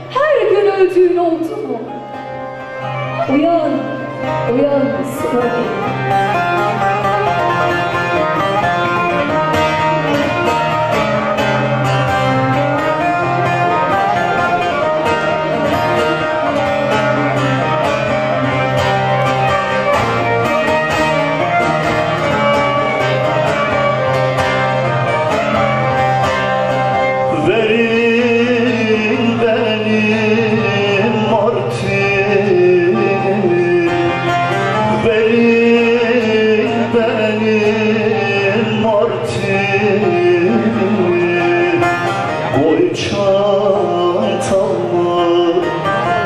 her gün öldüğün oldu mu? Uyan, uyan Suna gelin. Verin benim martinimi, verin benim martinimi, koy çantama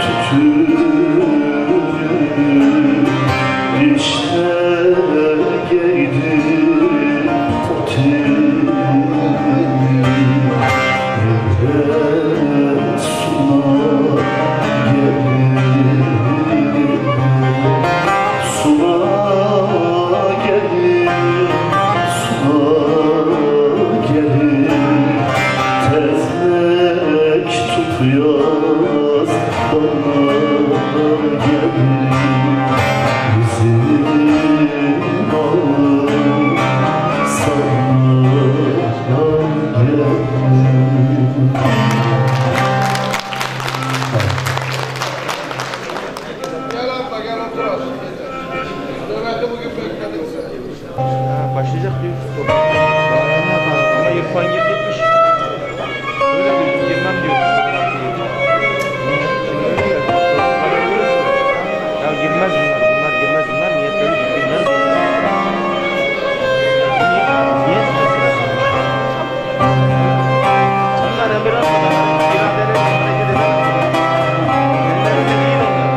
tütünümü, işte giydim potinimi. Yaz bana gelin. Bizim alır sana gelin. Başlayacak diyor. Ama İrfan gitmiş. Öyle diyor, girmem diyor. Ya girmez bunlar girmez bunlar. Niyetleri girmez. Niye? Bunlar biraz biraderler hareket eder. Kendileri de değil onlar.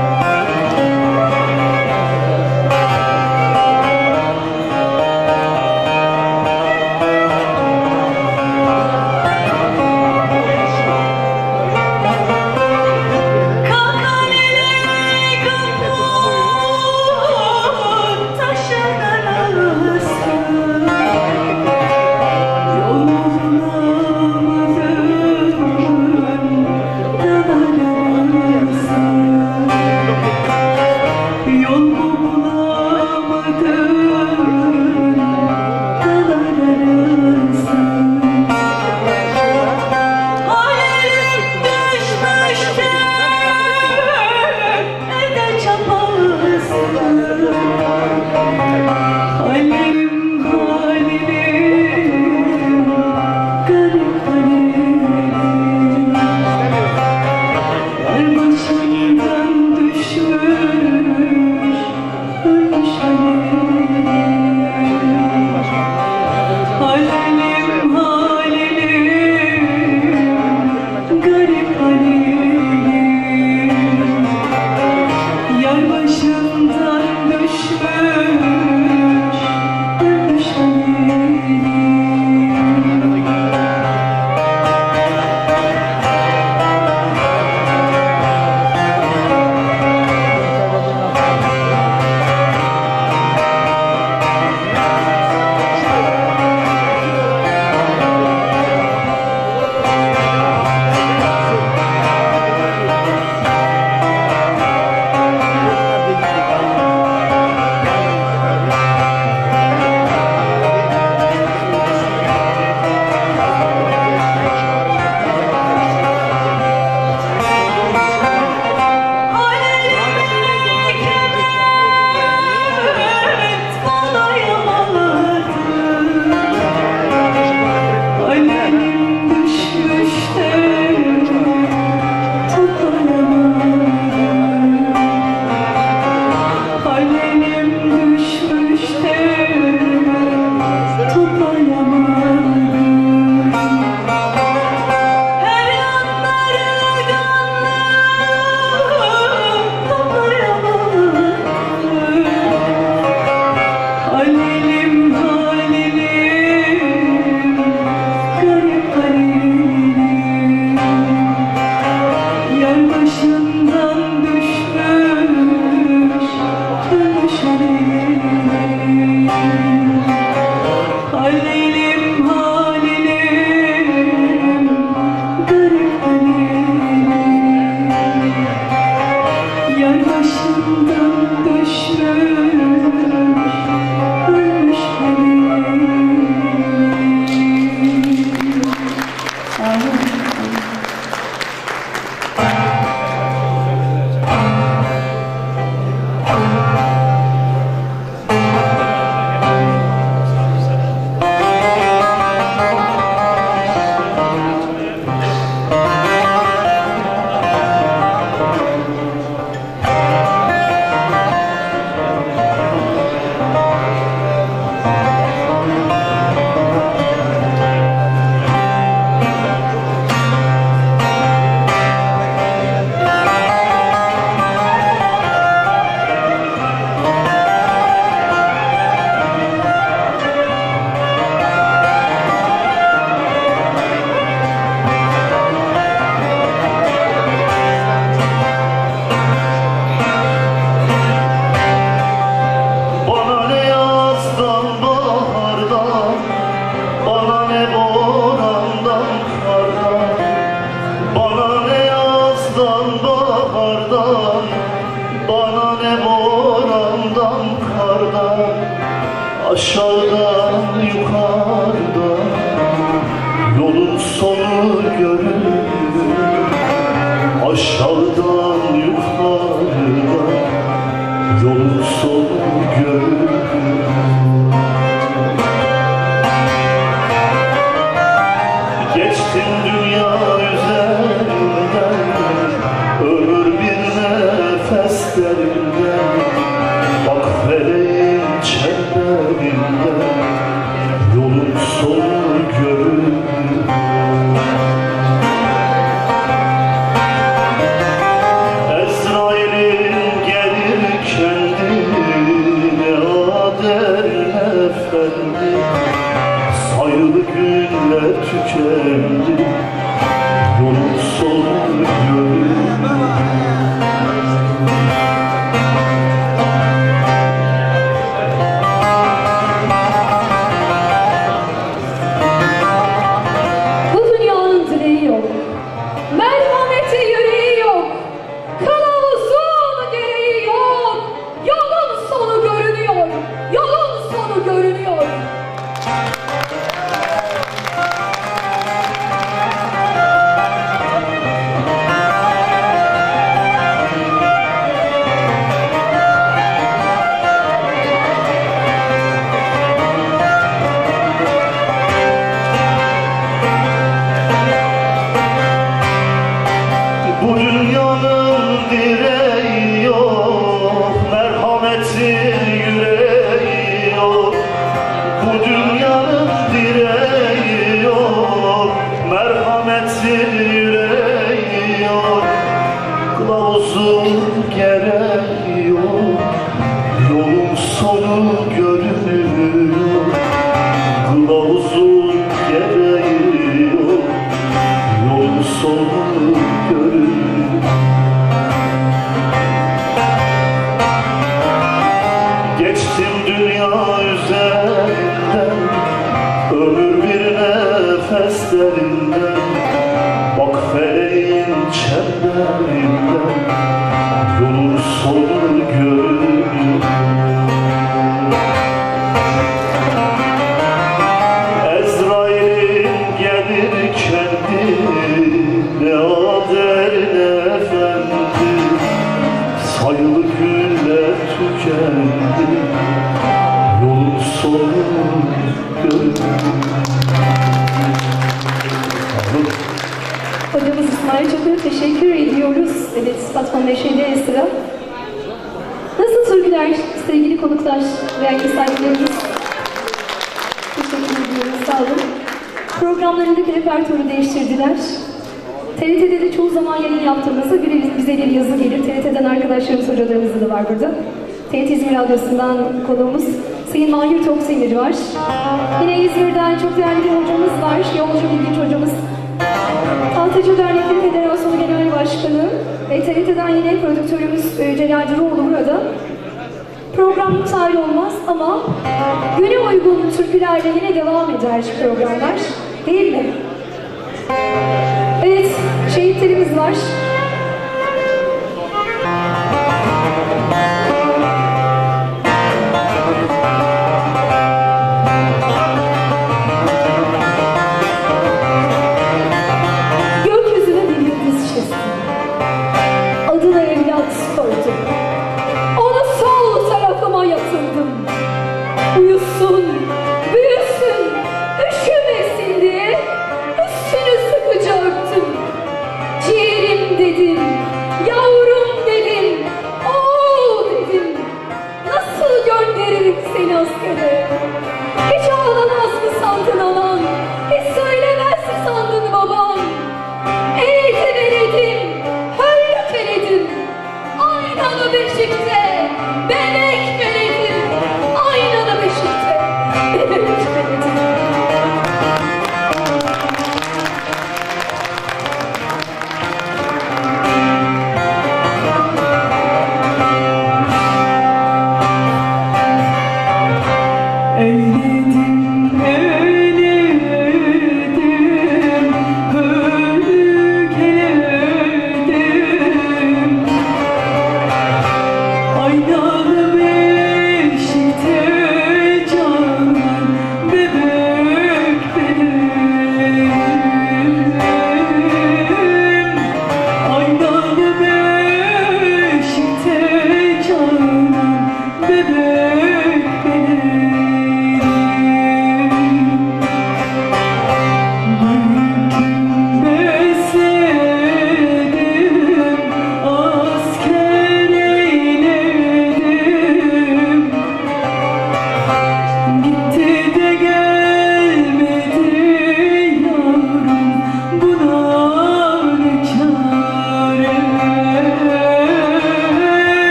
Aşağıdan yukarıdan yolun sonu görünür. Aşağıdan yukarıdan yolun sonu görünür. Geçtim dünya üzerinden, ömür bir nefes derinden. Bak feleğin çemberinden yolun sonu görünür. Ezrail'in gelir kendine ader efendi. Sayılı günler tükendi, yolun sonu görünür. Bu dünyanın direği yok, merhameti yüreği yok, kılavuzun gereği yok. Yolun sonu görünüyor, yolun sonu görünüyor. Bu dünyanın direği yok, merhameti yüreği yok. Bu dünyanın direği yok, merhameti yüreği yok. Kılavuzun gereği yok, yolun sonu görünüyor. Kılavuzun gereği yok, yolun sonu görünüyor. Geçtim dünya üzerinden, ömür bir nefes derinden. Bak feleğin çemberinden yolun sonu görünüyor. Ezrail'in gelir kendine ader efendi. Sayılı günler tükendi, yolun sonu görünür. Hocamız İsmail Çakır'a teşekkür ediyoruz. Evet, Fatma Meşe'de sıra. Nasıl türküler sevgili konuklar ve misafirlerimiz? Teşekkür ediyoruz, sağ olun. Programlarındaki repertuarı değiştirdiler. TRT'de de çoğu zaman yayın yaptığımızda bize bir yazı gelir. TRT'den arkadaşlarımız, hocalarımız da var burada. TRT İzmir Radyosu'ndan konuğumuz Sayın Mahir Toksemir var. Yine İzmir'den çok değerli bir hocamız var. Yolcu Bilginç hocamız. Tahtacı Dernekleri Federasyonu Genel Başkanı ve TRT'den yine prodüktörümüz Celal Duroğlu burada. Program iptal olmaz ama güne uygun türkülerle yine devam eder programlar. Değil mi? Evet, şehitlerimiz var. Gökyüzüne bir yıldız çizdim. Adına evlat koydum. Onu sol tarafıma yatırdım. Uyusun, büyüsün, üşümesin diye üstünü sıkıca örttüm. Ciğerim dedim, yavrum dedim, oğul dedim. Nasıl gönderirim seni askere? Hiç ağlamaz mı sandın anan? Hiç söylemez mi sandın baban? Eğitimeledim, höllük eledim. Aynalı beşikte ben ekmeledim. Aynalı beşikte ben ekmeledim. Eyledim, eyledim, höllük eledim. Aynalı beşikte can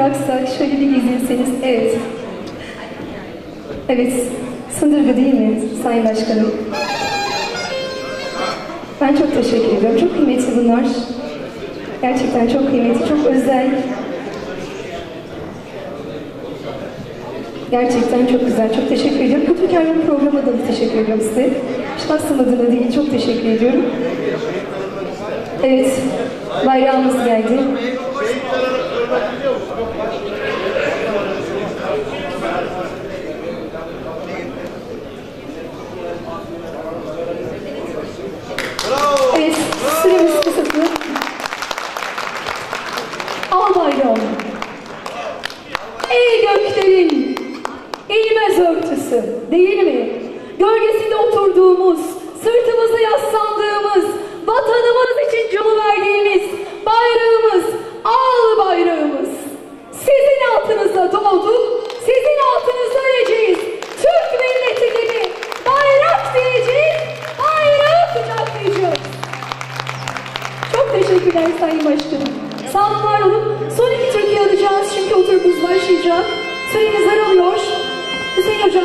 bıraksak, şöyle bir gezinseniz, evet. Evet, sındırgı değil mi Sayın Başkanım? Ben çok teşekkür ediyorum. Çok kıymetli bunlar. Gerçekten çok kıymetli, çok özel. Gerçekten çok güzel, çok teşekkür ediyorum. Kültür Kervan programı adına teşekkür ediyorum size. Şahsım adına değil, çok teşekkür ediyorum. Evet, bayrağımız geldi. Evet, süremiz kısıtlı. Al bayrağım. Ey göklerin eğilmez örtüsü, değil mi? Gölgesinde oturduğumuz, sırtımıza yaslandığımız, vatanımız için canı verdiğimiz bayrağımız, al bayrağımız. Sizin altınızda doğduk, sizin altınızda öleceğiz. Türk milleti gibi bayrak diyeceğiz, bayrağı kucaklayacağız. Çok teşekkürler Sayın Başkanım. Sağ olun, var olun. Son iki türküyü alacağız çünkü oturumumuz başlayacak. Süremiz daralıyor. Hüseyin Hocam.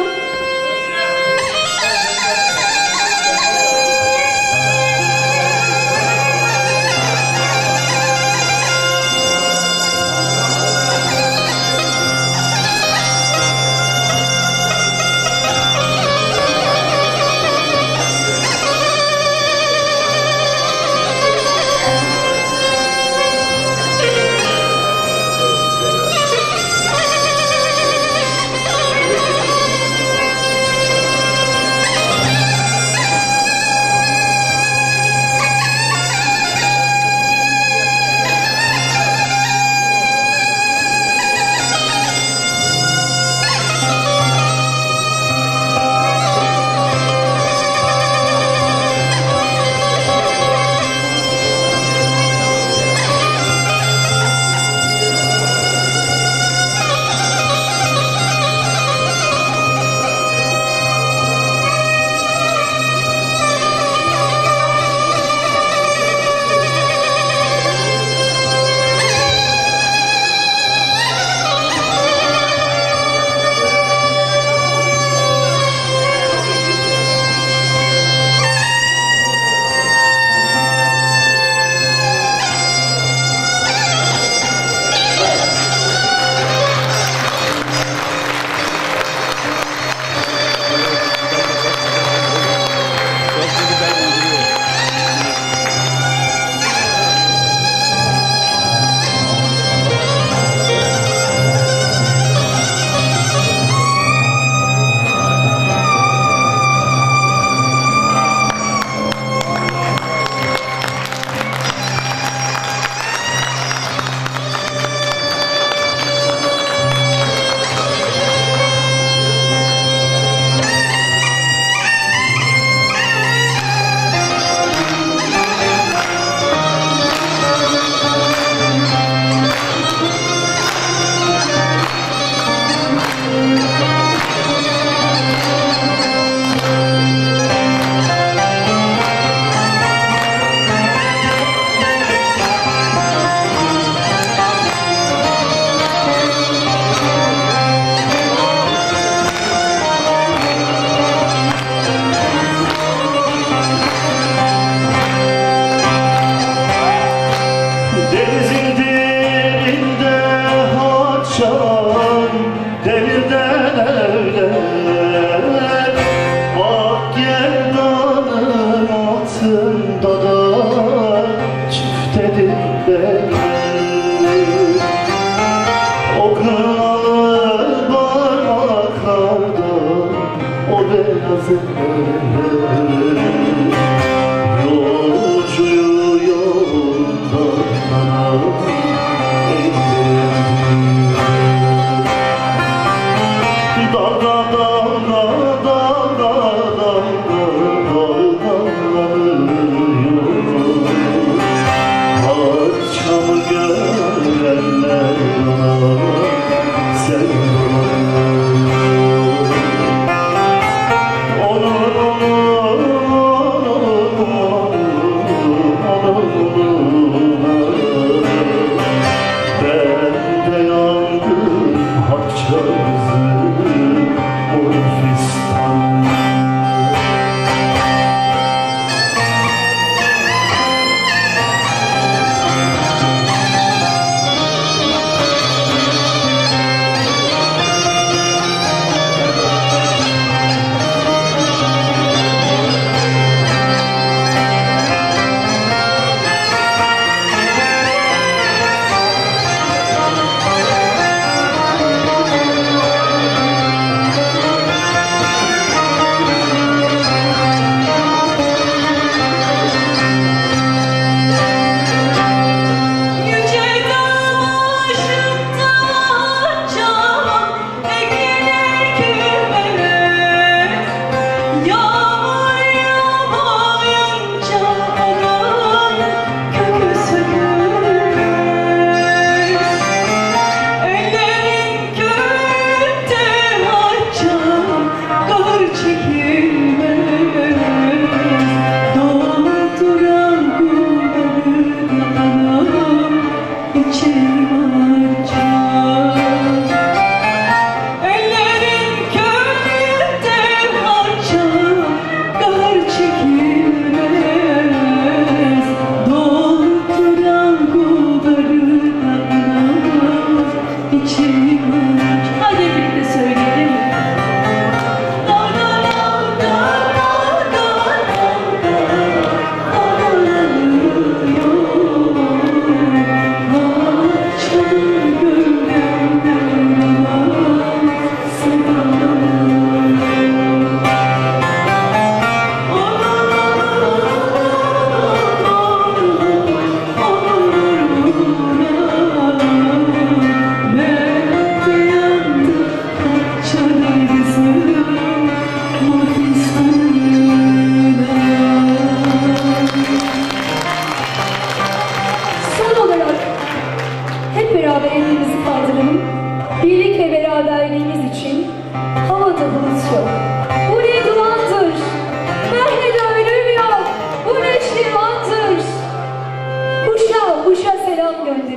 Çamur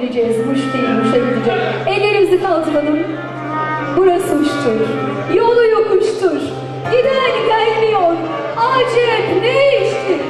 gideceğiz. Muş değil, Muş'a gideceğiz. Ellerimizi kaldıralım. Burası Muş'tur. Yolu yokuştur. Giden gelmiyor. Acep ne iştir?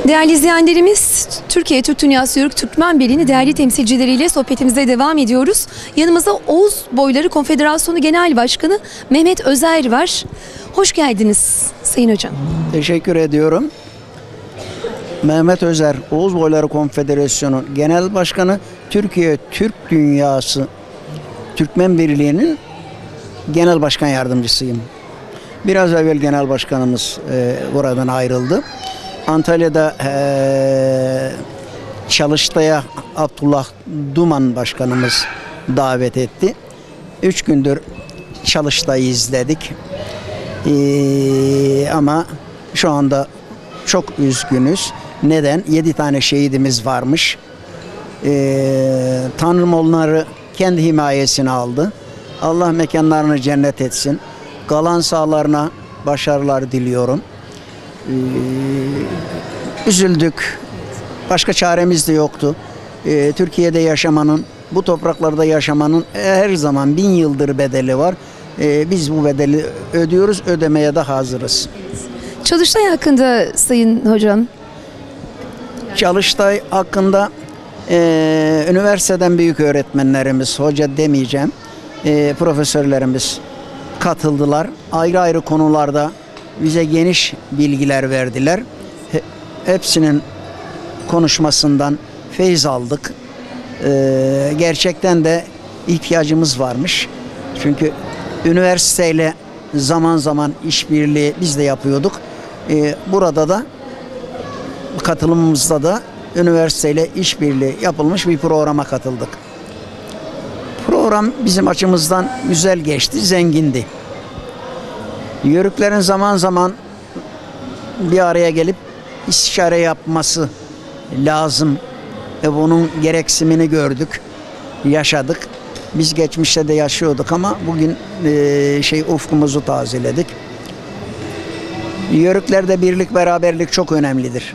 Değerli izleyenlerimiz, Türkiye Türk Dünyası Yörük Türkmen Birliği'nin değerli temsilcileriyle sohbetimize devam ediyoruz. Yanımızda Oğuz Boyları Konfederasyonu Genel Başkanı Mehmet Özer var. Hoş geldiniz Sayın Hocam. Teşekkür ediyorum. Mehmet Özer, Oğuz Boyları Konfederasyonu Genel Başkanı, Türkiye Türk Dünyası Türkmen Birliği'nin Genel Başkan Yardımcısıyım. Biraz evvel Genel Başkanımız buradan ayrıldı. Antalya'da Çalıştay'a Abdullah Duman Başkanımız davet etti. 3 gündür Çalıştay'ı izledik. Ama şu anda çok üzgünüz. Neden? 7 tane şehidimiz varmış. Tanrım onları kendi himayesine aldı. Allah mekanlarını cennet etsin. Kalan sahalarına başarılar diliyorum. Üzüldük. Başka çaremiz de yoktu. Türkiye'de yaşamanın, bu topraklarda yaşamanın her zaman 1000 yıldır bedeli var. Biz bu bedeli ödüyoruz, ödemeye de hazırız. Çalıştay hakkında Sayın Hocam? Çalıştay hakkında üniversiteden büyük öğretmenlerimiz, hoca demeyeceğim, profesörlerimiz katıldılar. Ayrı ayrı konularda bize geniş bilgiler verdiler. Hepsinin konuşmasından feyz aldık. Gerçekten de ihtiyacımız varmış. Çünkü üniversiteyle zaman zaman işbirliği biz de yapıyorduk. Burada da katılımımızda da üniversiteyle işbirliği yapılmış bir programa katıldık. Program bizim açımızdan güzel geçti, zengindi. Yörüklerin zaman zaman bir araya gelip istişare yapması lazım. Bunun gereksinimini gördük, yaşadık. Biz geçmişte de yaşıyorduk ama bugün ufkumuzu tazeledik. Yörüklerde birlik, beraberlik çok önemlidir.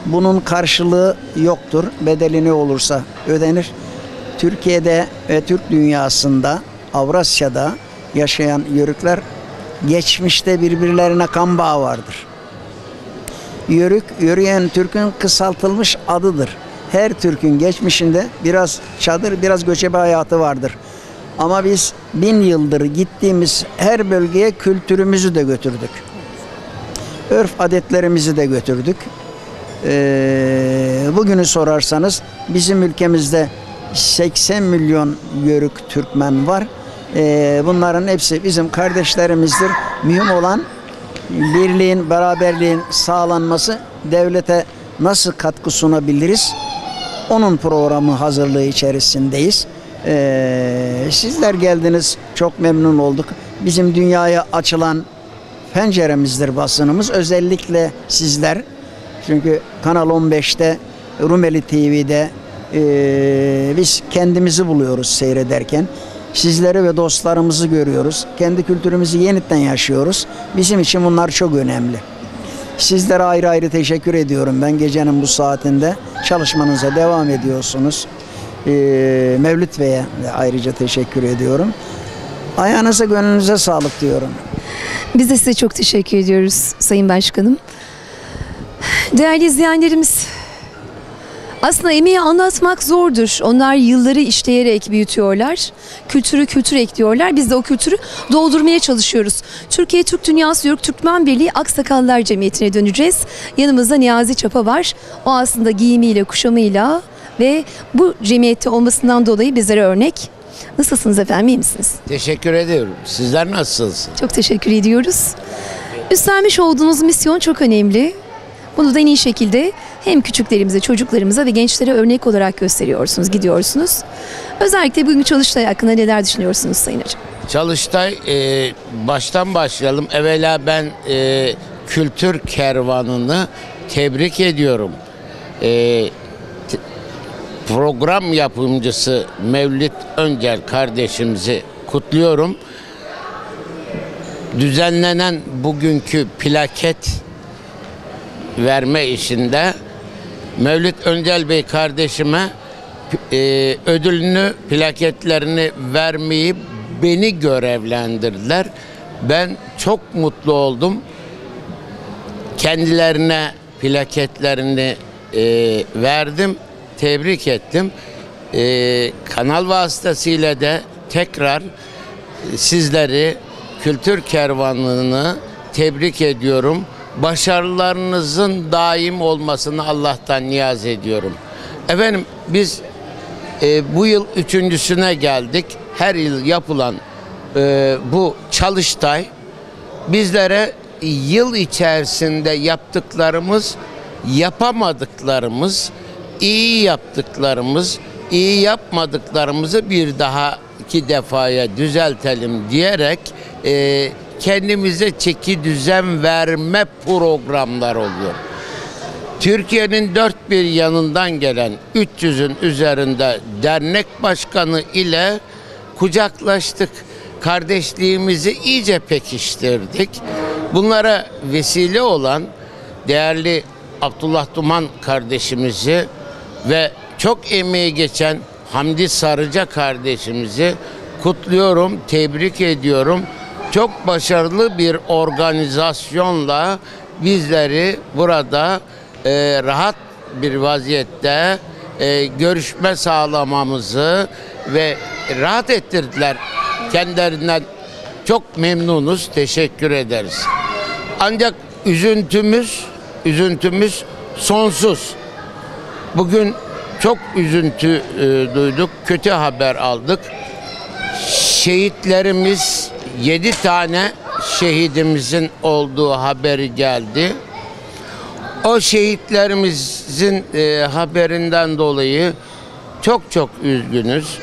Bunun karşılığı yoktur. Bedeli ne olursa ödenir. Türkiye'de ve Türk dünyasında, Avrasya'da yaşayan Yörükler geçmişte birbirlerine kan bağı vardır. Yörük, yürüyen Türk'ün kısaltılmış adıdır. Her Türk'ün geçmişinde biraz çadır, biraz göçebe hayatı vardır. Ama biz 1000 yıldır gittiğimiz her bölgeye kültürümüzü de götürdük. Örf adetlerimizi de götürdük. Bugünü sorarsanız bizim ülkemizde 80 milyon Yörük Türkmen var. Bunların hepsi bizim kardeşlerimizdir. Mühim olan birliğin, beraberliğin sağlanması, devlete nasıl katkı sunabiliriz? Onun programı hazırlığı içerisindeyiz. Sizler geldiniz, çok memnun olduk. Bizim dünyaya açılan penceremizdir basınımız. Özellikle sizler. Çünkü Kanal 15'te, Rumeli TV'de biz kendimizi buluyoruz seyrederken. Sizleri ve dostlarımızı görüyoruz. Kendi kültürümüzü yeniden yaşıyoruz. Bizim için bunlar çok önemli. Sizlere ayrı ayrı teşekkür ediyorum. Ben gecenin bu saatinde çalışmanıza devam ediyorsunuz. Mevlüt Bey'e de ayrıca teşekkür ediyorum. Ayağınıza, gönlünüze sağlık diyorum. Biz de size çok teşekkür ediyoruz Sayın Başkanım. Değerli izleyenlerimiz, aslında emeği anlatmak zordur. Onlar yılları işleyerek büyütüyorlar. Kültürü kültür ekliyorlar. Biz de o kültürü doldurmaya çalışıyoruz. Türkiye Türk Dünyası Yörük Türkmen Birliği Aksakallar Cemiyeti'ne döneceğiz. Yanımızda Niyazi Çapa var. O aslında giyimiyle, kuşamıyla ve bu cemiyette olmasından dolayı bizlere örnek. Nasılsınız efendim, iyi misiniz? Teşekkür ediyorum. Sizler nasılsınız? Çok teşekkür ediyoruz. Üstlenmiş olduğunuz misyon çok önemli. Bunu da en iyi şekilde hem küçüklerimize, çocuklarımıza ve gençlere örnek olarak gösteriyorsunuz, gidiyorsunuz. Özellikle bugünkü Çalıştay hakkında neler düşünüyorsunuz Sayın Hocam? Çalıştay, baştan başlayalım. Evvela ben kültür kervanını tebrik ediyorum. Program yapımcısı Mevlüt Öncel kardeşimizi kutluyorum. Düzenlenen bugünkü plaket verme işinde Mevlüt Öncel Bey kardeşime ödülünü, plaketlerini vermeyi beni görevlendirdiler. Ben çok mutlu oldum. Kendilerine plaketlerini verdim, tebrik ettim. Kanal vasıtasıyla da tekrar sizleri, kültür kervanını tebrik ediyorum. Başarılarınızın daim olmasını Allah'tan niyaz ediyorum. Efendim biz bu yıl 3.'süne geldik. Her yıl yapılan bu Çalıştay bizlere yıl içerisinde yaptıklarımız, yapamadıklarımız, iyi yaptıklarımız, iyi yapmadıklarımızı bir daha 2 defaya düzeltelim diyerek kendimize çeki düzen verme programlar oluyor. Türkiye'nin dört bir yanından gelen 300'ün üzerinde dernek başkanı ile kucaklaştık. Kardeşliğimizi iyice pekiştirdik. Bunlara vesile olan değerli Abdullah Duman kardeşimizi ve çok emeği geçen Hamdi Sarıca kardeşimizi kutluyorum, tebrik ediyorum. Çok başarılı bir organizasyonla bizleri burada rahat bir vaziyette görüşme sağlamamızı ve rahat ettirdiler. Kendilerinden çok memnunuz, teşekkür ederiz. Ancak üzüntümüz sonsuz. Bugün çok üzüntü duyduk, kötü haber aldık. Şehitlerimiz, 7 tane şehidimizin olduğu haberi geldi. O şehitlerimizin haberinden dolayı çok üzgünüz.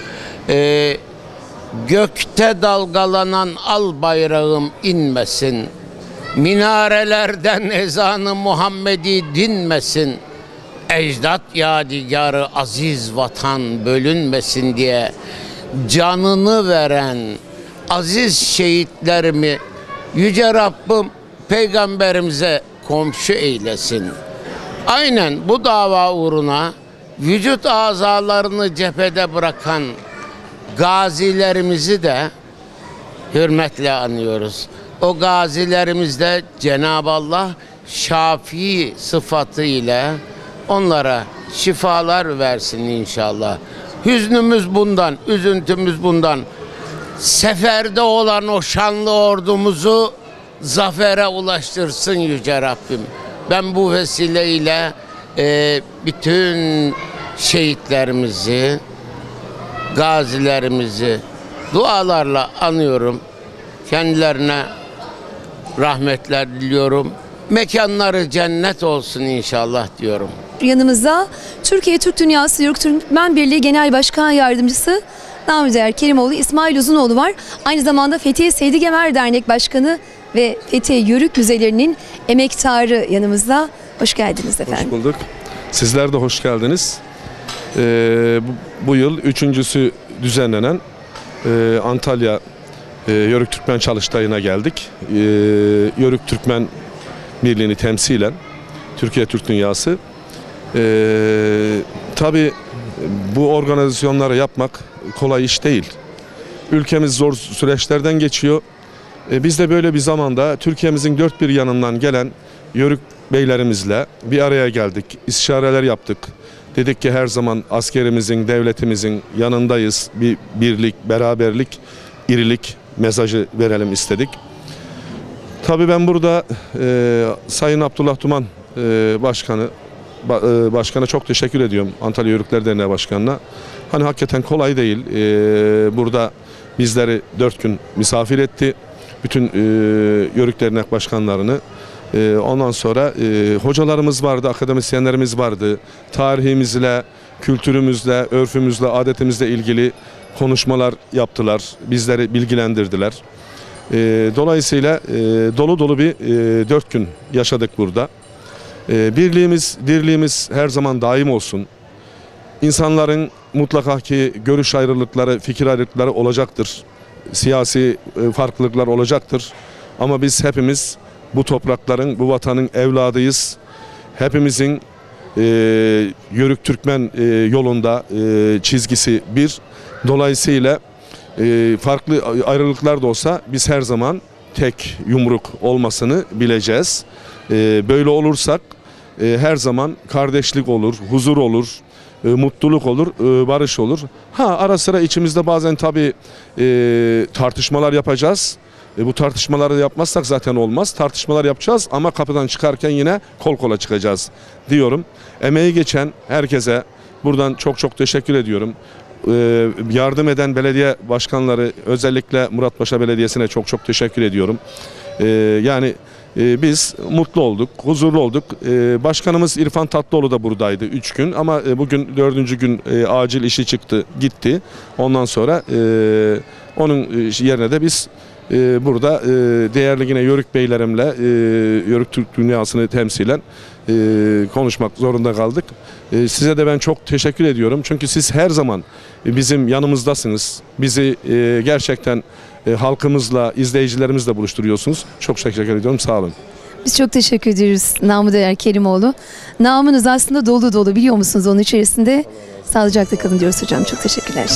Gökte dalgalanan al bayrağım inmesin. Minarelerden ezanı Muhammedi dinmesin. Ecdat yadigarı aziz vatan bölünmesin diye canını veren aziz şehitlerimi Yüce Rabbim Peygamberimize komşu eylesin. Aynen bu dava uğruna vücut azalarını cephede bırakan gazilerimizi de hürmetle anıyoruz. O gazilerimizde Cenab-ı Allah Şafii sıfatıyla onlara şifalar versin inşallah. Hüznümüz bundan, üzüntümüz bundan. Seferde olan o şanlı ordumuzu zafere ulaştırsın Yüce Rabbim. Ben bu vesileyle bütün şehitlerimizi, gazilerimizi dualarla anıyorum. Kendilerine rahmetler diliyorum. Mekanları cennet olsun inşallah diyorum. Yanımızda Türkiye Türk Dünyası Yörük Türkmen Birliği Genel Başkan Yardımcısı namı değer Kerimoğlu İsmail Uzunoğlu var. Aynı zamanda Fethiye Seydi Gemer Dernek Başkanı ve Fethiye Yörük Müzelerinin emektarı yanımızda. Hoş geldiniz efendim. Hoş bulduk. Sizler de hoş geldiniz. Bu yıl üçüncüsü düzenlenen Antalya Yörük Türkmen Çalıştayı'na geldik. Yörük Türkmen Birliği'ni temsilen Türkiye Türk Dünyası. Tabii bu organizasyonları yapmak kolay iş değil. Ülkemiz zor süreçlerden geçiyor. Biz de böyle bir zamanda Türkiye'mizin dört bir yanından gelen Yörük beylerimizle bir araya geldik. İstişareler yaptık. Dedik ki her zaman askerimizin, devletimizin yanındayız. Bir birlik, beraberlik, irilik mesajı verelim istedik. Tabii ben burada Sayın Abdullah Duman Başkan'a çok teşekkür ediyorum. Antalya Yörükler Derneği Başkanı'na. Hani hakikaten kolay değil. Burada bizleri 4 gün misafir etti. Bütün Yörük Dernek Başkanlarını. Ondan sonra hocalarımız vardı, akademisyenlerimiz vardı. Tarihimizle, kültürümüzle, örfümüzle, adetimizle ilgili konuşmalar yaptılar. Bizleri bilgilendirdiler. Dolayısıyla dolu dolu bir 4 gün yaşadık burada. Birliğimiz, dirliğimiz her zaman daim olsun. İnsanların mutlaka ki görüş ayrılıkları, fikir ayrılıkları olacaktır. Siyasi farklılıklar olacaktır. Ama biz hepimiz bu toprakların, bu vatanın evladıyız. Hepimizin Yörük Türkmen yolunda çizgisi bir. Dolayısıyla farklı ayrılıklar da olsa biz her zaman tek yumruk olmasını bileceğiz. Böyle olursak her zaman kardeşlik olur, huzur olur, mutluluk olur, barış olur. Ara sıra içimizde bazen tabii tartışmalar yapacağız. Bu tartışmaları yapmazsak zaten olmaz. Tartışmalar yapacağız ama kapıdan çıkarken yine kol kola çıkacağız diyorum. Emeği geçen herkese buradan çok çok teşekkür ediyorum. Yardım eden belediye başkanları, özellikle Muratpaşa Belediyesi'ne çok çok teşekkür ediyorum. Yani biz mutlu olduk, huzurlu olduk. Başkanımız İrfan Tatlıoğlu da buradaydı 3 gün ama bugün 4. gün acil işi çıktı, gitti. Ondan sonra onun yerine de biz burada değerli yine Yörük beylerimle Yörük Türk Dünyası'nı temsilen konuşmak zorunda kaldık. Size de ben çok teşekkür ediyorum. Çünkü siz her zaman bizim yanımızdasınız. Bizi gerçekten halkımızla, izleyicilerimizle buluşturuyorsunuz. Çok teşekkür ediyorum. Sağ olun. Biz çok teşekkür ediyoruz namı değer Kerimoğlu. Namınız aslında dolu dolu, biliyor musunuz onun içerisinde? Sağlıcakla kalın diyoruz hocam. Çok teşekkürler.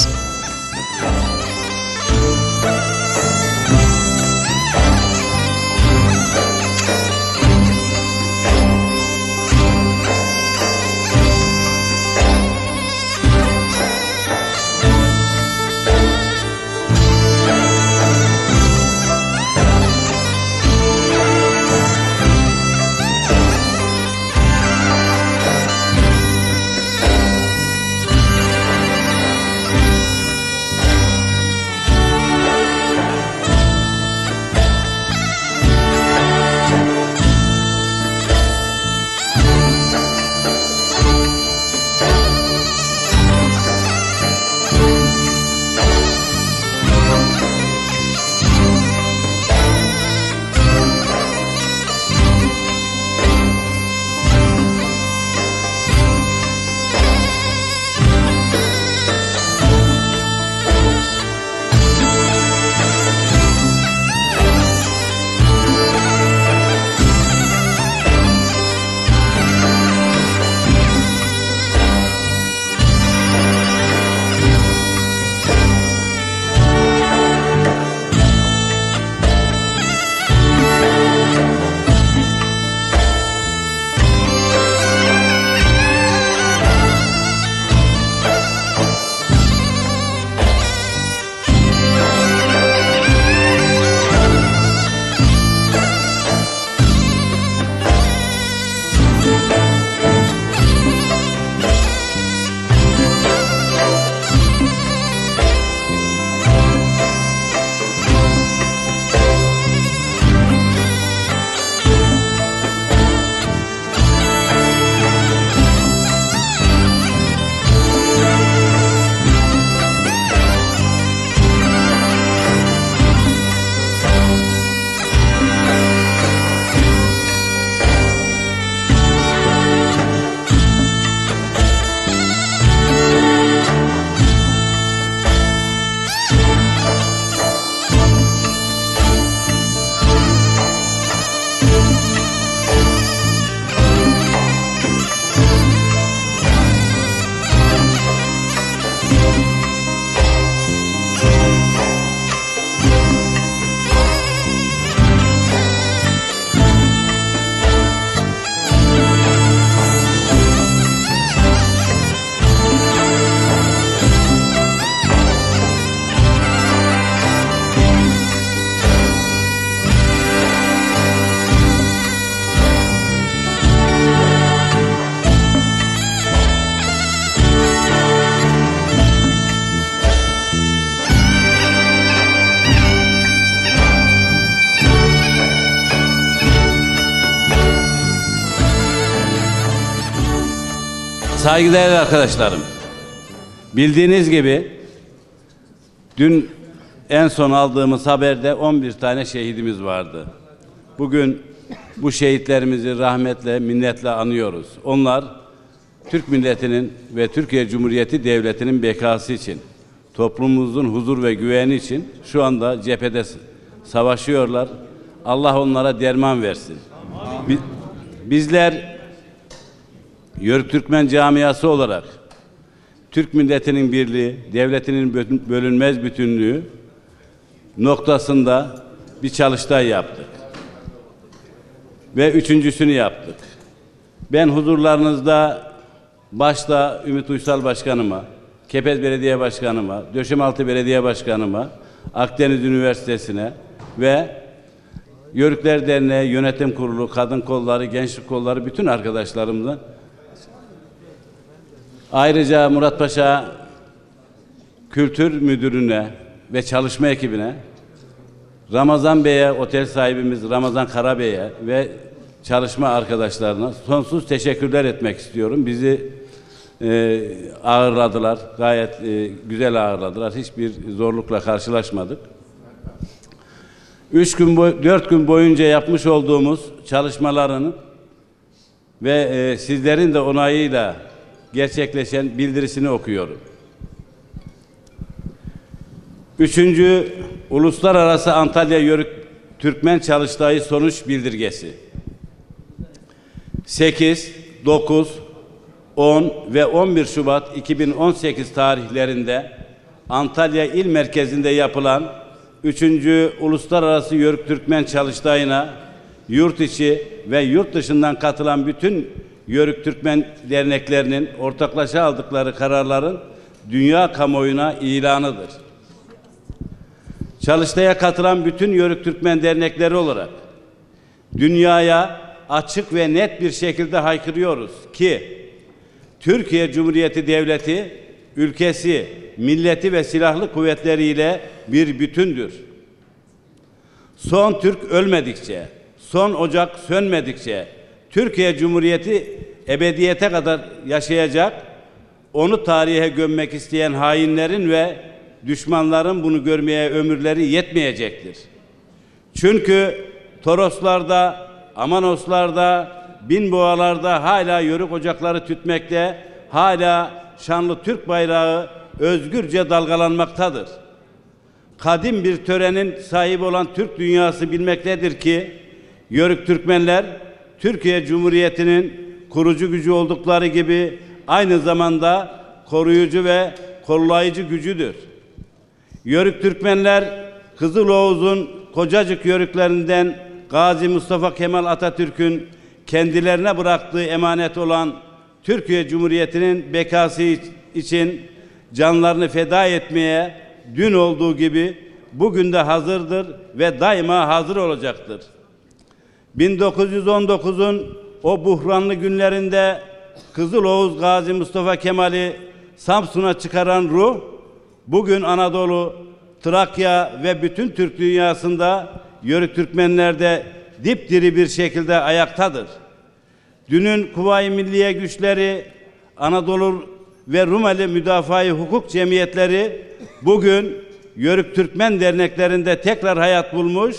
Saygıdeğer arkadaşlarım, bildiğiniz gibi dün en son aldığımız haberde 11 tane şehidimiz vardı. Bugün bu şehitlerimizi rahmetle, minnetle anıyoruz. Onlar Türk milletinin ve Türkiye Cumhuriyeti Devleti'nin bekası için, toplumumuzun huzur ve güveni için şu anda cephede savaşıyorlar. Allah onlara derman versin. Bizler Yörük Türkmen camiası olarak Türk milletinin birliği, devletinin bölünmez bütünlüğü noktasında bir çalıştay yaptık. Ve üçüncüsünü yaptık. Ben huzurlarınızda başta Ümit Uysal Başkanıma, Kepez Belediye Başkanıma, Döşemealtı Belediye Başkanıma, Akdeniz Üniversitesi'ne ve Yörükler Derneği Yönetim Kurulu, Kadın Kolları, Gençlik Kolları bütün arkadaşlarımla, ayrıca Muratpaşa Kültür Müdürü'ne ve çalışma ekibine, Ramazan Bey'e, otel sahibimiz Ramazan Karabey'e ve çalışma arkadaşlarına sonsuz teşekkürler etmek istiyorum. Bizi ağırladılar, gayet güzel ağırladılar. Hiçbir zorlukla karşılaşmadık. 4 gün boyunca yapmış olduğumuz çalışmaların ve sizlerin de onayıyla gerçekleşen bildirisini okuyorum. 3. Uluslararası Antalya Yörük Türkmen Çalıştayı sonuç bildirgesi. 8, 9, 10 ve 11 Şubat 2018 tarihlerinde Antalya İl Merkezi'nde yapılan 3. Uluslararası Yörük Türkmen Çalıştayı'na yurt içi ve yurt dışından katılan bütün Yörük Türkmen derneklerinin ortaklaşa aldıkları kararların dünya kamuoyuna ilanıdır. Çalıştay'a katılan bütün Yörük Türkmen dernekleri olarak dünyaya açık ve net bir şekilde haykırıyoruz ki Türkiye Cumhuriyeti Devleti ülkesi, milleti ve silahlı kuvvetleriyle bir bütündür. Son Türk ölmedikçe, son ocak sönmedikçe Türkiye Cumhuriyeti ebediyete kadar yaşayacak, onu tarihe gömmek isteyen hainlerin ve düşmanların bunu görmeye ömürleri yetmeyecektir. Çünkü Toroslarda, Amanoslarda, Binboğalarda hala yörük ocakları tütmekte, hala şanlı Türk bayrağı özgürce dalgalanmaktadır. Kadim bir törenin sahibi olan Türk dünyası bilmektedir ki, Yörük Türkmenler, Türkiye Cumhuriyeti'nin kurucu gücü oldukları gibi aynı zamanda koruyucu ve kollayıcı gücüdür. Yörük Türkmenler, Kızıl Oğuz'un Kocacık yörüklerinden Gazi Mustafa Kemal Atatürk'ün kendilerine bıraktığı emanet olan Türkiye Cumhuriyeti'nin bekası için canlarını feda etmeye dün olduğu gibi bugün de hazırdır ve daima hazır olacaktır. 1919'un o buhranlı günlerinde Kızıl Oğuz Gazi Mustafa Kemal'i Samsun'a çıkaran ruh, bugün Anadolu, Trakya ve bütün Türk dünyasında Yörük Türkmenler'de dipdiri bir şekilde ayaktadır. Dünün Kuvayi Milliye güçleri, Anadolu ve Rumeli Müdafaa-i Hukuk Cemiyetleri bugün Yörük Türkmen derneklerinde tekrar hayat bulmuş,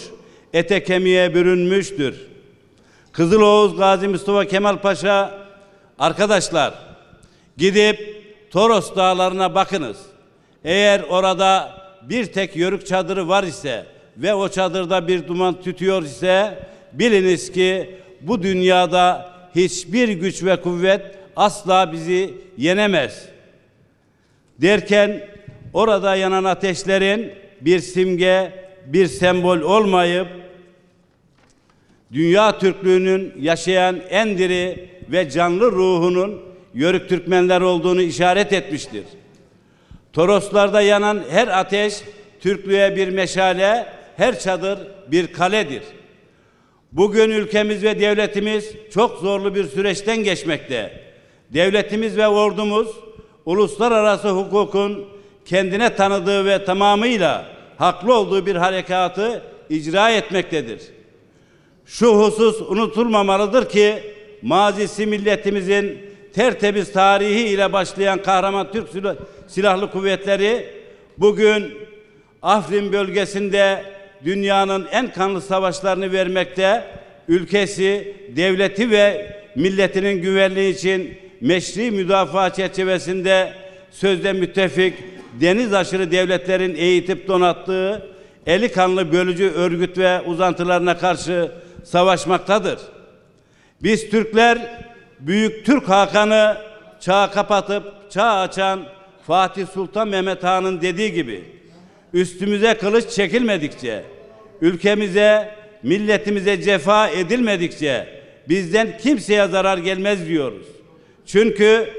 ete kemiğe bürünmüştür. Kızıl Oğuz Gazi Mustafa Kemal Paşa, arkadaşlar gidip Toros Dağları'na bakınız. Eğer orada bir tek yörük çadırı var ise ve o çadırda bir duman tütüyor ise biliniz ki bu dünyada hiçbir güç ve kuvvet asla bizi yenemez. Derken orada yanan ateşlerin bir simge, bir sembol olmayıp dünya Türklüğünün yaşayan en diri ve canlı ruhunun Yörük Türkmenler olduğunu işaret etmiştir. Toroslarda yanan her ateş Türklüğe bir meşale, her çadır bir kaledir. Bugün ülkemiz ve devletimiz çok zorlu bir süreçten geçmekte. Devletimiz ve ordumuz uluslararası hukukun kendine tanıdığı ve tamamıyla haklı olduğu bir harekatı icra etmektedir. Şu husus unutulmamalıdır ki mazisi milletimizin tertemiz tarihi ile başlayan kahraman Türk Silahlı Kuvvetleri bugün Afrin bölgesinde dünyanın en kanlı savaşlarını vermekte, ülkesi, devleti ve milletinin güvenliği için meşri müdafaa çerçevesinde sözde müttefik, deniz aşırı devletlerin eğitip donattığı eli kanlı bölücü örgüt ve uzantılarına karşı savaşmaktadır. Biz Türkler, Büyük Türk Hakan'ı çağ kapatıp çağ açan Fatih Sultan Mehmet Han'ın dediği gibi üstümüze kılıç çekilmedikçe, ülkemize, milletimize cefa edilmedikçe bizden kimseye zarar gelmez diyoruz. Çünkü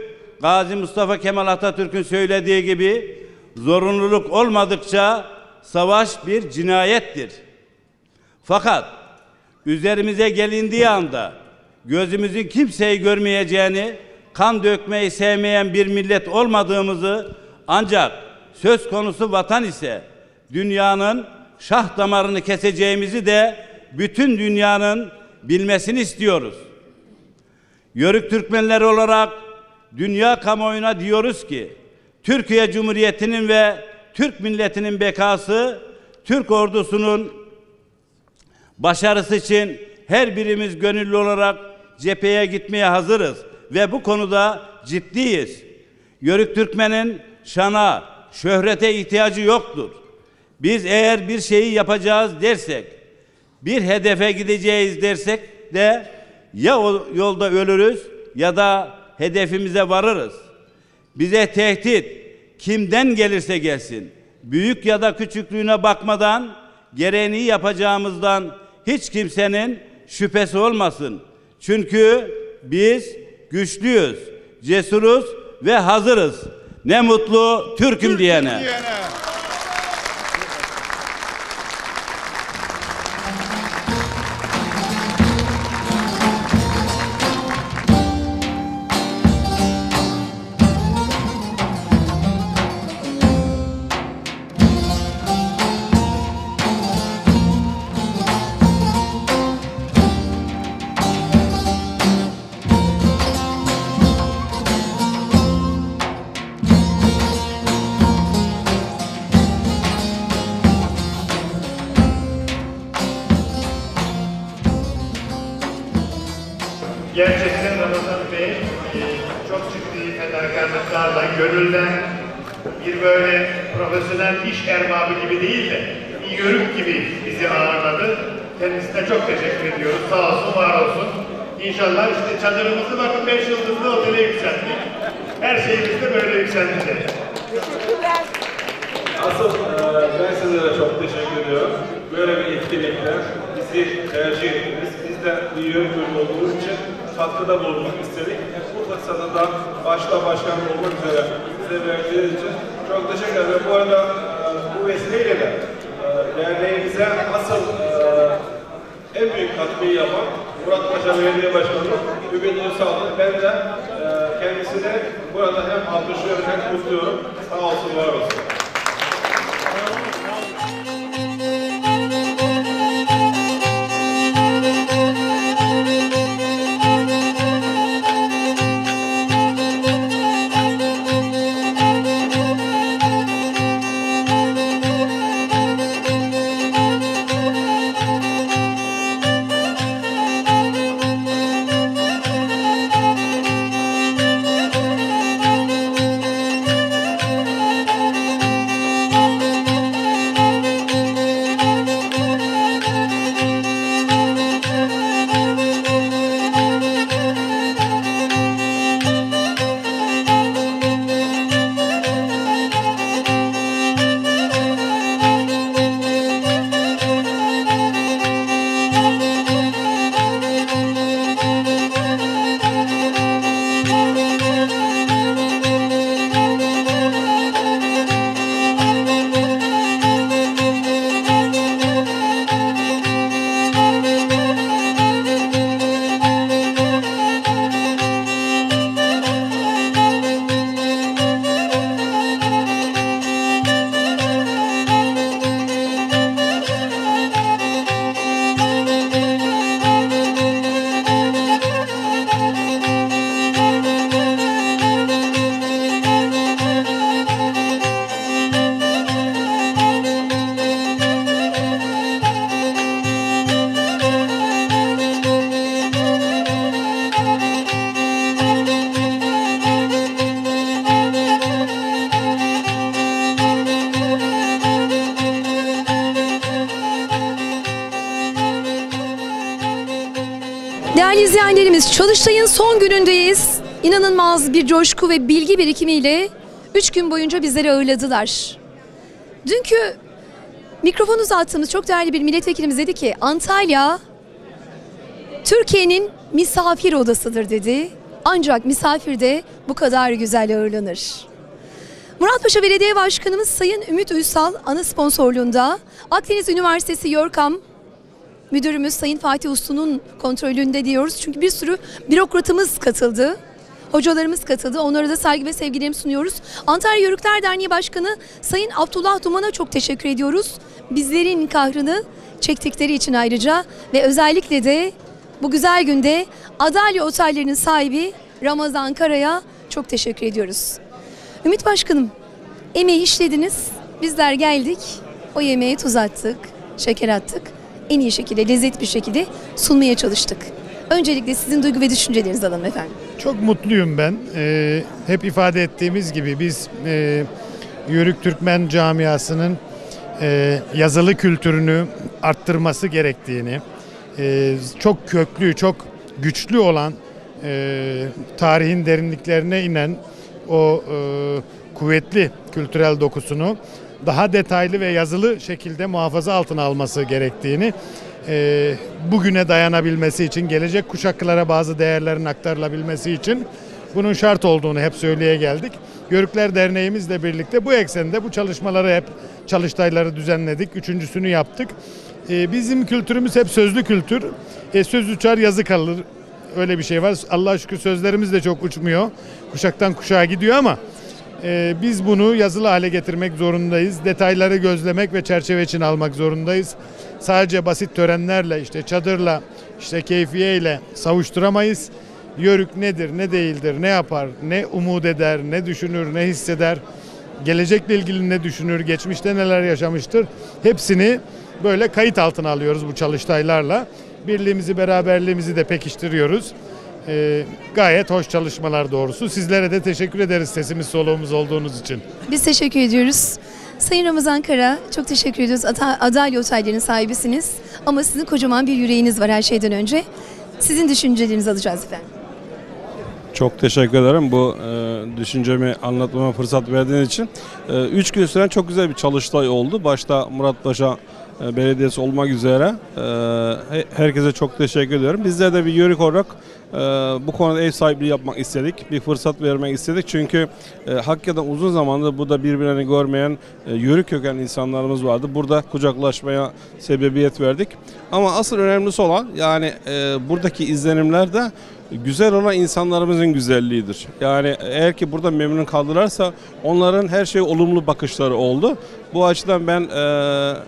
Gazi Mustafa Kemal Atatürk'ün söylediği gibi zorunluluk olmadıkça savaş bir cinayettir. Fakat üzerimize gelindiği anda gözümüzün kimseyi görmeyeceğini, kan dökmeyi sevmeyen bir millet olmadığımızı, ancak söz konusu vatan ise dünyanın şah damarını keseceğimizi de bütün dünyanın bilmesini istiyoruz. Yörük Türkmenleri olarak dünya kamuoyuna diyoruz ki Türkiye Cumhuriyeti'nin ve Türk milletinin bekası, Türk ordusunun başarısı için her birimiz gönüllü olarak cepheye gitmeye hazırız ve bu konuda ciddiyiz. Yörük Türkmen'in şana, şöhrete ihtiyacı yoktur. Biz eğer bir şeyi yapacağız dersek, bir hedefe gideceğiz dersek de ya o yolda ölürüz ya da hedefimize varırız. Bize tehdit kimden gelirse gelsin, büyük ya da küçüklüğüne bakmadan gereğini yapacağımızdan hiç kimsenin şüphesi olmasın. Çünkü biz güçlüyüz, cesuruz ve hazırız. Ne mutlu Türk'üm diyene. Gerçekten Ramazan Bey çok ciddi fedakarlıklarla, gönülden bir böyle profesyonel iş erbabı gibi değil de bir yörük gibi bizi ağırladı. Kendisine çok teşekkür ediyoruz. Sağ olsun, var olsun. İnşallah işte çadırımızı bakın 5 yıldızlı otele yükselttik. Her şeyimiz de böyle yükseltecek. Teşekkürler. Asıl ben sizlere çok teşekkür ediyorum. Böyle bir etkinlikler bizi tercih ettiniz. Biz de bir yönetmen olduğumuz için katkıda bulunmak istedik. Bu fırsatı da başta başkan olmak üzere bize verdiğiniz için çok teşekkür ederim. Bu arada bu vesileyle de derneğimize asıl en büyük katkıyı yapan Muratpaşa Belediye Başkanı Ümit Uysal'dı. Ben de kendisine burada hem alkışlıyorum hem kutluyorum. Sağ olsun, var olsun. Değerli izleyenlerimiz, Çalıştay'ın son günündeyiz. İnanılmaz bir coşku ve bilgi birikimiyle 3 gün boyunca bizleri ağırladılar. Dünkü mikrofon uzattığımız çok değerli bir milletvekilimiz dedi ki Antalya Türkiye'nin misafir odasıdır dedi. Ancak misafir de bu kadar güzel ağırlanır. Muratpaşa Belediye Başkanımız Sayın Ümit Uysal ana sponsorluğunda Akdeniz Üniversitesi Yorkam Müdürümüz Sayın Fatih Uslu'nun kontrolünde diyoruz. Çünkü bir sürü bürokratımız katıldı. Hocalarımız katıldı. Onlara da saygı ve sevgilerimi sunuyoruz. Antalya Yörükler Derneği Başkanı Sayın Abdullah Duman'a çok teşekkür ediyoruz. Bizlerin kahrını çektikleri için ayrıca ve özellikle de bu güzel günde Adalya Otellerinin sahibi Ramazan Kara'ya çok teşekkür ediyoruz. Ümit Başkanım, emeği işlediniz. Bizler geldik. O yemeğe tuz attık, şeker attık. En iyi şekilde, lezzetli bir şekilde sunmaya çalıştık. Öncelikle sizin duygu ve düşüncelerinizi alalım efendim. Çok mutluyum ben. Hep ifade ettiğimiz gibi biz Yörük Türkmen camiasının yazılı kültürünü arttırması gerektiğini, çok köklü, çok güçlü olan tarihin derinliklerine inen o kuvvetli kültürel dokusunu daha detaylı ve yazılı şekilde muhafaza altına alması gerektiğini, bugüne dayanabilmesi için, gelecek kuşaklara bazı değerlerin aktarılabilmesi için bunun şart olduğunu hep söyleye geldik. Yörükler Derneğimizle birlikte bu eksende bu çalışmaları hep çalıştayları düzenledik. Üçüncüsünü yaptık. Bizim kültürümüz hep sözlü kültür. Söz uçar yazı kalır. Öyle bir şey var. Allah'a şükür sözlerimiz de çok uçmuyor. Kuşaktan kuşağa gidiyor ama biz bunu yazılı hale getirmek zorundayız. Detayları gözlemek ve çerçeve içine almak zorundayız. Sadece basit törenlerle, işte çadırla, işte keyfiyeyle savuşturamayız. Yörük nedir, ne değildir, ne yapar, ne umut eder, ne düşünür, ne hisseder, gelecekle ilgili ne düşünür, geçmişte neler yaşamıştır. Hepsini böyle kayıt altına alıyoruz bu çalıştaylarla. Birliğimizi, beraberliğimizi de pekiştiriyoruz. Gayet hoş çalışmalar doğrusu. Sizlere de teşekkür ederiz sesimiz soluğumuz olduğunuz için. Biz teşekkür ediyoruz. Sayın Ramazan Kara, çok teşekkür ediyoruz. Adalya Otellerinin sahibisiniz. Ama sizin kocaman bir yüreğiniz var her şeyden önce. Sizin düşüncelerinizi alacağız efendim. Çok teşekkür ederim bu düşüncemi anlatmama fırsat verdiğiniz için. 3 gün süren çok güzel bir çalıştay oldu. Başta Muratpaşa Belediyesi olmak üzere herkese çok teşekkür ediyorum. Bizler de bir yörük olarak bu konuda ev sahipliği yapmak istedik. Bir fırsat vermek istedik. Çünkü hakikaten uzun zamandır burada birbirlerini görmeyen yörük kökenli insanlarımız vardı. Burada kucaklaşmaya sebebiyet verdik. Ama asıl önemlisi olan yani buradaki izlenimler de güzel olan insanlarımızın güzelliğidir. Yani eğer ki burada memnun kaldılarsa onların her şeye olumlu bakışları oldu. Bu açıdan ben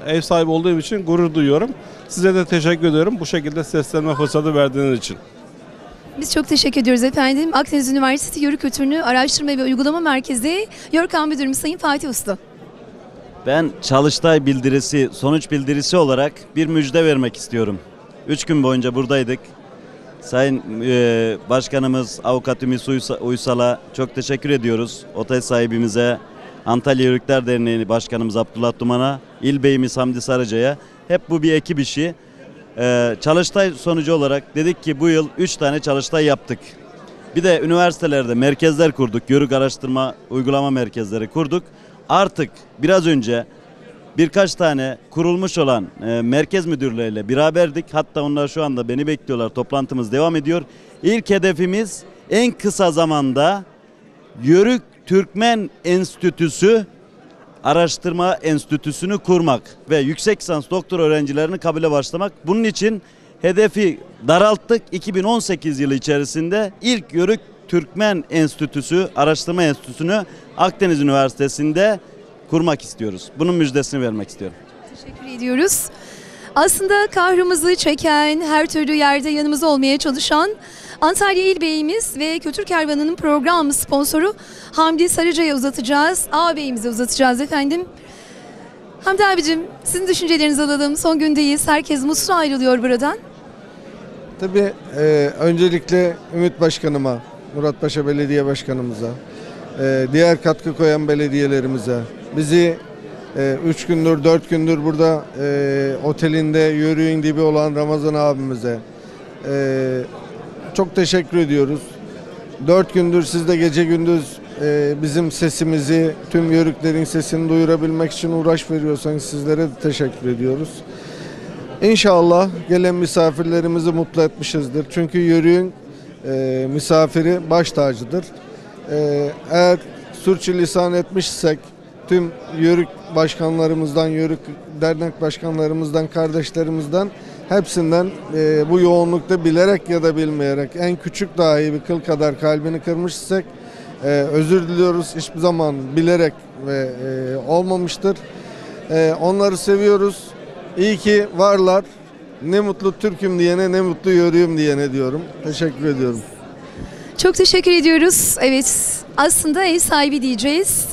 ev sahibi olduğum için gurur duyuyorum. Size de teşekkür ediyorum bu şekilde seslenme fırsatı verdiğiniz için. Biz çok teşekkür ediyoruz efendim. Akdeniz Üniversitesi Yörük Kültürünü Araştırma ve Uygulama Merkezi Yorkam Müdürümüz Sayın Fatih Uslu. Ben Çalıştay bildirisi, sonuç bildirisi olarak bir müjde vermek istiyorum. 3 gün boyunca buradaydık. Sayın Başkanımız Avukat Ümit Uysal'a çok teşekkür ediyoruz. Otel sahibimize, Antalya Yörükler Derneği Başkanımız Abdullah Duman'a, İl Beyimiz Hamdi Sarıca'ya. Hep bu bir ekip işi. Çalıştay sonucu olarak dedik ki bu yıl 3 tane çalıştay yaptık. Bir de üniversitelerde merkezler kurduk. Yörük araştırma uygulama merkezleri kurduk. Artık biraz önce birkaç tane kurulmuş olan merkez müdürleriyle beraberdik. Hatta onlar şu anda beni bekliyorlar. Toplantımız devam ediyor. İlk hedefimiz en kısa zamanda Yörük Türkmen Enstitüsü Araştırma Enstitüsü'nü kurmak ve yüksek lisans doktor öğrencilerini kabule başlamak. Bunun için hedefi daralttık. 2018 yılı içerisinde ilk Yörük Türkmen Enstitüsü, Araştırma Enstitüsü'nü Akdeniz Üniversitesi'nde kurmak istiyoruz. Bunun müjdesini vermek istiyorum. Teşekkür ediyoruz. Aslında kahrımızı çeken, her türlü yerde yanımızda olmaya çalışan Antalya İl Beyimiz ve Kültür Kervanı'nın program sponsoru Hamdi Sarıca'ya uzatacağız. Ağabeyimize uzatacağız efendim. Hamdi abicim, sizin düşüncelerinizi alalım. Son gündeyiz. Herkes mutlu ayrılıyor buradan. Tabii öncelikle Ümit Başkanıma, Muratpaşa Belediye Başkanımıza, diğer katkı koyan belediyelerimize, bizi 3 gündür 4 gündür burada otelinde yörüğün dibi olan Ramazan abimize, çok teşekkür ediyoruz. 4 gündür siz de gece gündüz bizim sesimizi, tüm yörüklerin sesini duyurabilmek için uğraş veriyorsanız sizlere de teşekkür ediyoruz. İnşallah gelen misafirlerimizi mutlu etmişizdir. Çünkü yörüğün misafiri baş tacıdır. Eğer sürçülisan etmişsek tüm yörük başkanlarımızdan, yörük dernek başkanlarımızdan, kardeşlerimizden hepsinden bu yoğunlukta bilerek ya da bilmeyerek en küçük dahi bir kıl kadar kalbini kırmışsak özür diliyoruz. Hiçbir zaman bilerek ve olmamıştır. Onları seviyoruz. İyi ki varlar. Ne mutlu Türk'üm diyene, ne mutlu yörüğüm diyene diyorum. Teşekkür ediyorum. Çok teşekkür ediyoruz. Evet, aslında ev sahibi diyeceğiz.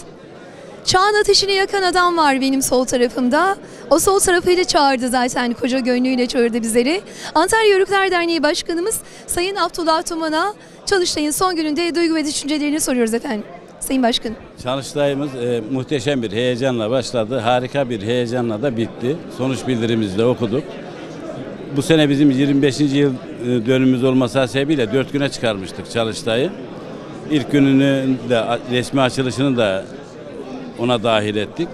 Çağın ateşini yakan adam var benim sol tarafımda. O sol tarafıyla çağırdı zaten, koca gönlüyle çağırdı bizleri. Antalya Yörükler Derneği Başkanımız Sayın Abdullah Tuman'a Çalıştay'ın son gününde duygu ve düşüncelerini soruyoruz efendim. Sayın Başkanım. Çalıştayımız muhteşem bir heyecanla başladı. Harika bir heyecanla da bitti. Sonuç bildirimizi de okuduk. Bu sene bizim 25. yıl dönümümüz olması hasebiyle 4 güne çıkarmıştık Çalıştay'ı. İlk gününü de resmi açılışını da ona dahil ettik.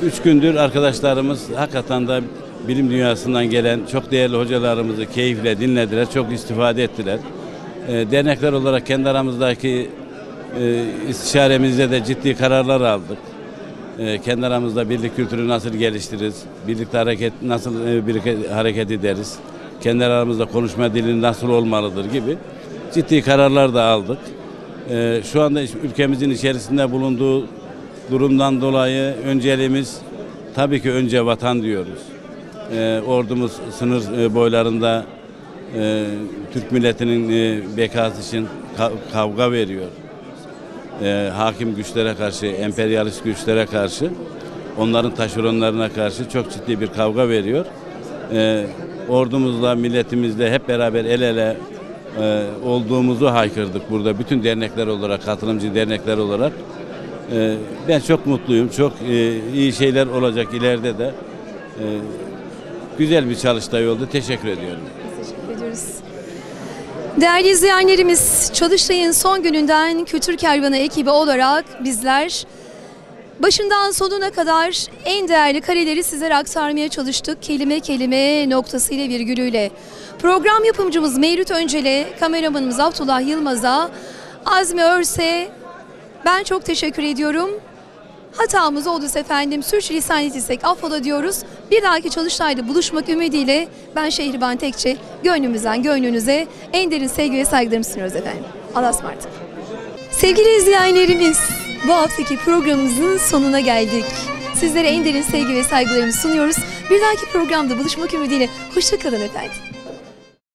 3 gündür arkadaşlarımız hakikaten de bilim dünyasından gelen çok değerli hocalarımızı keyifle dinlediler, çok istifade ettiler. Dernekler olarak kendi aramızdaki istişaremizde de ciddi kararlar aldık. Kendi aramızda birlik kültürü nasıl geliştiririz, birlikte hareket ederiz, kendi aramızda konuşma dili nasıl olmalıdır gibi ciddi kararlar da aldık. Şu anda ülkemizin içerisinde bulunduğu durumdan dolayı önceliğimiz tabii ki önce vatan diyoruz. Ordumuz sınır boylarında Türk milletinin bekası için kavga veriyor. Hakim güçlere karşı, emperyalist güçlere karşı, onların taşeronlarına karşı çok ciddi bir kavga veriyor. Ordumuzla, milletimizle hep beraber el ele olduğumuzu haykırdık burada. Bütün dernekler olarak, katılımcı dernekler olarak. Ben çok mutluyum. Çok iyi şeyler olacak ileride de. Güzel bir çalıştay oldu. Teşekkür ediyorum. Teşekkür ediyoruz. Değerli izleyenlerimiz, Çalıştay'ın son gününden Kültür Kervanı ekibi olarak bizler başından sonuna kadar en değerli kareleri sizlere aktarmaya çalıştık. Kelime kelime, noktasıyla, virgülüyle. Program yapımcımız Mevlüt Öncel'e, kameramanımız Abdullah Yılmaz'a, Azmi Örse, ben çok teşekkür ediyorum. Hatamız olduysa efendim, sürçülisan ettiysek affola diyoruz. Bir dahaki Çalıştay'da buluşmak ümidiyle ben Şehriban Tekçe, gönlümüzden gönlünüze en derin sevgi ve saygılarımı sunuyoruz efendim. Allah'a ısmarladık. Sevgili izleyenlerimiz, bu haftaki programımızın sonuna geldik. Sizlere en derin sevgi ve saygılarımı sunuyoruz. Bir dahaki programda buluşmak ümidiyle hoşça kalın efendim.